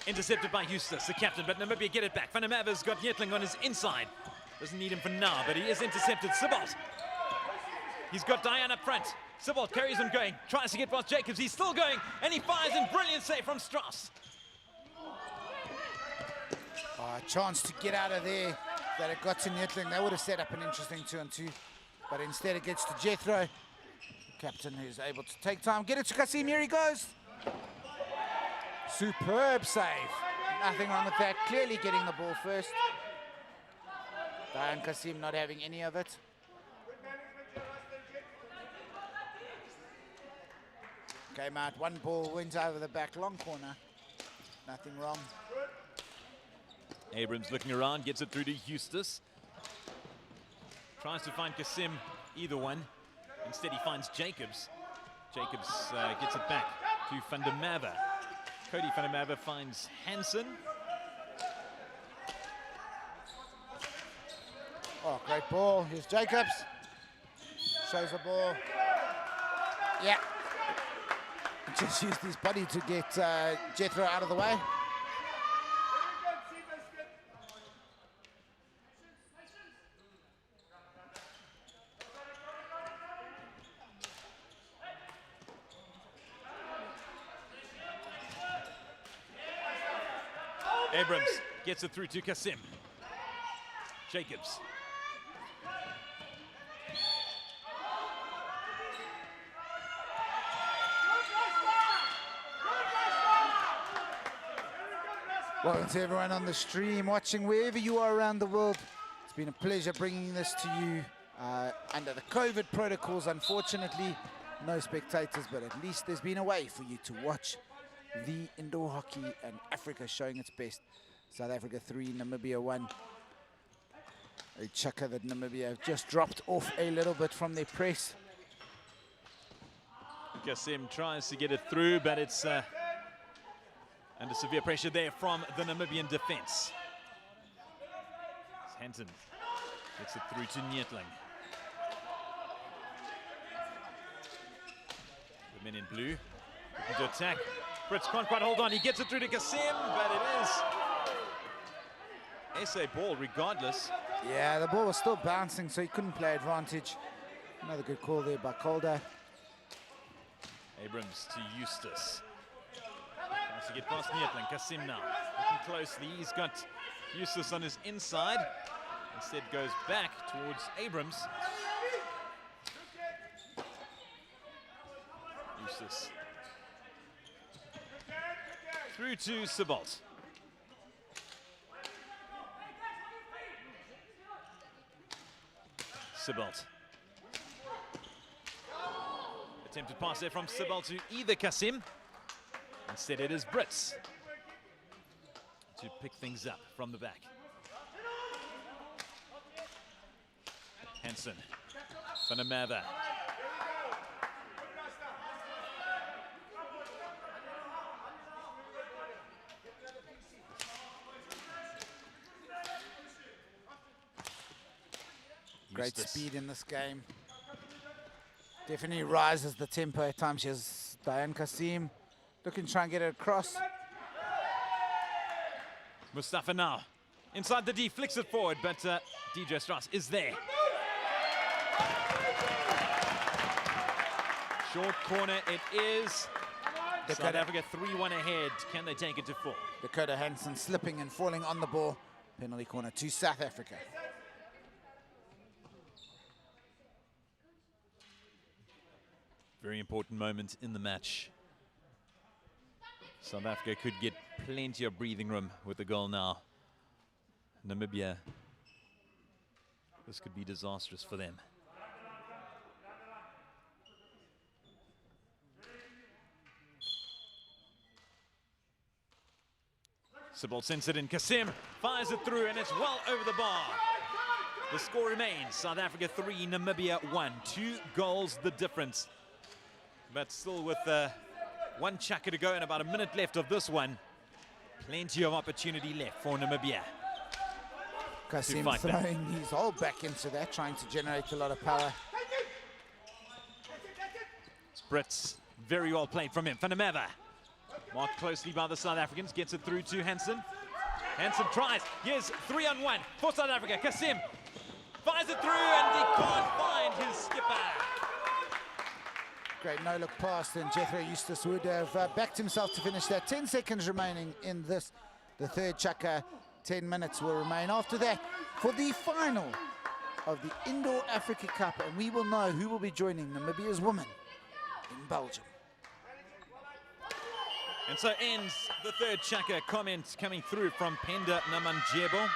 Intercepted by Eustace, the captain, but Namibia get it back. Van der Merwe's got Nyetling on his inside. Doesn't need him for now, but he is intercepted. Sibbald. He's got Diane up front. Sibbald carries him going, tries to get past Jacobs. He's still going, and he fires in. Brilliant save from Strauss. A chance to get out of there that it got to Nyetling. They would have set up an interesting 2-on-2, but instead it gets to Jethro. Captain who's able to take time. Get it to Kasim, here he goes. Superb save. Nothing wrong with that. Clearly getting the ball first. Diane Kasim not having any of it. Came out, one ball, went over the back, long corner. Nothing wrong. Abrams looking around, gets it through to Eustace. Tries to find Kasim, either one. Instead he finds Jacobs. Jacobs gets it back to Van der Merwe. Cody Van der Merwe finds Hansen. Oh, great ball. Here's Jacobs. Shows the ball. Yeah. Just used his body to get Jethro out of the way. Abrams gets it through to Kasim. Jacobs. Welcome to everyone on the stream, watching wherever you are around the world. It's been a pleasure bringing this to you under the COVID protocols. Unfortunately, no spectators, but at least there's been a way for you to watch the indoor hockey and Africa showing its best. South Africa 3, Namibia 1. A chukka that Namibia have just dropped off a little bit from their press. Kasim tries to get it through, but it's under severe pressure there from the Namibian defense. Hansen gets it through to Nyetling. The men in blue looking to attack. Fritz can't quite hold on. He gets it through to Kasim, but it is SA ball regardless. Yeah, the ball was still bouncing, so he couldn't play advantage. Another good call there by Calder. Abrams to Eustace. Tries to get past Nyetling. Kasim now looking closely. He's got Eustace on his inside. Instead goes back towards Abrams. Eustace. Through to Sibbald. Sibbald. Attempted pass there from Sibbald to either Kasim. Instead it is Brits to pick things up from the back. Hansen. Van der Merwe. Great speed in this game. Definitely rises the tempo at times. Here's Diane Kasim looking to try and get it across. Mustafa now. Inside the D, flicks it forward, but DJ Strauss is there. Short corner it is. South Africa 3-1 ahead. Can they take it to 4? Dakota Hansen slipping and falling on the ball. Penalty corner to South Africa. Very important moment in the match. South Africa could get plenty of breathing room with the goal now. Namibia, this could be disastrous for them. Sybil sends it in. Kasim fires it through, and it's well over the bar. The score remains South Africa 3, Namibia 1. 2 goals the difference. But still with one chucker to go and about a minute left of this one. Plenty of opportunity left for Namibia. Kasim throwing his whole back into that, trying to generate a lot of power. Brits, very well played from him. Van der Merwe, marked closely by the South Africans, gets it through to Hansen. Hansen tries. Here's 3-on-1 for South Africa. Kasim fires it through, and he can't find his skipper. Great no-look pass, and Jethro Eustace would have backed himself to finish that. 10 seconds remaining in this, the third chukker. 10 minutes will remain after that for the final of the Indoor Africa Cup, and we will know who will be joining Namibia's women in Belgium. And so ends the third chukker. Comment coming through from Penda Namanjebo,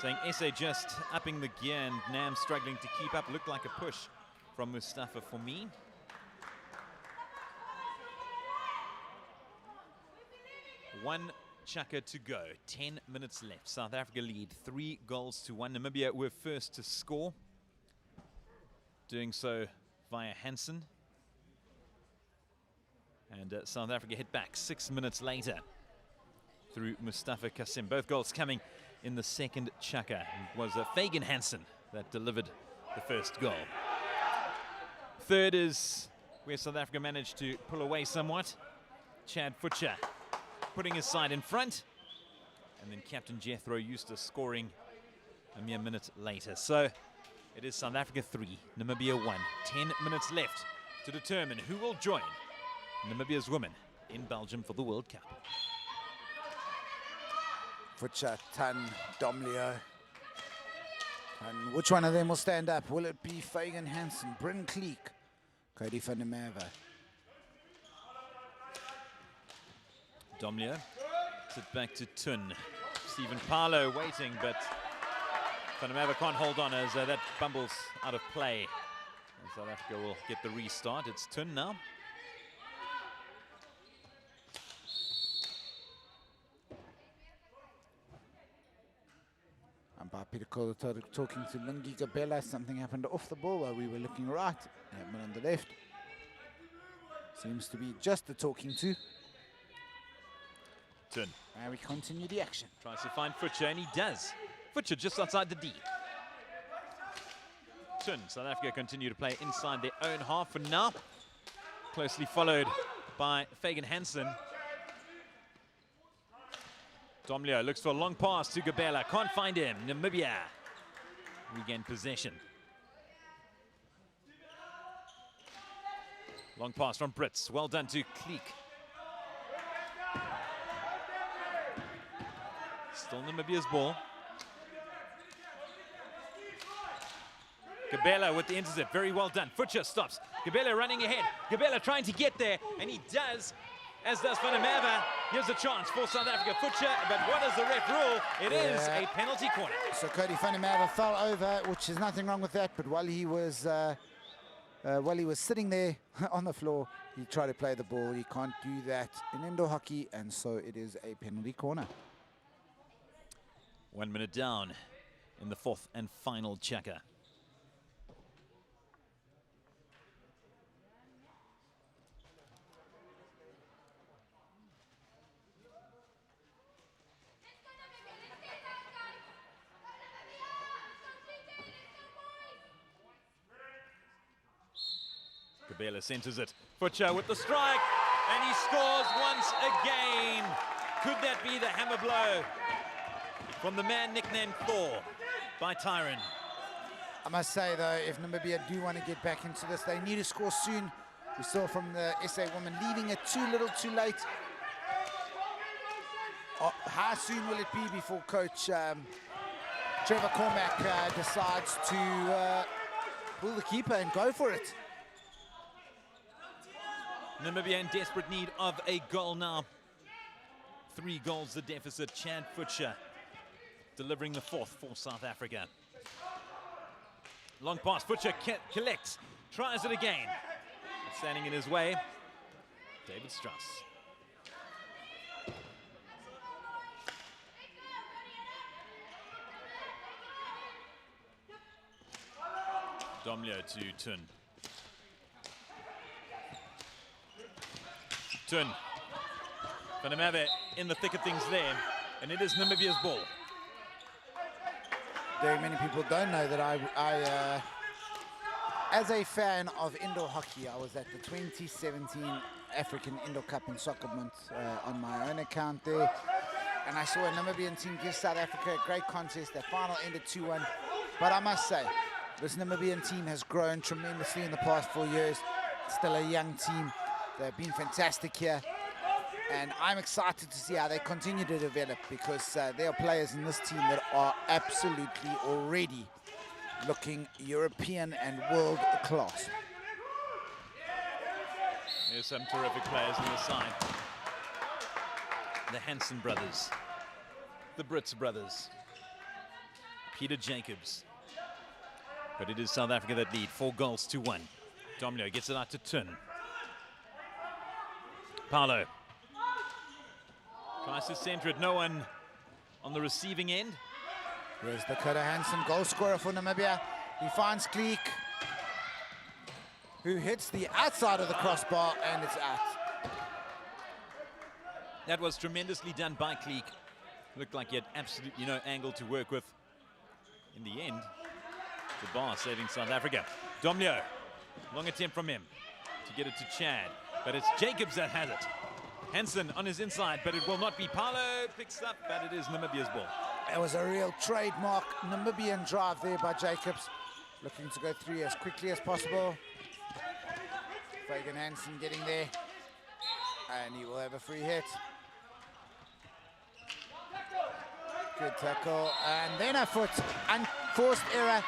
saying SA just upping the gear and Nam struggling to keep up. Looked like a push from Mustafa for me. One chukker to go, 10 minutes left. South Africa lead 3-1. Namibia were first to score, doing so via Hansen. And South Africa hit back 6 minutes later through Mustafa Kasim. Both goals coming in the second chukker. It was Fagan Hansen that delivered the first goal. Third is where South Africa managed to pull away somewhat. Chad Futcher putting his side in front. And then Captain Jethro Eustace scoring a mere minute later. So it is South Africa 3, Namibia 1. 10 minutes left to determine who will join Namibia's women in Belgium for the World Cup. Futcher, Tan, Domleo. And which one of them will stand up? Will it be Fagan Hansen, Bryn Kleek, Cody van der Merwe? Domleo, sit back to Tun. Stephen Parlow waiting, but Van der Merwe can't hold on as that bumbles out of play. And South Africa will get the restart. It's Tun now. Umpire Peter Kohler talking to Lungi Gabella. Something happened off the ball while we were looking right. Happened on the left. Seems to be just the talking to. Tun. And we continue the action. Tries to find Futcher, and he does. Futcher just outside the D. Tun. South Africa continue to play inside their own half for now. Closely followed by Fagan Hansen. Domleo looks for a long pass to Gabella. Can't find him. Namibia regain possession. Long pass from Brits. Well done to Kleek. Still Namibia's ball. Gabella with the intercept. Very well done. Futcher stops. Gabella running ahead. Gabella trying to get there, and he does. As does Van der Merwe. Here's a chance for South Africa. Futcher, but what does the ref rule? It is a penalty corner. So Cody van der Merwe fell over, which is nothing wrong with that. But while he was sitting there on the floor, he tried to play the ball. You can't do that in indoor hockey, and so it is a penalty corner. 1 minute down in the fourth and final chukker. Gabella centers it. Futcher with the strike, and he scores once again. Could that be the hammer blow from the man nicknamed Thor by Tyron? I must say, though, if Namibia do want to get back into this, they need to score soon. We saw from the SA women leaving it too little too late. How soon will it be before Coach Trevor Cormack decides to pull the keeper and go for it? Namibia in desperate need of a goal now. 3 goals the deficit. Chad Futcher delivering the fourth for South Africa. Long pass, Futcher collects, tries it again. Standing in his way, David Strauss. Domlio to Tun. Tun. Van der Merwe in the thick of things there, and it is Namibia's ball. Very many people don't know that I as a fan of indoor hockey, I was at the 2017 African Indoor Cup in Soccermont on my own account there. And I saw a Namibian team give South Africa a great contest. That final ended 2-1. But I must say, this Namibian team has grown tremendously in the past 4 years. It's still a young team. They've been fantastic here. And I'm excited to see how they continue to develop, because there are players in this team that are absolutely already looking European and world class. There's some terrific players on the side. The Hansen brothers, the Brits brothers, Peter Jacobs. But it is South Africa that lead, 4-1. Domlio gets it out to Tun. Paolo tries to center it, no one on the receiving end. Here's Dakota Hansen, goal scorer for Namibia. He finds Kleek, who hits the outside of the crossbar, and it's out. That was tremendously done by Kleek. Looked like he had absolutely no angle to work with. In the end, the bar saving South Africa. Domlio, long attempt from him to get it to Chad, but it's Jacobs that has it. Hansen on his inside, but it will not be. Paolo picks up, but it is Namibia's ball. It was a real trademark Namibian drive there by Jacobs, looking to go through as quickly as possible. Fagan Hansen getting there, and he will have a free hit. Good tackle, and then a foot, unforced error.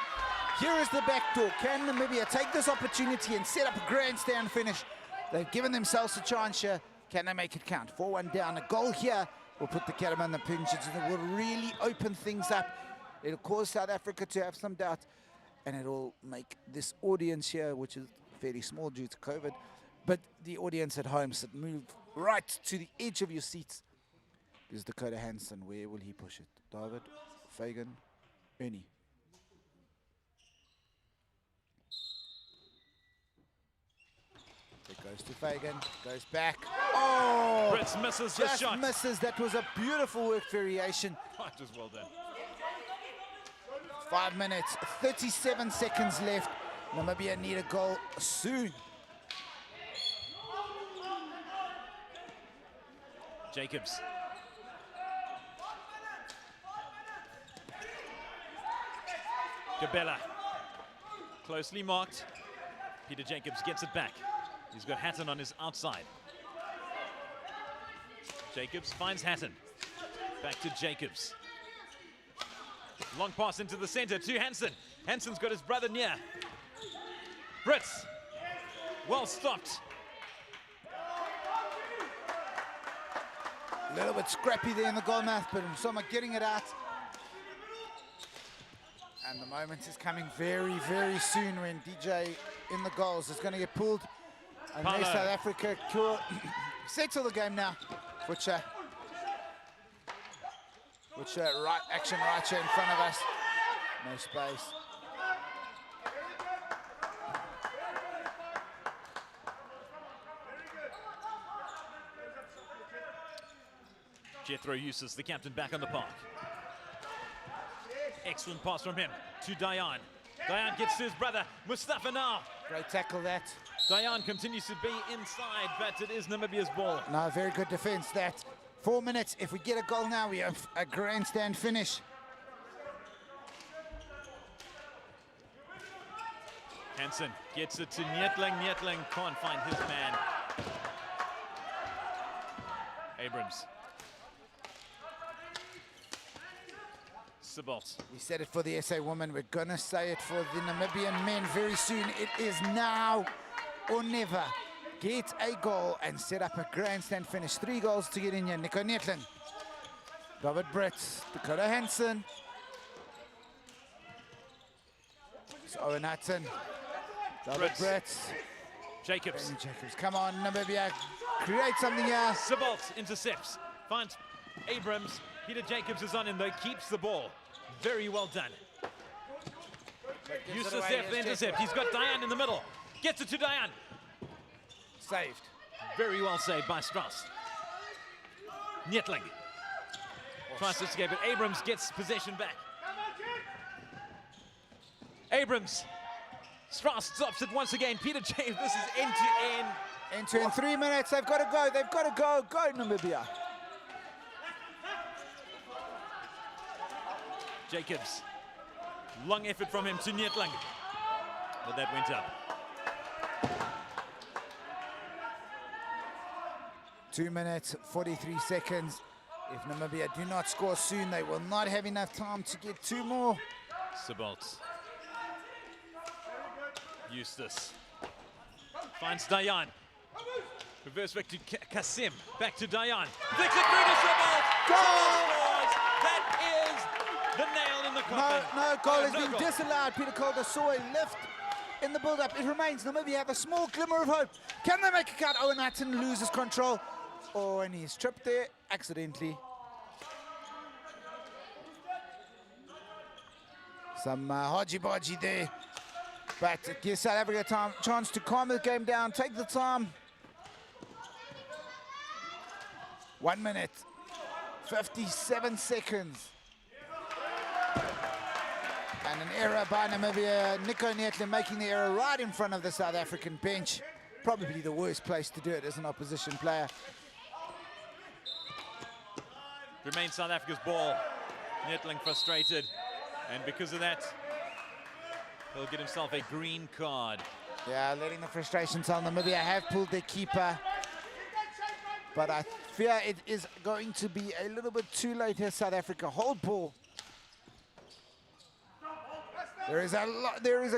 Here is the back door. Can Namibia take this opportunity and set up a grandstand finish? They've given themselves a chance here. Can they make it count? 4-1 down. A goal here will put the Cattlemen in the pinch. It will really open things up. It'll cause South Africa to have some doubt, and it'll make this audience here, which is fairly small due to COVID, but the audience at home should move right to the edge of your seats. There's Dakota Hansen. Where will he push it? David, Fagan, Ernie. It goes to Fagan, goes back. Oh! Brits misses the just shot. Misses. That was a beautiful work variation. Oh, it was well done. 5 minutes, 37 seconds left. Namibia need a goal soon. Jacobs. Gabella. Closely marked. Peter Jacobs gets it back. He's got Hatton on his outside. Jacobs finds Hatton. Back to Jacobs. Long pass into the center to Hansen. Hansen's got his brother near. Brits. Well stopped. A little bit scrappy there in the goal mouth, but Msoma getting it out. And the moment is coming very, very soon when DJ in the goals is going to get pulled. Unless South Africa settle the game now. Butcher. Right action right here in front of us. No space. Jethro Eustace, the captain, back on the park. Excellent pass from him to Dayan. Dayan gets to his brother, Mustafa now. Great tackle that. Dayan continues to be inside, but it is Namibia's ball. No, very good defense that. 4 minutes. If we get a goal now, we have a grandstand finish. Hansen gets it to Nietling. Nietling can't find his man. Abrams. Sibolt. We said it for the SA women. We're going to say it for the Namibian men very soon. It is now or never. Get a goal and set up a grandstand finish. 3 goals to get in here. Nico Netlin, Robert Brett, Dakota Hansen. It's Owen Hudson, Robert Brett. Jacobs. Benny Jacobs. Come on, Namibia. Create something here. Sibolt intercepts. Finds Abrams. Peter Jacobs is on him though. Keeps the ball. Very well done. Eustace there for the intercept. He's got Dayan in the middle. Gets it to Dayan. Saved. Very well saved by Strauss. Nietling tries to escape, but Abrams gets possession back. Abrams. Strauss stops it once again. Peter James, this is end-to-end. End-to-end, 3 minutes. They've got to go. They've got to go. Go, Namibia. Jacobs. Long effort from him to Nietling. But that went up. 2 minutes, 43 seconds. If Namibia do not score soon, they will not have enough time to get 2 more. Sabolts. Eustace. Finds Dayan. Reverse back to Kasim. Back to Dayan. Flicks it through to Sabolts. Goal! That is the nail in the coffin. No goal has No been goal. disallowed. Peter Calder saw a lift in the build-up. It remains. Namibia have a small glimmer of hope. Can they make a cut? Owen Hatton loses control. Oh, and he's tripped there accidentally. Some hodgy-bodgy there. But it gives South Africa a chance to calm the game down, take the time. 1 minute, 57 seconds. And an error by Namibia. Nico Nietling making the error right in front of the South African bench. Probably the worst place to do it as an opposition player. Remains South Africa's ball. Nietling frustrated. And because of that, he'll get himself a green card. Yeah, letting the frustration tell. Namibia have pulled their keeper. But I fear it is going to be a little bit too late here, South Africa. Hold ball. There is a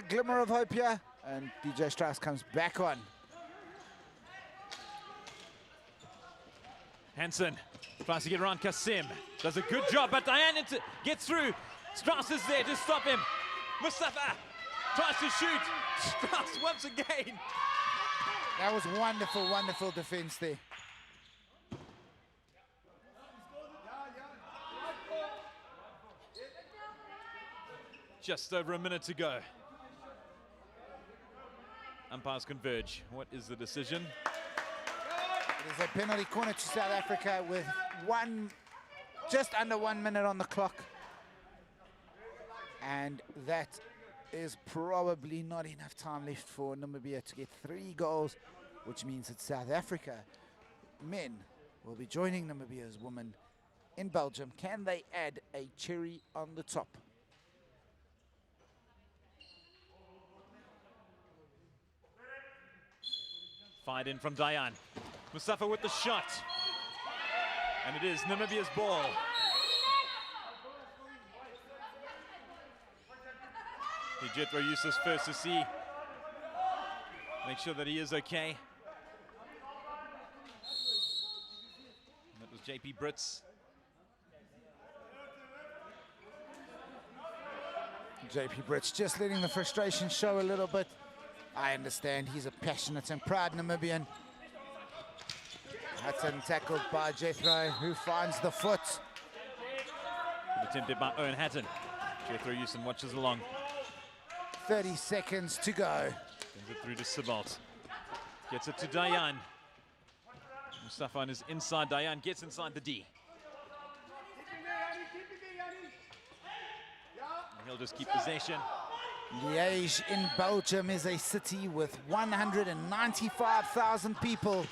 glimmer of hope here. And DJ Strauss comes back on. Hansen tries to get around Kasim. Does a good job, but Dayan gets through. Strauss is there to stop him. Mustafa tries to shoot. Strauss once again. That was wonderful, wonderful defense there. Just over a minute to go. Umpires converge. What is the decision? It is a penalty corner to South Africa with just under 1 minute on the clock. And that is probably not enough time left for Namibia to get 3 goals, which means that South Africa men will be joining Namibia's women in Belgium. Can they add a cherry on the top? Fired in from Dayan. Mustafa with the shot. And it is Namibia's ball. Jethro Eustace first to see. Make sure that he is okay. And that was JP Brits. JP Brits just letting the frustration show a little bit. I understand he's a passionate and proud Namibian. Hudson tackled by Jethro, who finds the foot. Attempted by Owen Hatton. Jethro Eustace watches along. 30 seconds to go. Sends it through to Sabolt. Gets it to Dayan. Mustafa is inside. Dayan gets inside the D. And he'll just keep possession. Liège in Belgium is a city with 195,000 people.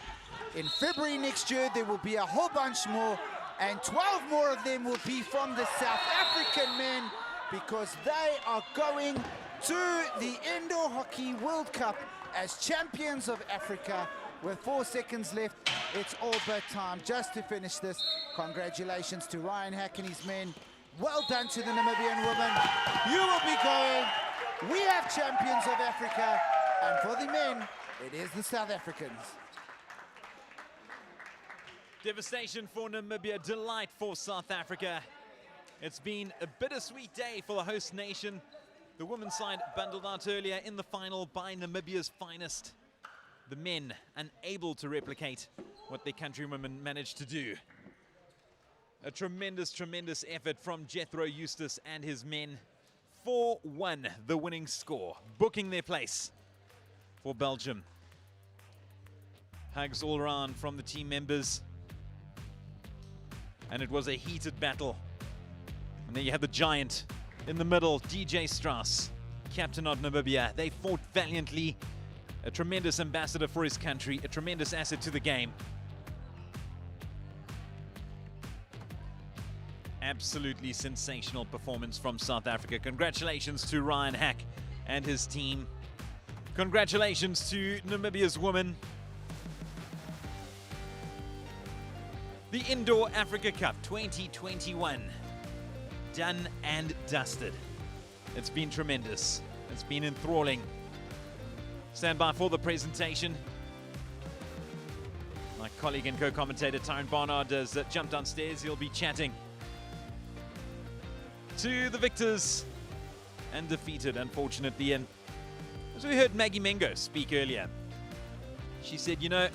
In February next year, there will be a whole bunch more, and 12 more of them will be from the South African men, because they are going to the Indoor Hockey World Cup as champions of Africa. With 4 seconds left, it's all but time. Just to finish this, congratulations to Ryan Hack and his men. Well done to the Namibian women. You will be going. We have champions of Africa, and for the men, it is the South Africans. Devastation for Namibia, delight for South Africa. It's been a bittersweet day for the host nation. The women's side bundled out earlier in the final by Namibia's finest. The men unable to replicate what their countrywomen managed to do. A tremendous, tremendous effort from Jethro Eustace and his men. 4-1 the winning score, booking their place for Belgium. Hugs all around from the team members. And it was a heated battle. And there you have the giant in the middle, DJ Strauss, captain of Namibia. They fought valiantly. A tremendous ambassador for his country, a tremendous asset to the game. Absolutely sensational performance from South Africa. Congratulations to Ryan Hack and his team. Congratulations to Namibia's women. The Indoor Africa Cup 2021. Done and dusted. It's been tremendous. It's been enthralling. Stand by for the presentation. My colleague and co-commentator Tyrone Barnard has jumped downstairs. He'll be chatting to the victors and defeated, unfortunately. And as we heard Maggie Mengo speak earlier, she said, you know,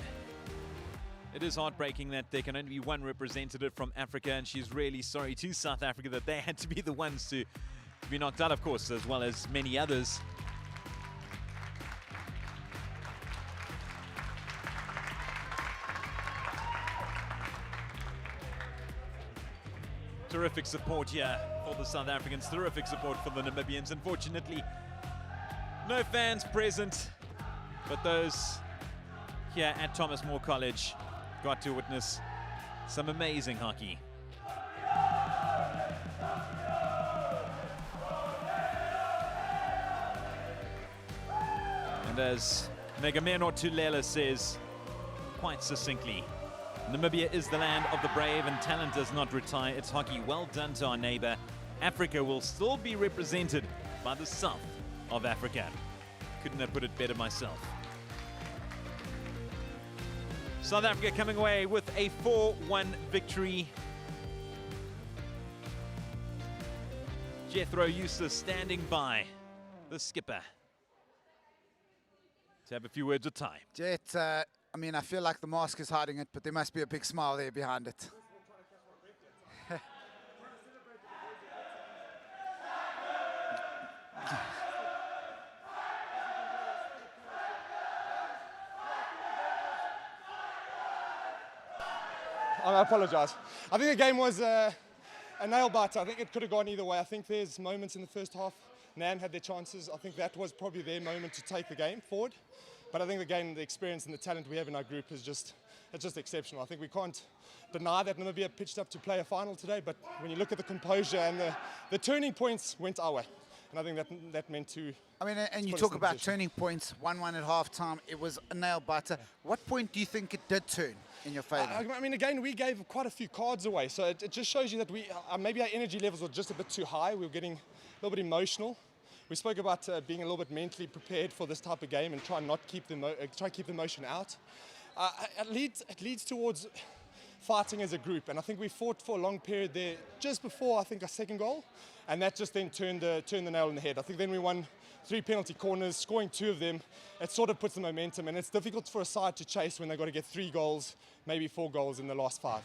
it is heartbreaking that there can only be one representative from Africa, and she's really sorry to South Africa that they had to be the ones to be knocked out, of course, as well as many others. Terrific support here for the South Africans, terrific support for the Namibians. Unfortunately, no fans present, but those here at Thomas More College got to witness some amazing hockey. And as Megameno Tulela says quite succinctly, Namibia is the land of the brave and talent does not retire. It's hockey well done to our neighbor. Africa will still be represented by the south of Africa. Couldn't have put it better myself. South Africa coming away with a 4-1 victory. Jethro Eustace standing by, the skipper, to have a few words of time. Jet, I mean, I feel like the mask is hiding it, but there must be a big smile there behind it. I apologise. I think the game was a nail biter. I think it could have gone either way. I think there's moments in the first half. NAM had their chances. I think that was probably their moment to take the game forward. But I think again, the experience and the talent we have in our group is just exceptional. I think we can't deny that Namibia pitched up to play a final today. But when you look at the composure and the turning points went our way. And I think that meant to... I mean, and you talk about turning points, 1-1 at half-time. It was a nail biter. What point do you think it did turn in your favour? I mean, again, we gave quite a few cards away. So it just shows you that we maybe our energy levels were just a bit too high. We were getting a little bit emotional. We spoke about being a little bit mentally prepared for this type of game and try to keep the emotion out. It leads towards fighting as a group, and I think we fought for a long period there just before I think our second goal, and that just then turned the nail on the head. I think then we won 3 penalty corners, scoring 2 of them. It sort of puts the momentum, and it's difficult for a side to chase when they've got to get 3 goals, maybe 4 goals in the last 5.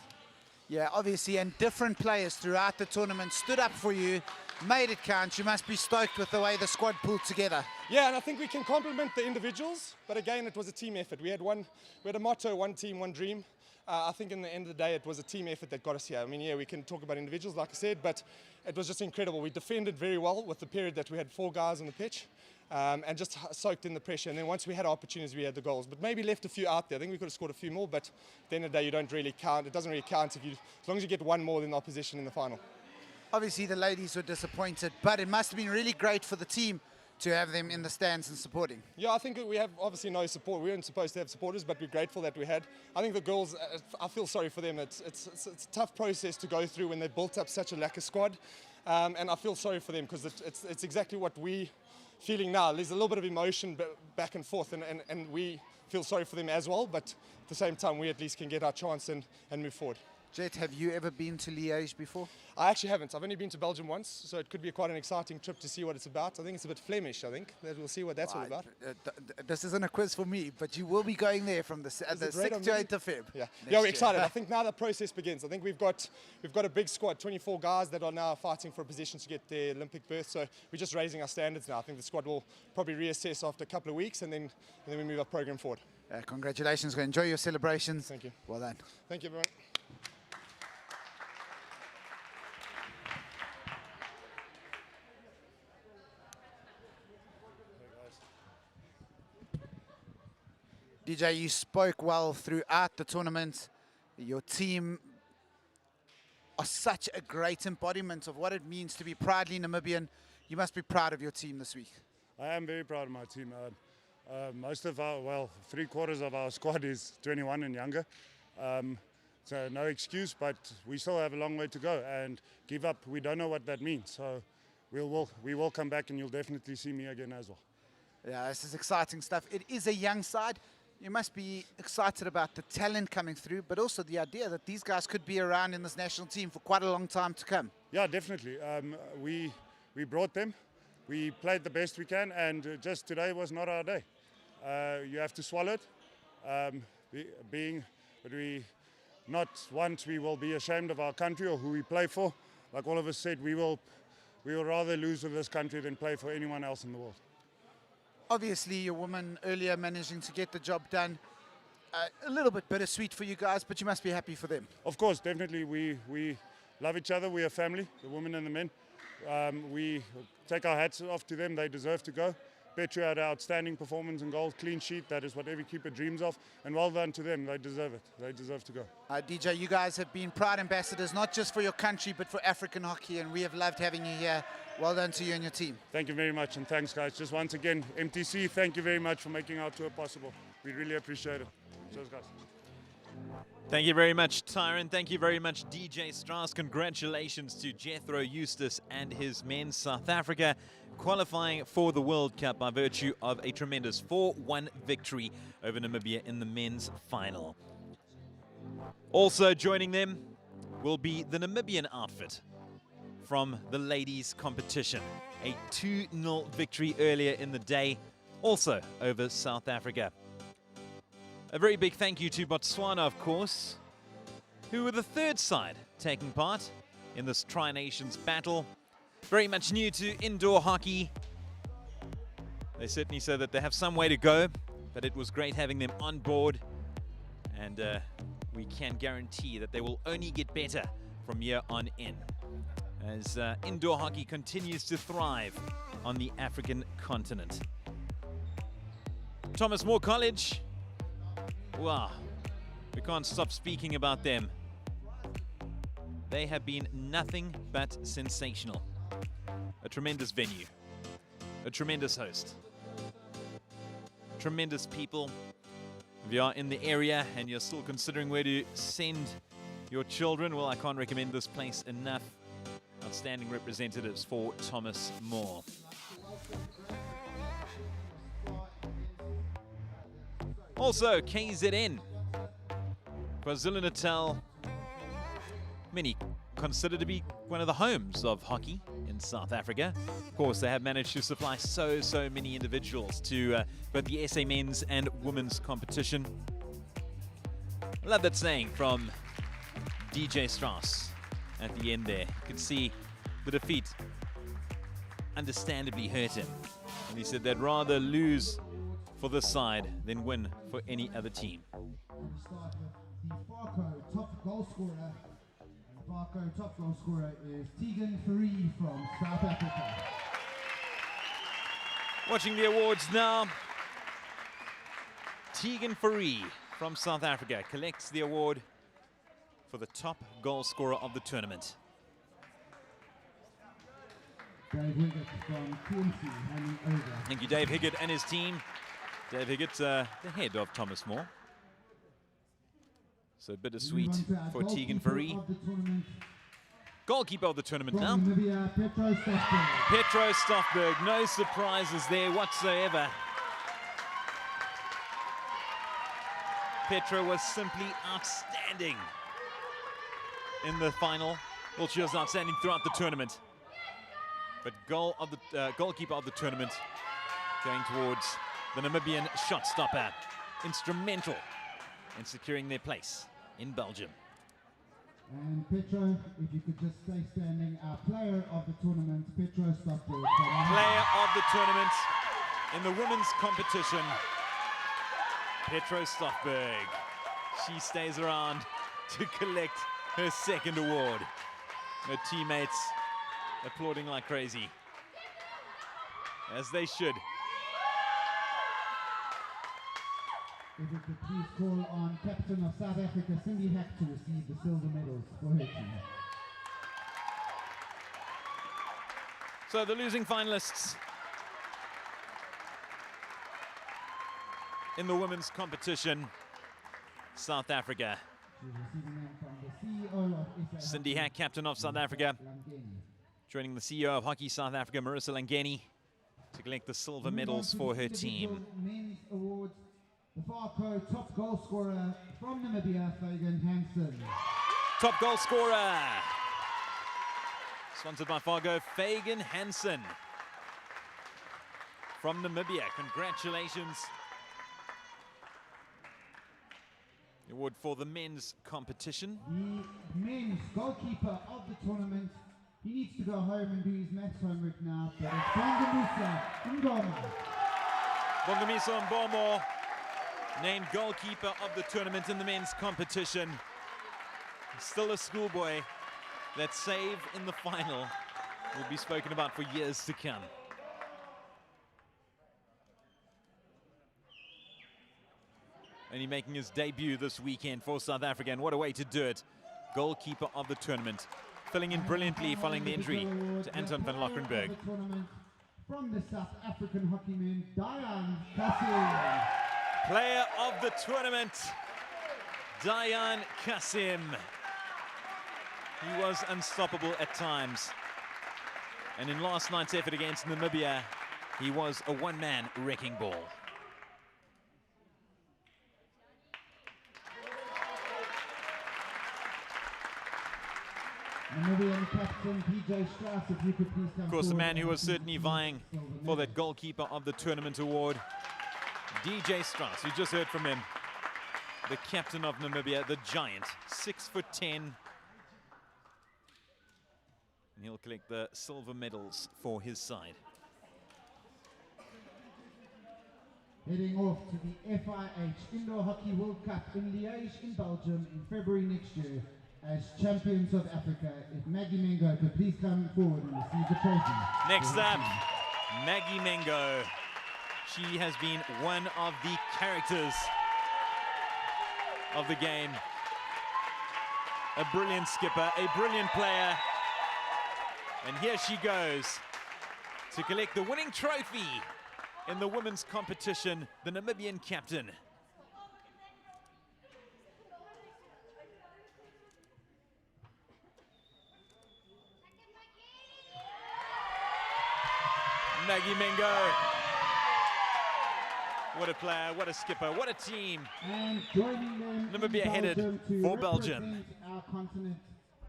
Yeah, obviously, and different players throughout the tournament stood up for you, made it count. You must be stoked with the way the squad pulled together. Yeah, and I think we can compliment the individuals, but again, it was a team effort. We had a motto, one team, one dream. I think in the end of the day, it was a team effort that got us here. I mean, yeah, we can talk about individuals, like I said, but it was just incredible. We defended very well with the period that we had 4 guys on the pitch and just soaked in the pressure. And then once we had opportunities, we had the goals, but maybe left a few out there. I think we could have scored a few more, but at the end of the day, you don't really count. It doesn't really count as long as you get 1 more than the opposition in the final. Obviously, the ladies were disappointed, but it must have been really great for the team to have them in the stands and supporting. Yeah, I think we have obviously no support. We weren't supposed to have supporters, but we're grateful that we had. I think the girls, I feel sorry for them. It's a tough process to go through when they built up such a lacquer squad, and I feel sorry for them because it's exactly what we feeling now. There's a little bit of emotion back and forth, and we feel sorry for them as well, but at the same time, we at least can get our chance and move forward. Jet, have you ever been to Liège before? I actually haven't. I've only been to Belgium once, so it could be quite an exciting trip to see what it's about. I think it's a bit Flemish, I think. We'll see what that's all about. This isn't a quiz for me, but you will be going there from the 6th to 8th of Feb. Yeah, we're excited. I think now the process begins. I think we've got a big squad, 24 guys that are now fighting for a position to get their Olympic berth. So we're just raising our standards now. I think the squad will probably reassess after a couple of weeks, and then we move our program forward. Congratulations. Enjoy your celebrations. Thank you. Well done. Thank you, everyone. DJ, you spoke well throughout the tournament. Your team are such a great embodiment of what it means to be proudly Namibian. You must be proud of your team this week. I am very proud of my team. Most of our, 3/4 of our squad is 21 and younger. So no excuse, but we still have a long way to go. And give up, we don't know what that means. So we will come back, and you'll definitely see me again as well. Yeah, this is exciting stuff. It is a young side. You must be excited about the talent coming through, but also the idea that these guys could be around in this national team for quite a long time to come. Yeah, definitely. We brought them. We played the best we can, and just today was not our day. You have to swallow it. But we not once we will be ashamed of our country or who we play for. Like all of us said, we will rather lose with this country than play for anyone else in the world. Obviously, your woman earlier managing to get the job done. A little bit bittersweet for you guys, but you must be happy for them. Of course, definitely. We love each other. We are family, the women and the men. We take our hats off to them. They deserve to go. Petro had an outstanding performance and goal, clean sheet. That is what every keeper dreams of. And well done to them. They deserve it. They deserve to go. DJ, you guys have been proud ambassadors, not just for your country, but for African hockey, and we have loved having you here. Well done to you and your team. Thank you very much, and thanks, guys. Just once again, MTC, thank you very much for making our tour possible. We really appreciate it. Cheers, guys. Thank you very much, Tyron. Thank you very much, DJ Strauss. Congratulations to Jethro Eustace and his men. South Africa qualifying for the World Cup by virtue of a tremendous 4-1 victory over Namibia in the men's final. Also joining them will be the Namibian outfit from the ladies' competition. A 2-0 victory earlier in the day, also over South Africa. A very big thank you to Botswana, of course, who were the third side taking part in this Tri-Nations battle. Very much new to indoor hockey. They certainly said that they have some way to go, but it was great having them on board. And we can guarantee that they will only get better from here on in, as indoor hockey continues to thrive on the African continent. Thomas More College, wow, we can't stop speaking about them. They have been nothing but sensational. A tremendous venue, a tremendous host, tremendous people. If you are in the area and you're still considering where to send your children, well, I can't recommend this place enough. Outstanding representatives for Thomas More. Also, KZN, KwaZulu-Natal, many consider to be one of the homes of hockey in South Africa. Of course, they have managed to supply so many individuals to both the SA men's and women's competition. I love that saying from DJ Strauss at the end there. You can see the defeat understandably hurt him. And he said they'd rather lose for this side than win for any other team. Top goal scorer. And top goal scorer is Tegan Fourie from South Africa. Watching the awards now. Tegan Fourie from South Africa collects the award for the top goal scorer of the tournament. Dave Higgett from TNC handing over. Thank you, Dave Higgett and his team. Dave Higgett, the head of Thomas More. So bittersweet for Tegan Fourie. Goalkeeper of the tournament now. Petro Stoffberg. Petro Stoffberg, no surprises there whatsoever. Petro was simply outstanding. in the final. Well, she was outstanding throughout the tournament. But goalkeeper of the tournament going towards the Namibian shot stopper. Instrumental in securing their place in Belgium. And Petro, if you could just stay standing, our player of the tournament, Petro Stockberg. Player of the tournament in the women's competition, Petro Stockberg. She stays around to collect her second award. Her teammates applauding like crazy, as they should. If you could please call on captain of South Africa, Cindy Hack, to receive the silver medals for her team. So the losing finalists in the women's competition, South Africa. Cindy Hack, captain of South Africa, joining the CEO of Hockey South Africa, Marissa Langeni, to collect the silver medals for her team. Men's awards, the Farco top goal scorer from Namibia, Fagan Hansen. Top goal scorer, sponsored by Fargo, Fagan Hansen from Namibia. Congratulations. The award for the men's competition. The men's goalkeeper of the tournament. He needs to go home and do his maths homework now, but it's Bongamisa Mbomo. Bongamisa Mbomo, named goalkeeper of the tournament in the men's competition. Still a schoolboy. That save in the final will be spoken about for years to come. Only making his debut this weekend for South Africa, and what a way to do it. Goalkeeper of the tournament, filling in brilliantly following the injury to Anton van Lockenberg. From the South African hockey men, Dayan Kasim. Player of the tournament, Dayan Kasim. He was unstoppable at times. And in last night's effort against Namibia, he was a one-man wrecking ball. Namibian captain PJ Strauss, if you could please come. Of course, the man who was certainly vying for that goalkeeper of the tournament award, DJ Strauss. You just heard from him. The captain of Namibia, the giant, 6'10". And he'll collect the silver medals for his side. Heading off to the FIH Indoor Hockey World Cup in Liège in Belgium in February next year as champions of Africa. If Maggie Mengo could please come forward and receive the trophy. Next up, Maggie Mengo. She has been one of the characters of the game. A brilliant skipper, a brilliant player. And here she goes to collect the winning trophy in the women's competition, the Namibian captain. Maggie Mengo. What a player, what a skipper, what a team. And joining them Namibia headed for Belgium. Our continent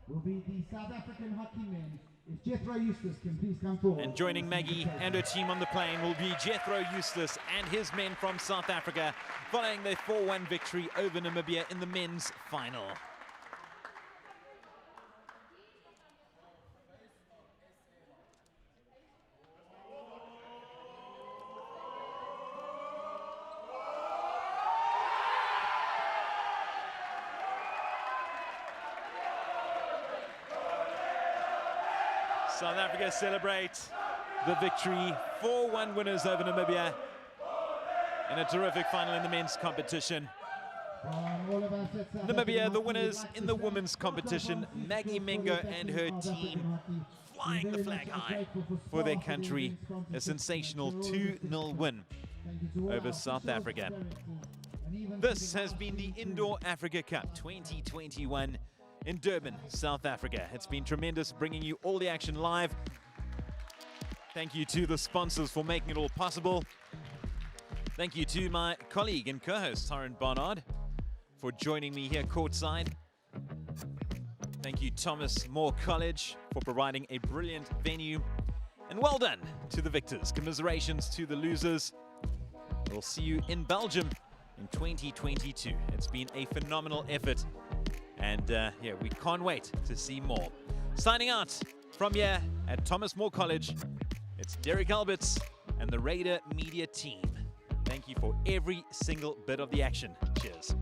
will be the South African hockey men. If Jethro Eustace can please come forward. And joining Maggie and her team on the plane will be Jethro Eustace and his men from South Africa, following their 4-1 victory over Namibia in the men's final. South Africa celebrate the victory, 4-1 winners over Namibia in a terrific final in the men's competition. Namibia, the winners in the women's competition, Maggie Mengo and her team flying the flag high for their country. A sensational 2-0 win over South Africa. This has been the Indoor Africa Cup 2021 in Durban, South Africa. It's been tremendous bringing you all the action live. Thank you to the sponsors for making it all possible. Thank you to my colleague and co-host, Taryn Barnard, for joining me here courtside. Thank you, Thomas More College, for providing a brilliant venue. And well done to the victors. Commiserations to the losers. We'll see you in Belgium in 2022. It's been a phenomenal effort. And yeah, we can't wait to see more. Signing out from here at Thomas More College, it's Derek Alberts and the Rayder Media team. Thank you for every single bit of the action. Cheers.